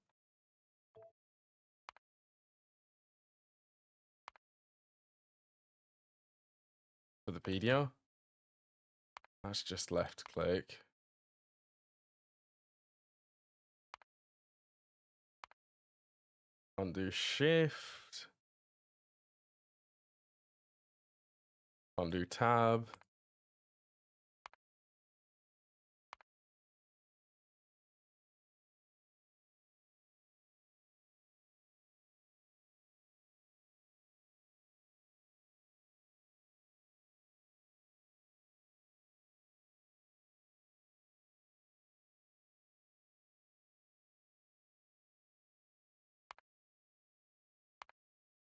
Speaker 1: the PDO. That's just left click. Undo shift. Undo tab.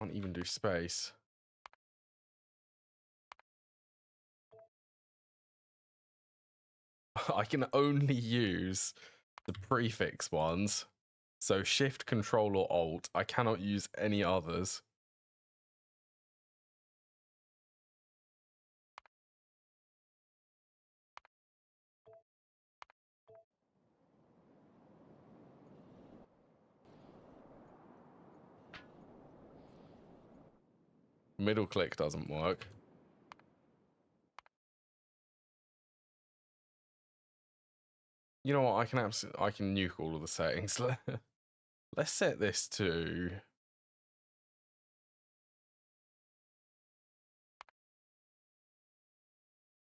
Speaker 1: Can't even do space. I can only use the prefix ones. So shift, control, or alt. I cannot use any others. Middle click doesn't work. You know what? I can nuke all of the settings. Let's set this to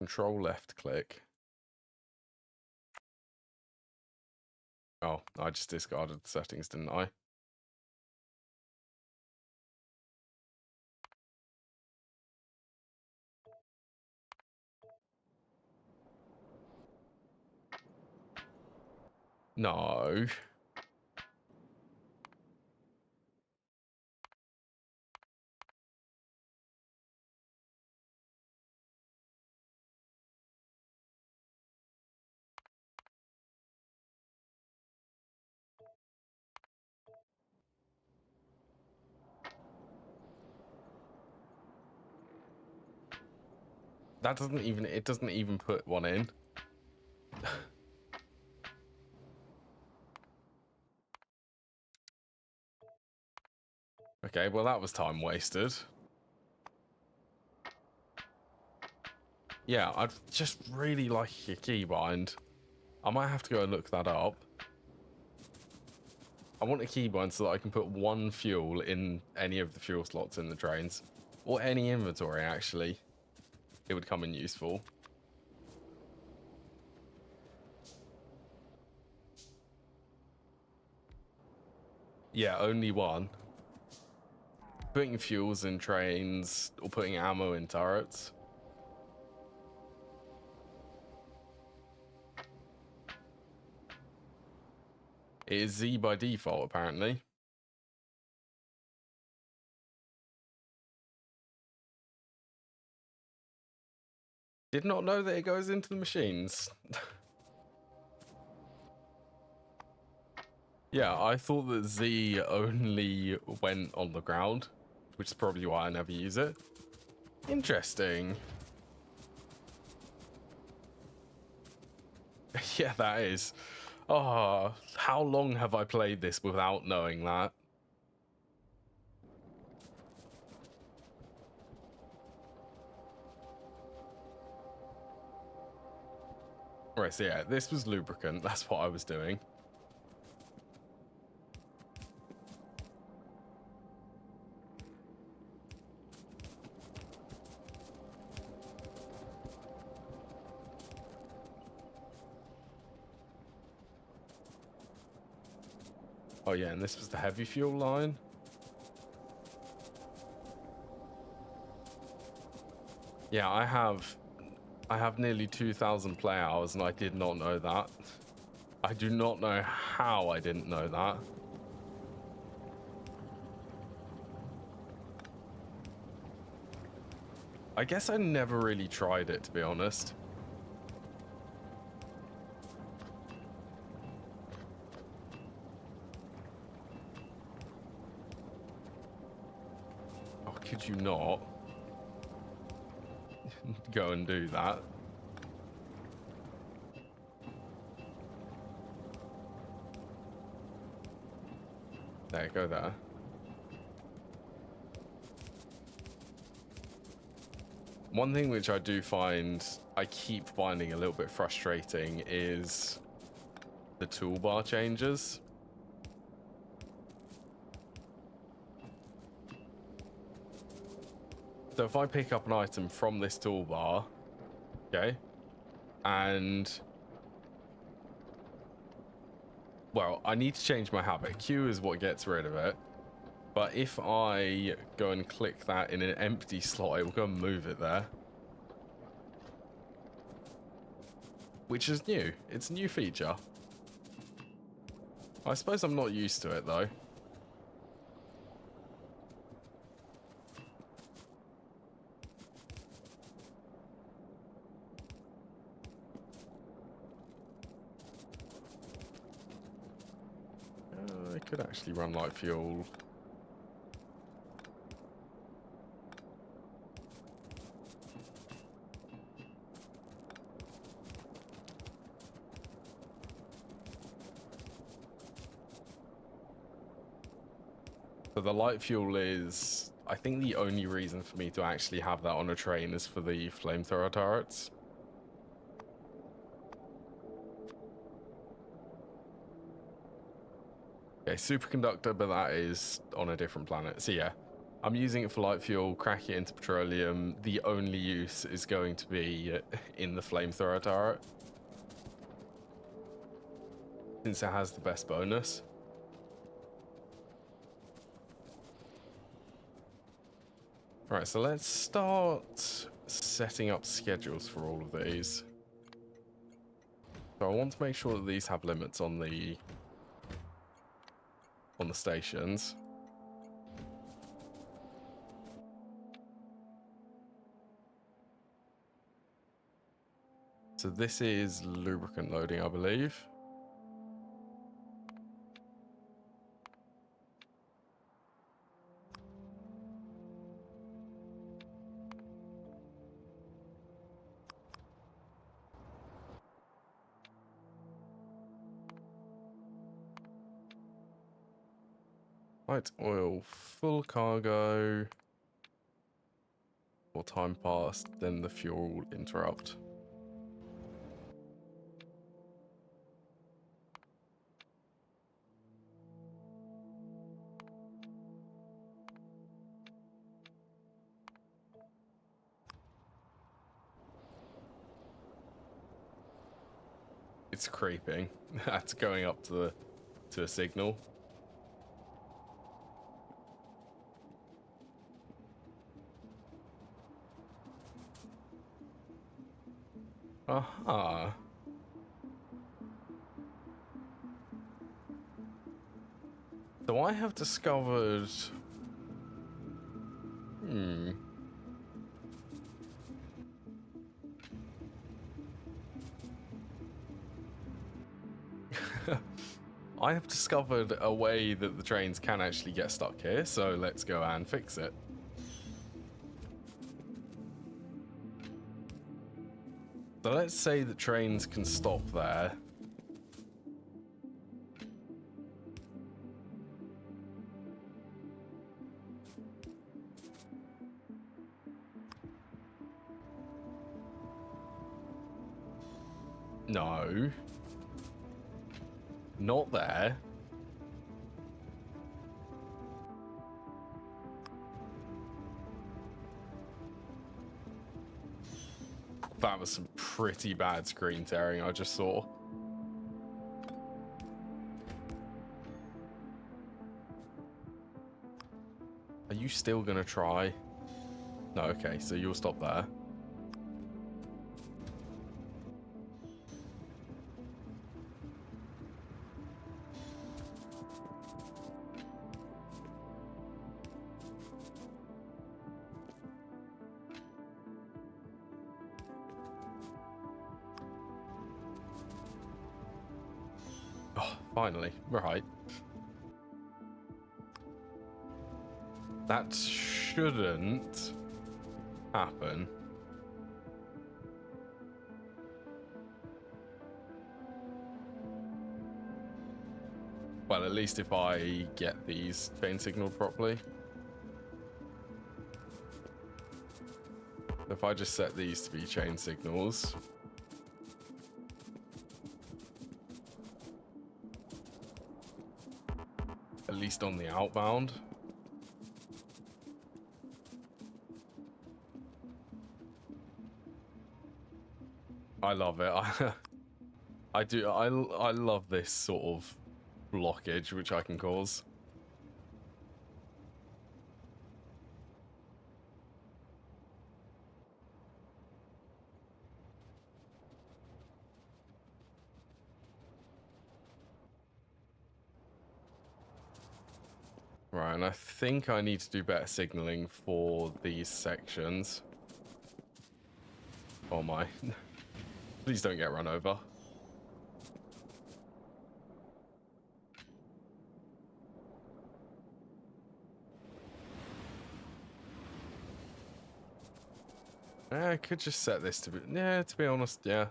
Speaker 1: control left click. Oh, I just discarded the settings, didn't I? No. That doesn't even, it doesn't even put one in. Okay, well that was time wasted. Yeah, I'd just really like a keybind. I might have to go and look that up. I want a keybind so that I can put one fuel in any of the fuel slots in the trains. Or any inventory, actually. It would come in useful. Yeah, only one. Putting fuels in trains or putting ammo in turrets. It is Z by default, apparently. Did not know that it goes into the machines. Yeah, I thought that Z only went on the ground, which is probably why I never use it. Interesting. Yeah, that is. Oh, how long have I played this without knowing that? Right, so yeah, this was lubricant. That's what I was doing. Oh yeah, and this was the heavy fuel line. Yeah, I have nearly 2,000 play hours, and I did not know that. I do not know how I didn't know that. I guess I never really tried it, to be honest. Oh, could you not go and do that? There, go there. One thing which I do find, I keep finding a little bit frustrating is the toolbar changes. So if I pick up an item from this toolbar, okay, and well, I need to change my habit. Q is what gets rid of it. But if I go and click that in an empty slot, it will go and move it there. Which is new. It's a new feature. I suppose I'm not used to it, though. I could actually run light fuel. So the light fuel is, I think the only reason for me to actually have that on a train is for the flamethrower turrets. Okay, superconductor, but that is on a different planet. So yeah, I'm using it for light fuel, crack it into petroleum. The only use is going to be in the flamethrower turret, since it has the best bonus. Alright, so let's start setting up schedules for all of these. So I want to make sure that these have limits on the stations. So this is lubricant loading, I believe. Light oil, full cargo. Or time passed, then the fuel will interrupt. It's creeping. That's going up to a signal. Aha. So I have discovered... I have discovered a way that the trains can actually get stuck here, so let's go and fix it. So let's say the trains can stop there. No. Not there. That was some pretty bad screen tearing I just saw. you still gonna try? No, okay, so you'll stop there. Oh, finally. Right. That shouldn't happen. Well, at least if I get these chain signaled properly. If I just set these to be chain signals. At least on the outbound. I love it. I do. I love this sort of blockage which I can cause. Right, and I think I need to do better signaling for these sections. Oh my. Please don't get run over. I could just set this to be... Yeah, to be honest, yeah.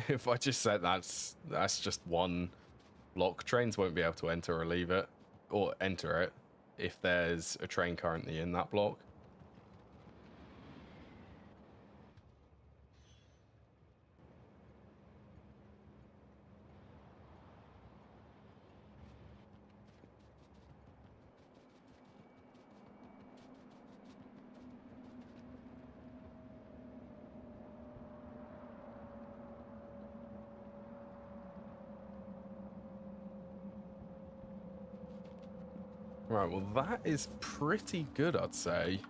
Speaker 1: If I just set that's just one block. Trains won't be able to enter or leave it. Or enter it if there's a train currently in that block. Right, well that is pretty good, I'd say,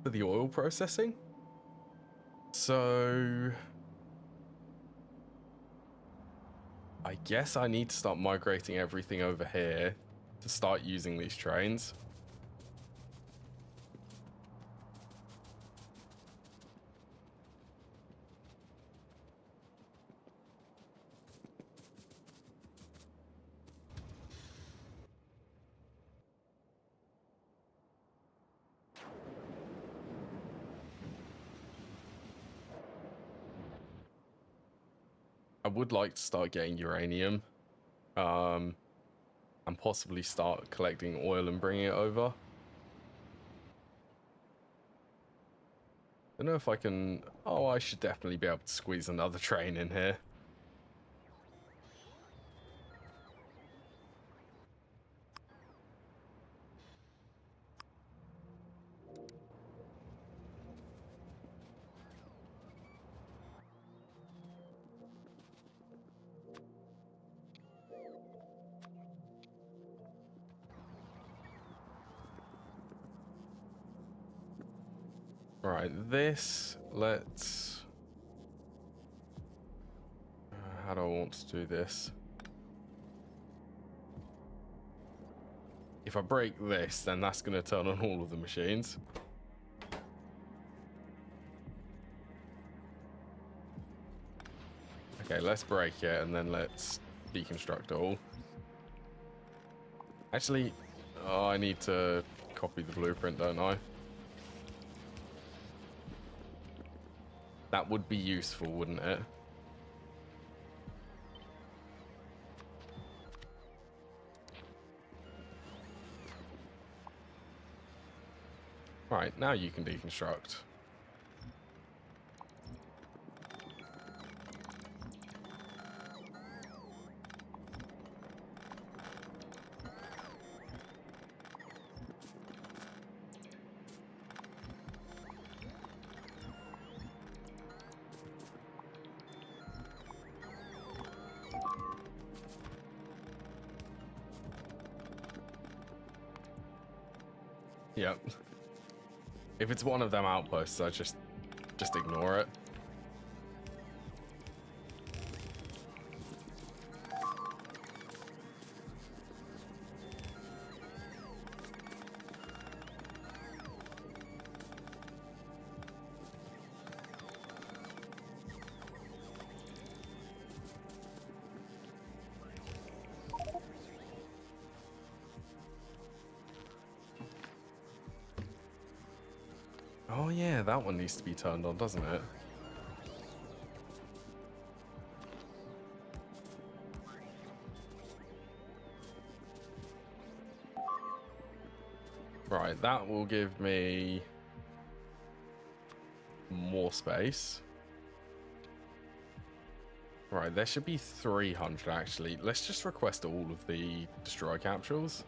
Speaker 1: for the oil processing. So I guess I need to start migrating everything over here to start using these trains. I would like to start getting uranium, and possibly start collecting oil and bringing it over. I don't know if I can... Oh, I should definitely be able to squeeze another train in here. Right, this, let's... how do I want to do this? If I break this, then that's going to turn on all of the machines. Okay, let's break it, and then let's deconstruct it all. Actually, oh, I need to copy the blueprint, don't I? That would be useful, wouldn't it? Right, now you can deconstruct. Yep. If it's one of them outposts, I just ignore it. Oh yeah, that one needs to be turned on, doesn't it? Right, that will give me more space. Right, there should be 300 actually. Let's just request all of the destroy capsules.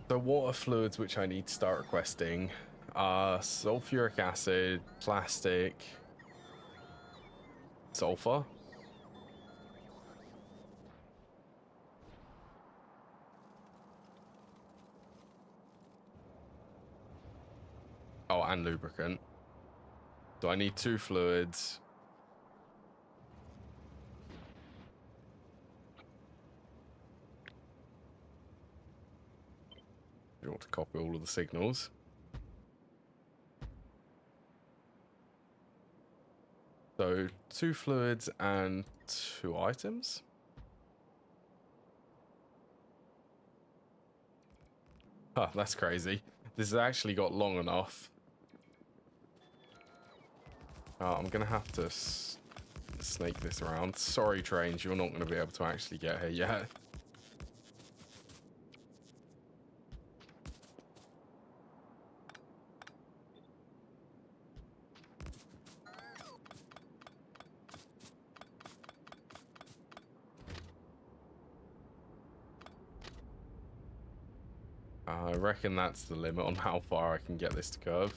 Speaker 1: So water fluids which I need to start requesting are sulfuric acid, plastic, sulfur. Oh, and lubricant. So I need 2 fluids. You want to copy all of the signals. So 2 fluids and 2 items. Huh, that's crazy. This has actually got long enough. I'm gonna have to snake this around. Sorry, trains, you're not gonna be able to actually get here yet. I reckon that's the limit on how far I can get this to curve.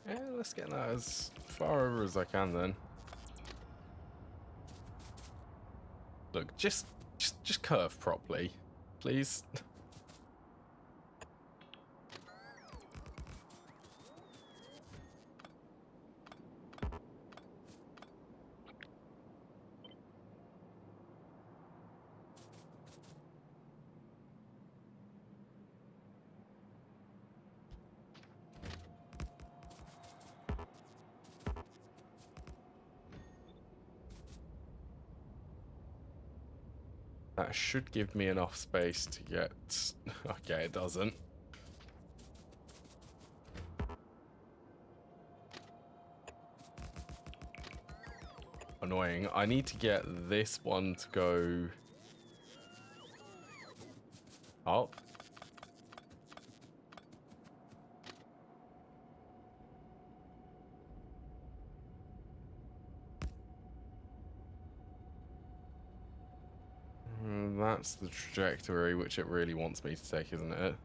Speaker 1: Yeah, let's get that as far over as I can then. Look, just curve properly, please. That should give me enough space to get... Okay, it doesn't. Annoying. I need to get this one to go up. That's the trajectory which it really wants me to take, isn't it?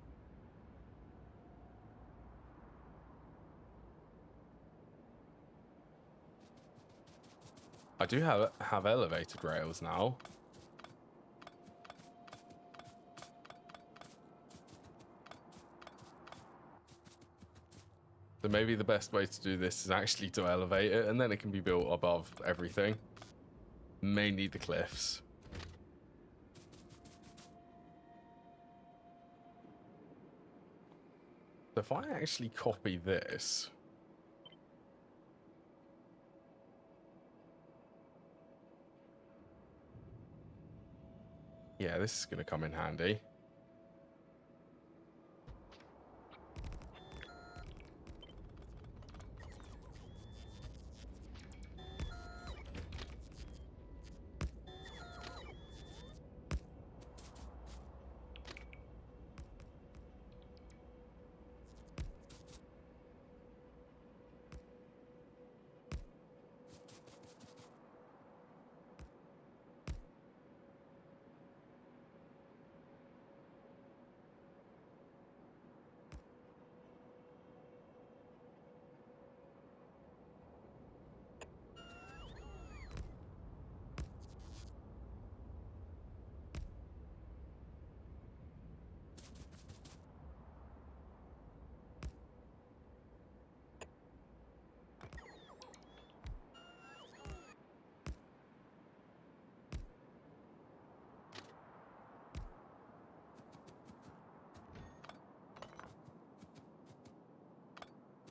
Speaker 1: I do have elevated rails now. So maybe the best way to do this is actually to elevate it, and then it can be built above everything. Mainly the cliffs. So if I actually copy this... Yeah, this is going to come in handy.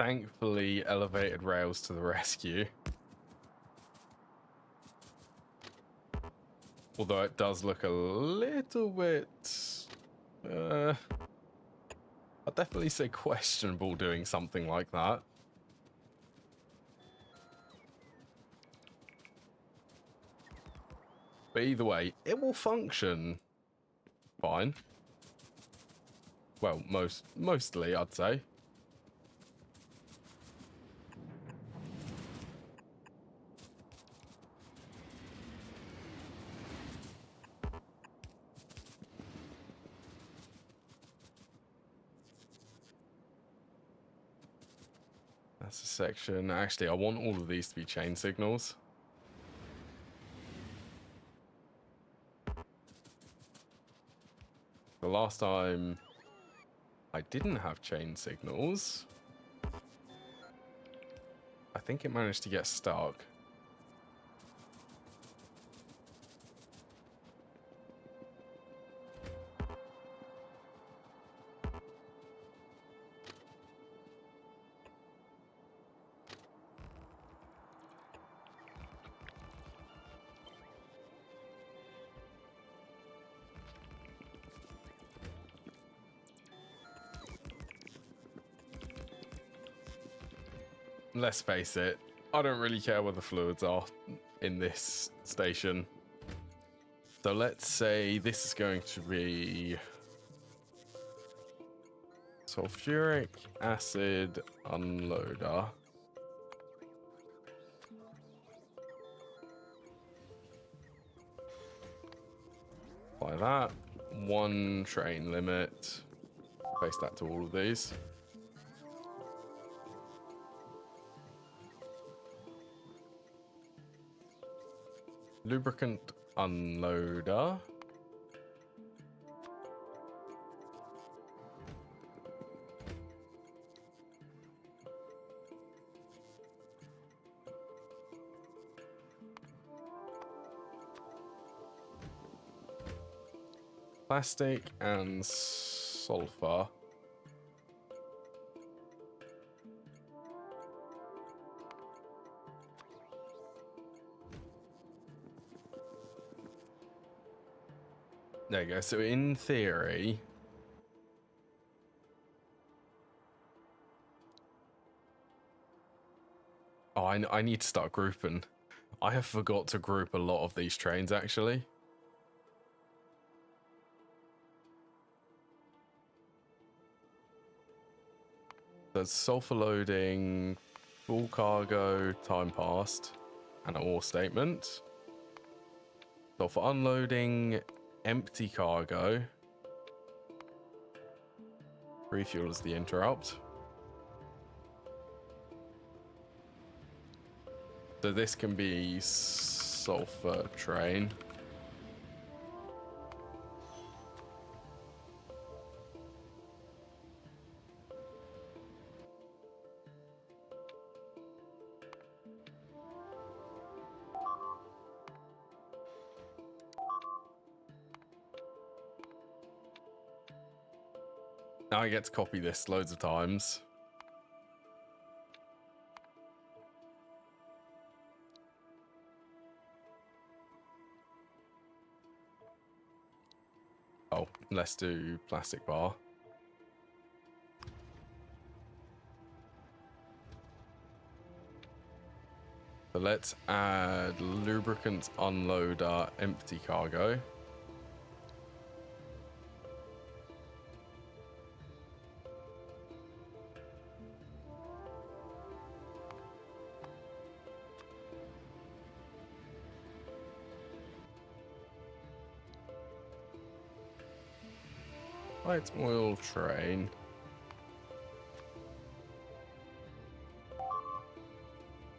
Speaker 1: Thankfully, elevated rails to the rescue. Although it does look a little bit... I'd definitely say questionable doing something like that. But either way, it will function fine. Well, mostly, I'd say. That's a section. Actually, I want all of these to be chain signals. The last time I didn't have chain signals, I think it managed to get stuck. Let's face it, I don't really care where the fluids are in this station. So let's say this is going to be sulfuric acid unloader. By that, 1 train limit. Base that to all of these. Lubricant unloader. Plastic and sulfur. There you go. So in theory, oh, I need to start grouping. I have forgot to group a lot of these trains actually. There's sulfur loading, full cargo, time passed, and an ore statement. Sulfur unloading, empty cargo. Refuel is the interrupt. So this can be sulfur train. Now I get to copy this loads of times. Oh, let's do plastic bar. So let's add lubricant unloader, empty cargo. Light oil train.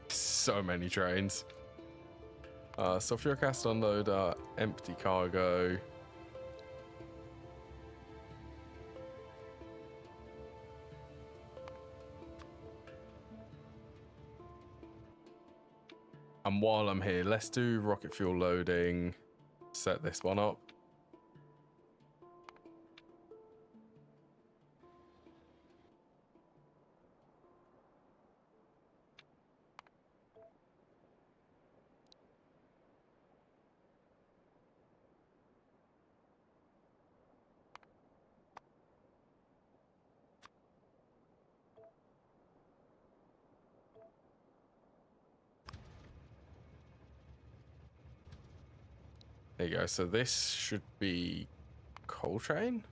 Speaker 1: So many trains. Sulfuric acid unloader, empty cargo. And while I'm here, let's do rocket fuel loading. Set this one up. There you go. So this should be coal train.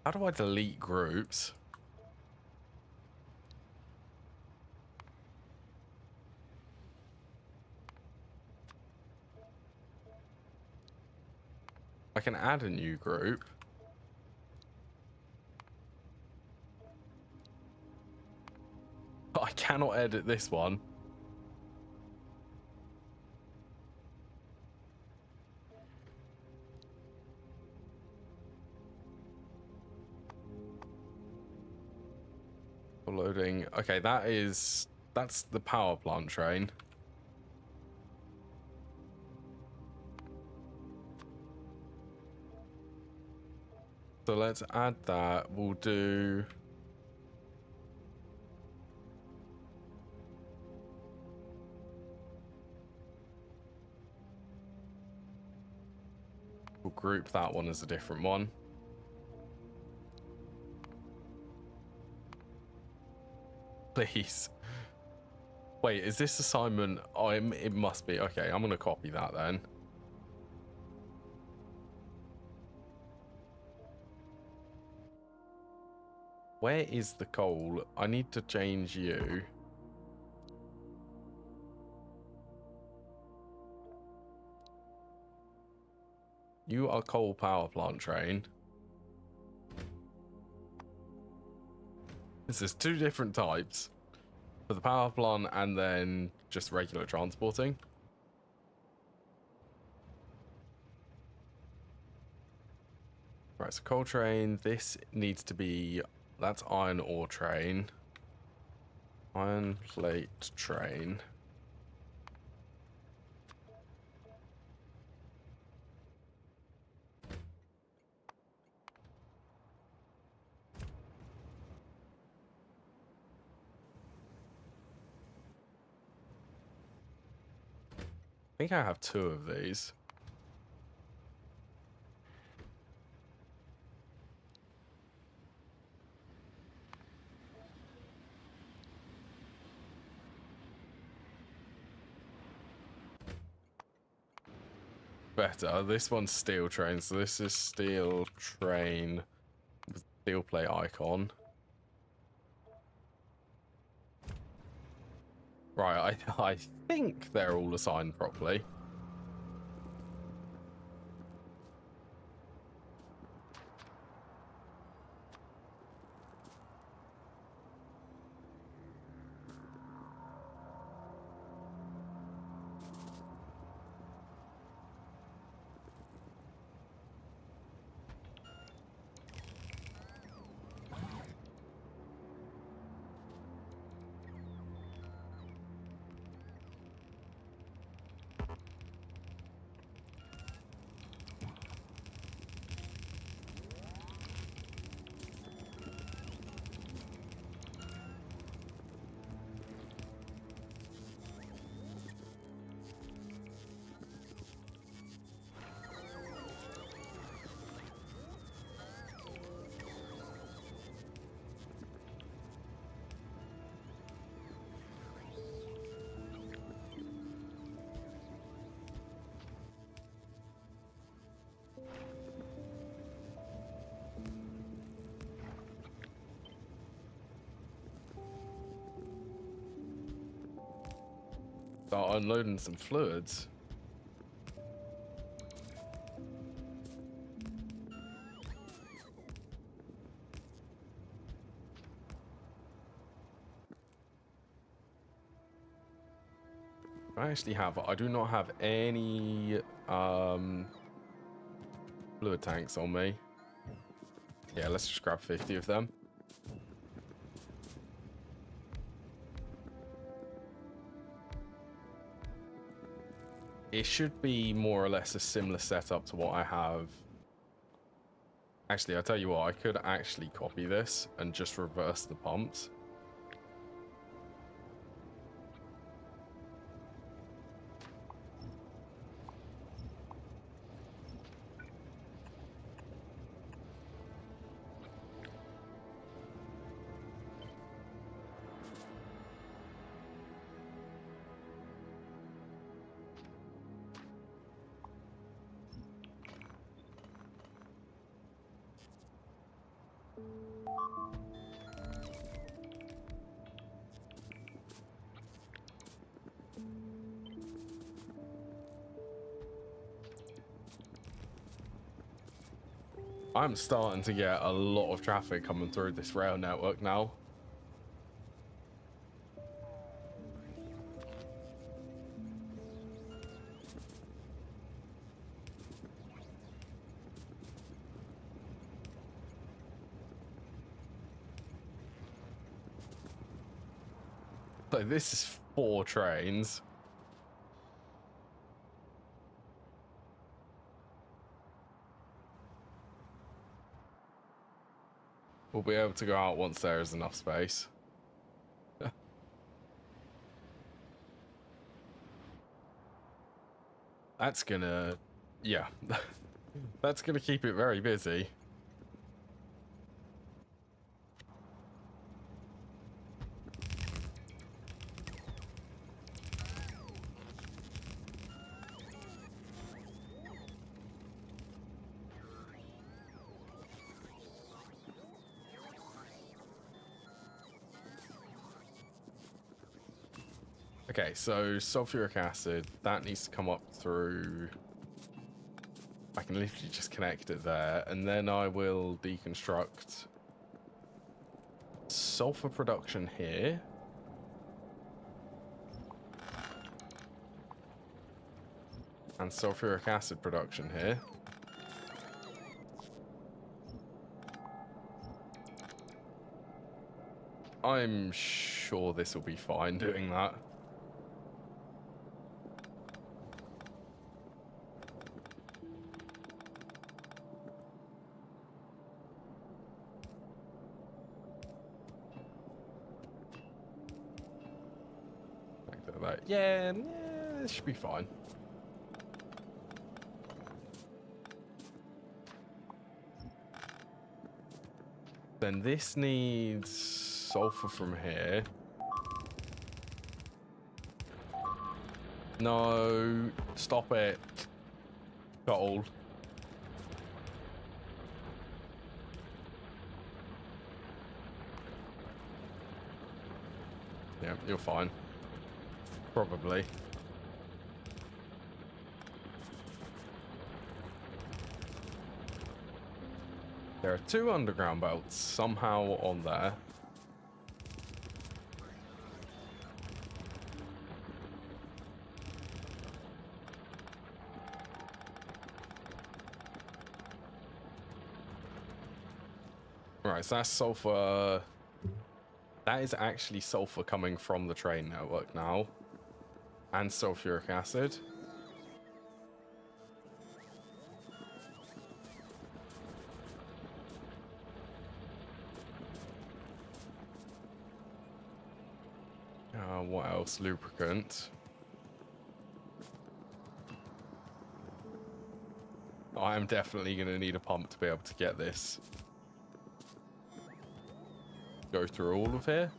Speaker 1: How do I delete groups? I can add a new group. But I cannot edit this one. Loading. Okay, that's the power plant train. So let's add that. We'll do... We'll group that one as a different one. Please. Wait, is this assignment? Oh, it must be. Okay, I'm going to copy that then. Where is the coal? I need to change you. You are coal power plant train. This is two different types. For the power plant and then just regular transporting. Right, so coal train. This needs to be... That's iron ore train. Iron plate train. I think I have two of these. Better. This one's steel train, so this is steel train with steel plate icon. Right, I think they're all assigned properly. Start unloading some fluids. I do not have any fluid tanks on me. Yeah, let's just grab 50 of them. It should be more or less a similar setup to what I have. Actually, I'll tell you what, I could actually copy this and just reverse the pumps. I'm starting to get a lot of traffic coming through this rail network now. So this is 4 trains. We'll be able to go out once there is enough space. That's gonna, yeah, that's gonna keep it very busy. Okay, so sulfuric acid, that needs to come up through. I can literally just connect it there, and then I will deconstruct sulfur production here. And sulfuric acid production here. I'm sure this will be fine doing that. Yeah, this should be fine. Then this needs sulfur from here. No, stop it. Got old. Yeah, you're fine. Probably. There are 2 underground belts somehow on there. Right, so that's sulfur. That is actually sulfur coming from the train network now. And sulfuric acid. What else? Lubricant. I am definitely going to need a pump to be able to get this. Go through all of here.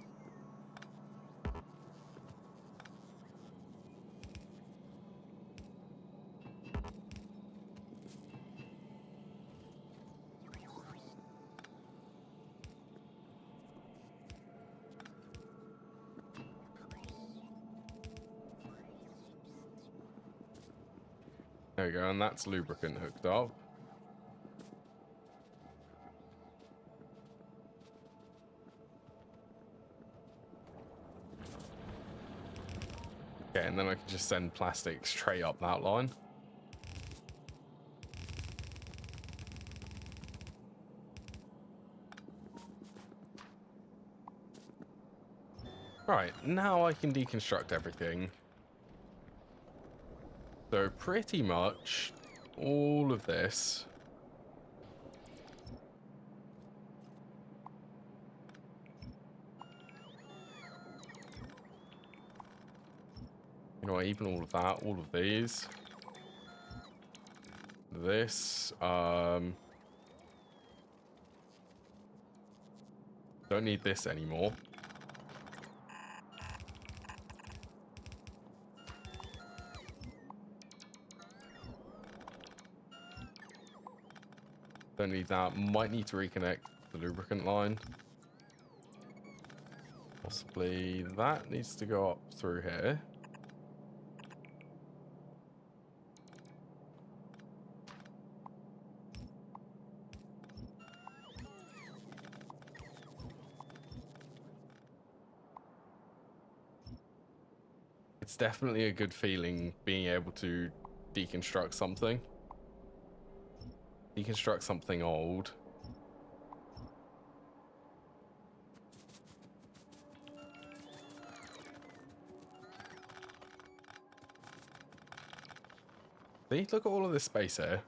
Speaker 1: There we go, and that's lubricant hooked up. Okay, and then I can just send plastic straight up that line. Right, now I can deconstruct everything. So pretty much all of this. You know what, even all of that, all of these. This, don't need this anymore. Don't need that. Might need to reconnect the lubricant line. Possibly that needs to go up through here. It's definitely a good feeling being able to deconstruct something. Deconstruct something old. See, look at all of this space here.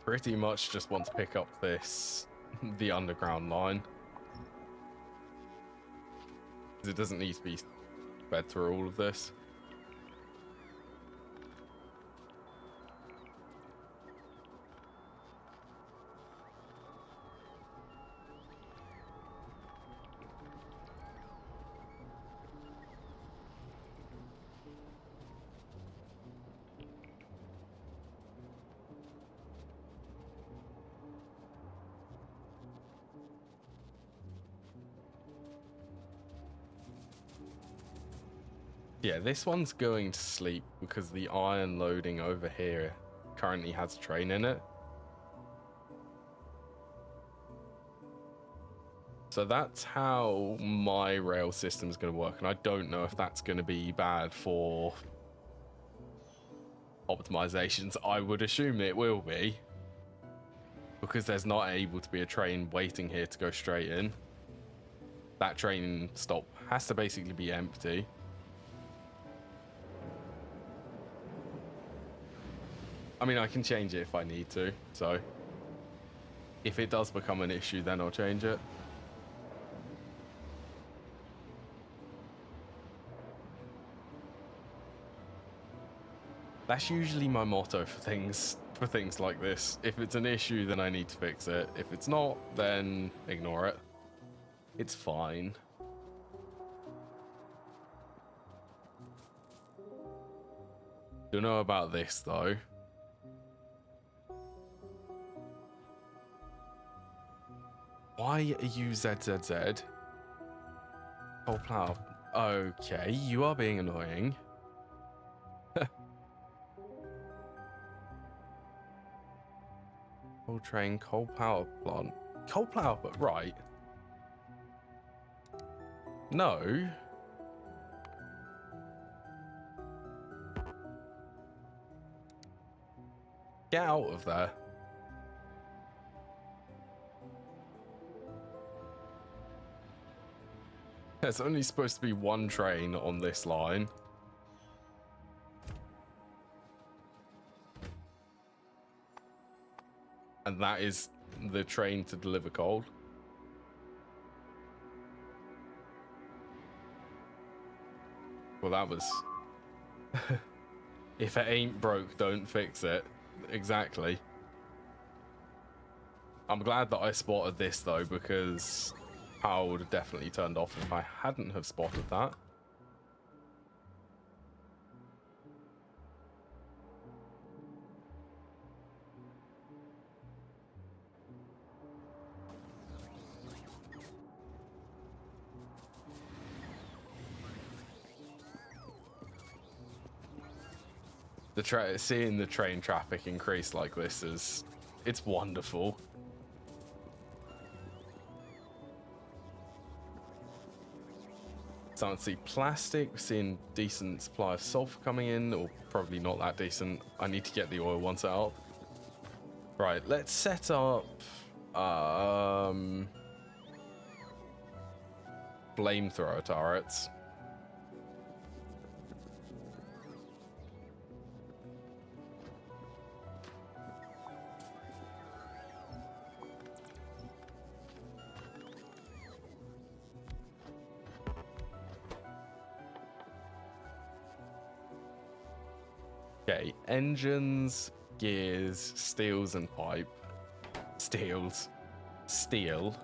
Speaker 1: Pretty much just want to pick up the underground line. It doesn't need to be fed through all of this. Yeah, this one's going to sleep because the iron loading over here currently has a train in it. So that's how my rail system is going to work, and I don't know if that's going to be bad for optimizations. I would assume it will be, because there's not able to be a train waiting here to go straight in. That train stop has to basically be empty. I mean, I can change it if I need to, so if it does become an issue, then I'll change it. That's usually my motto for things like this. If it's an issue, then I need to fix it. If it's not, then ignore it. It's fine. Don't know about this though. Why are you XXJ? Coal plow. Okay, you are being annoying. Coal train, coal power plant. Coal power, but right. No. Get out of there. There's only supposed to be one train on this line. And that is the train to deliver coal. Well, that was... If it ain't broke, don't fix it. Exactly. I'm glad that I spotted this, though, because power would have definitely turned off if I hadn't have spotted that. Seeing the train traffic increase like this it's wonderful. Starting to see plastic, we're seeing decent supply of sulfur coming in, or probably not that decent. I need to get the oil one set up. Right, let's set up flamethrower turrets. Okay, engines, gears, steels, and pipe. Steel.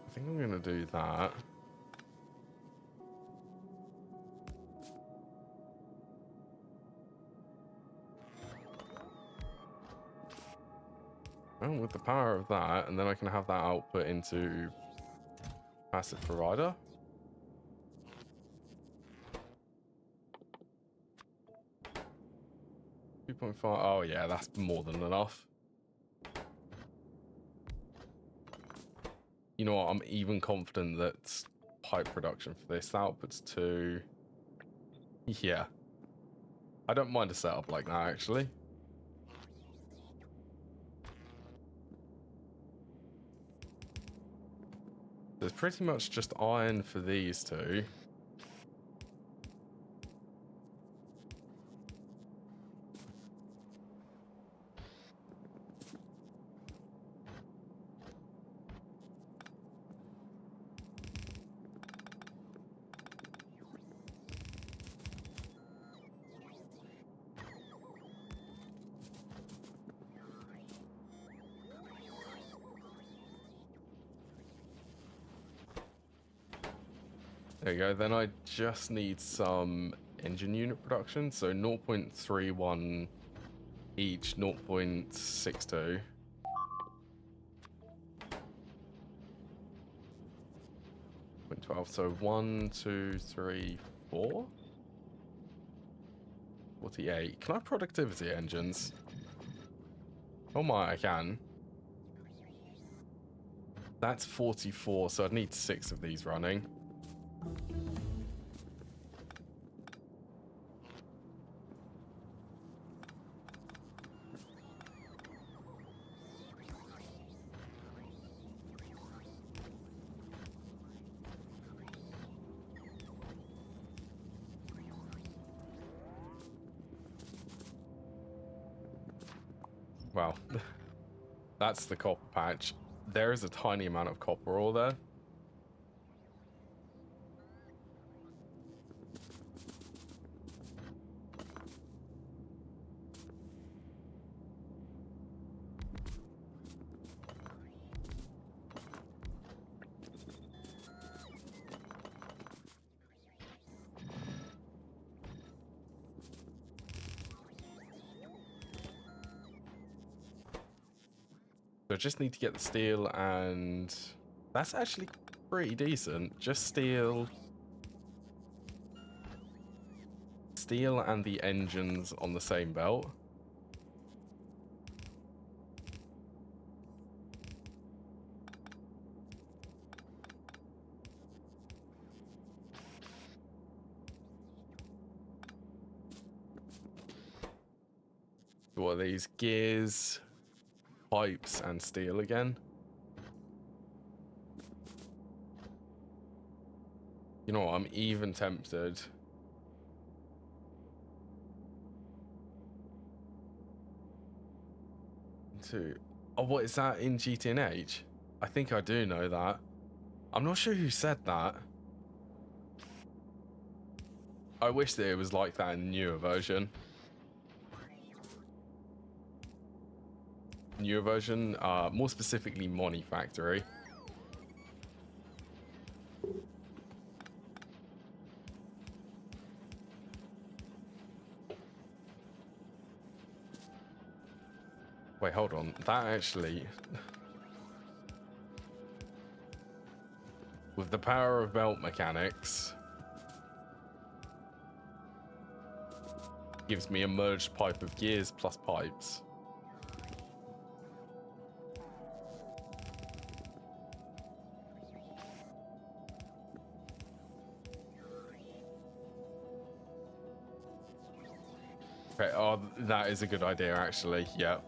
Speaker 1: I think I'm gonna do that. Well, with the power of that, and then I can have that output into passive provider. .5. Oh yeah, that's more than enough. You know what? I'm even confident that pipe production for this outputs to. Yeah, I don't mind a setup like that actually. There's pretty much just iron for these two. There you go. Then I just need some engine unit production. So 0.31 each, 0.62. 0.12. So 1, 2, 3, 4. 48. Can I productivity engines? Oh my, I can. That's 44, so I'd need 6 of these running. Well, that's the copper patch. There is a tiny amount of copper ore there. So I just need to get the steel, and that's actually pretty decent. Just steel and the engines on the same belt. What are these? Gears, pipes, and steel again. You know what? I'm even tempted. Oh, what is that in GTNH? I think I do know that. I'm not sure who said that. I wish that it was like that in the newer version. Newer version, more specifically Money Factory. Wait, hold on. That actually... With the power of belt mechanics... Gives me a merged pipe of gears plus pipes. Okay, oh, that is a good idea actually, yeah.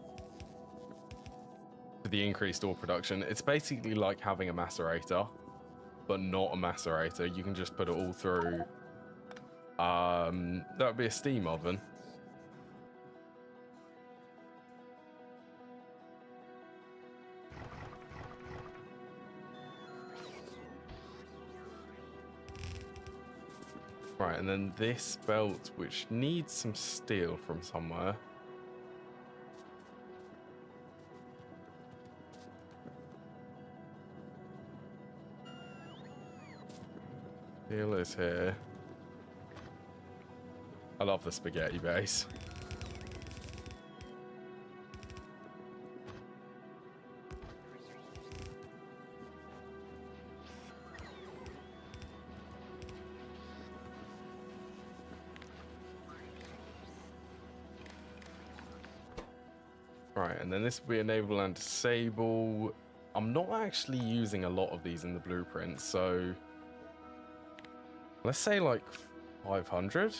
Speaker 1: For the increased ore production. It's basically like having a macerator, but not a macerator. You can just put it all through. That would be a steam oven. Right, and then this belt, which needs some steel from somewhere. Steel is here. I love the spaghetti base. Right, and then this will be enable and disable. I'm not actually using a lot of these in the blueprint, so let's say like 500.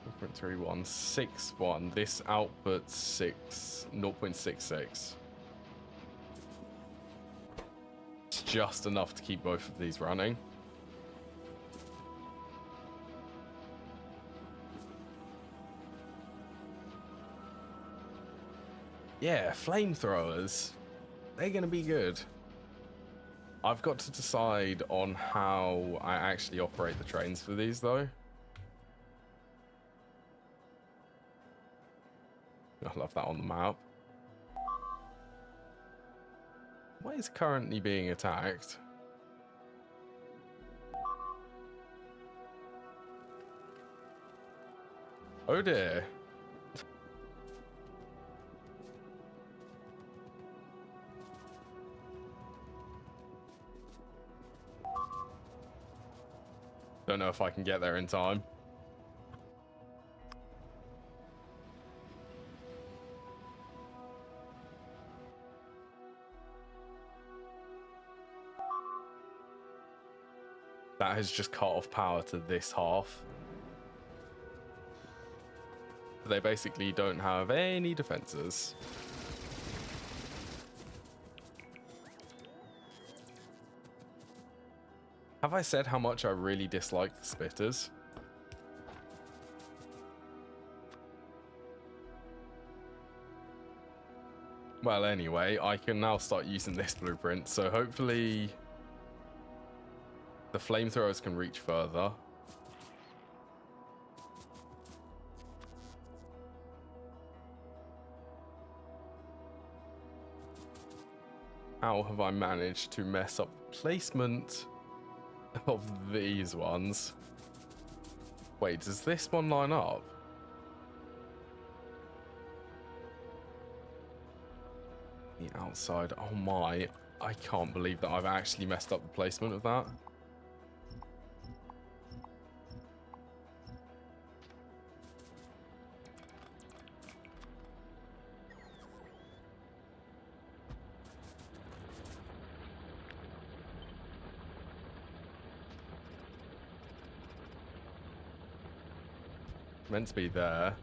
Speaker 1: Blueprint 3161. This output 0.66. It's just enough to keep both of these running. Yeah, flamethrowers. They're going to be good. I've got to decide on how I actually operate the trains for these, though. I love that on the map. What is currently being attacked? Oh dear. Don't know if I can get there in time. That has just cut off power to this half. They basically don't have any defenses. Have I said how much I really dislike the spitters? Well, anyway, I can now start using this blueprint, so hopefully the flamethrowers can reach further. How have I managed to mess up the placement of these ones? Wait, does this one line up? The outside. Oh my. I can't believe that I've actually messed up the placement of that. Meant to be there.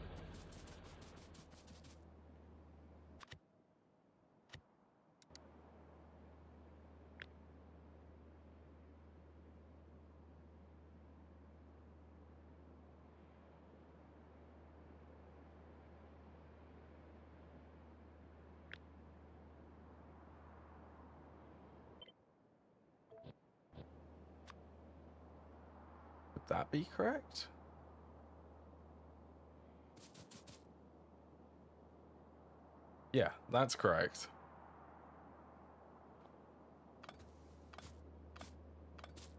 Speaker 1: Would that be correct? Yeah, that's correct.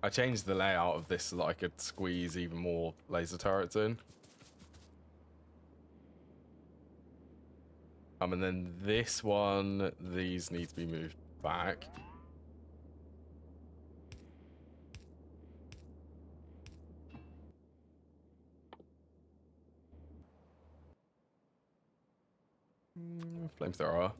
Speaker 1: I changed the layout of this so that I could squeeze even more laser turrets in. And then this one, these need to be moved back. Flamethrower.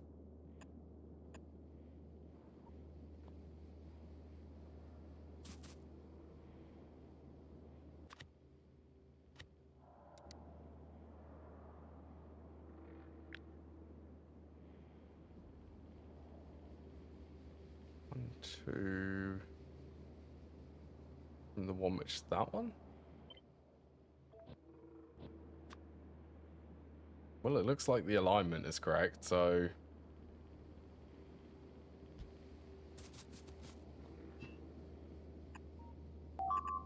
Speaker 1: One, two. And the one which is that one? Well, it looks like the alignment is correct, so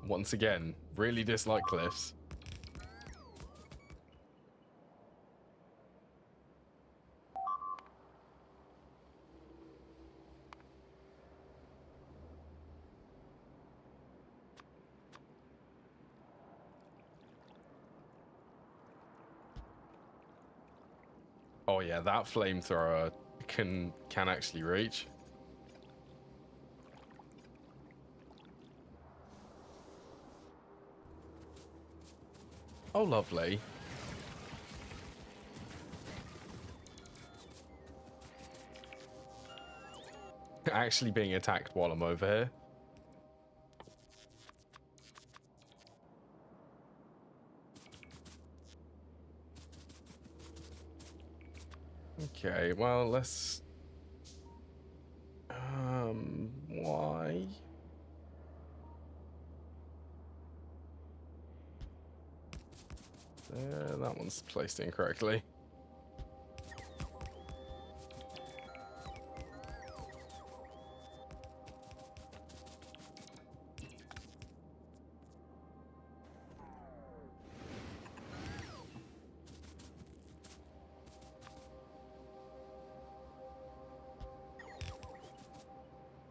Speaker 1: Once again, really dislike cliffs. Oh yeah, that flamethrower can actually reach. Oh, lovely. Actually being attacked while I'm over here. Okay, well, let's... why? That one's placed incorrectly.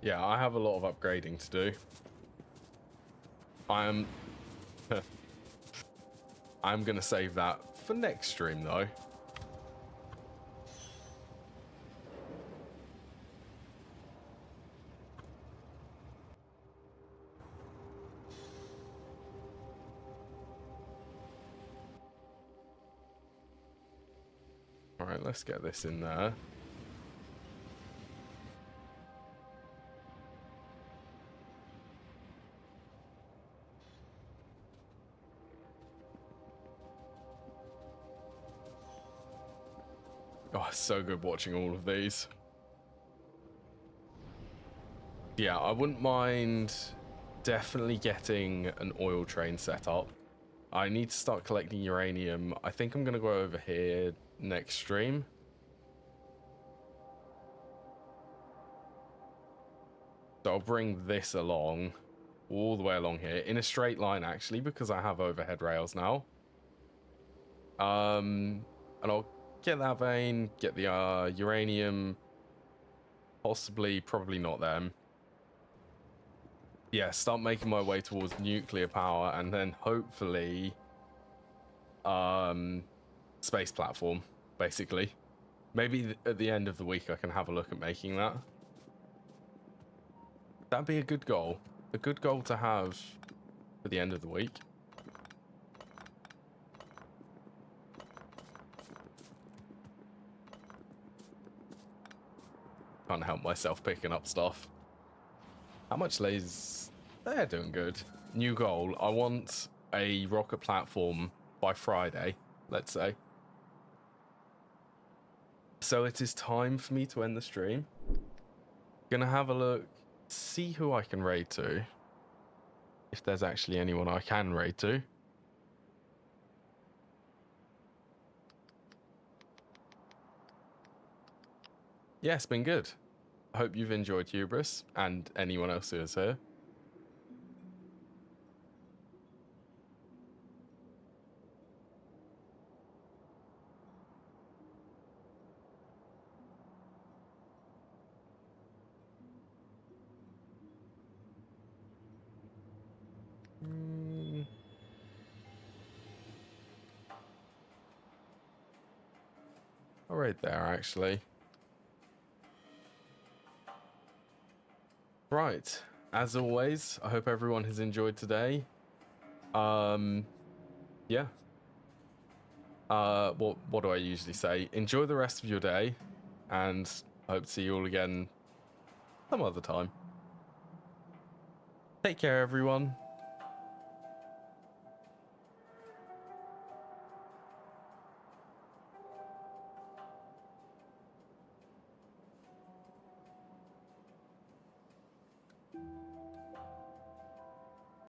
Speaker 1: Yeah, I have a lot of upgrading to do. I'm gonna save that for next stream though. All right, let's get this in there. Oh, it's so good watching all of these. Yeah, I wouldn't mind definitely getting an oil train set up. I need to start collecting uranium. I think I'm going to go over here next stream. So I'll bring this along, all the way along here, in a straight line actually, because I have overhead rails now. And I'll get that vein, get the uranium, possibly, probably not them. Yeah, start making my way towards nuclear power, and then hopefully space platform, basically. Maybe at the end of the week I can have a look at making that. That'd be a good goal. A good goal to have for the end of the week. Can't help myself picking up stuff. How much lays? They're doing good. New goal. I want a rocket platform by Friday, let's say. So it is time for me to end the stream. Gonna have a look, see who I can raid to. If there's actually anyone I can raid to. Yeah, it's been good. I hope you've enjoyed Hubris and anyone else who is here. All right there, actually. Right. As always, I hope everyone has enjoyed today. Yeah. What do I usually say? Enjoy the rest of your day, and I hope to see you all again some other time. Take care, everyone.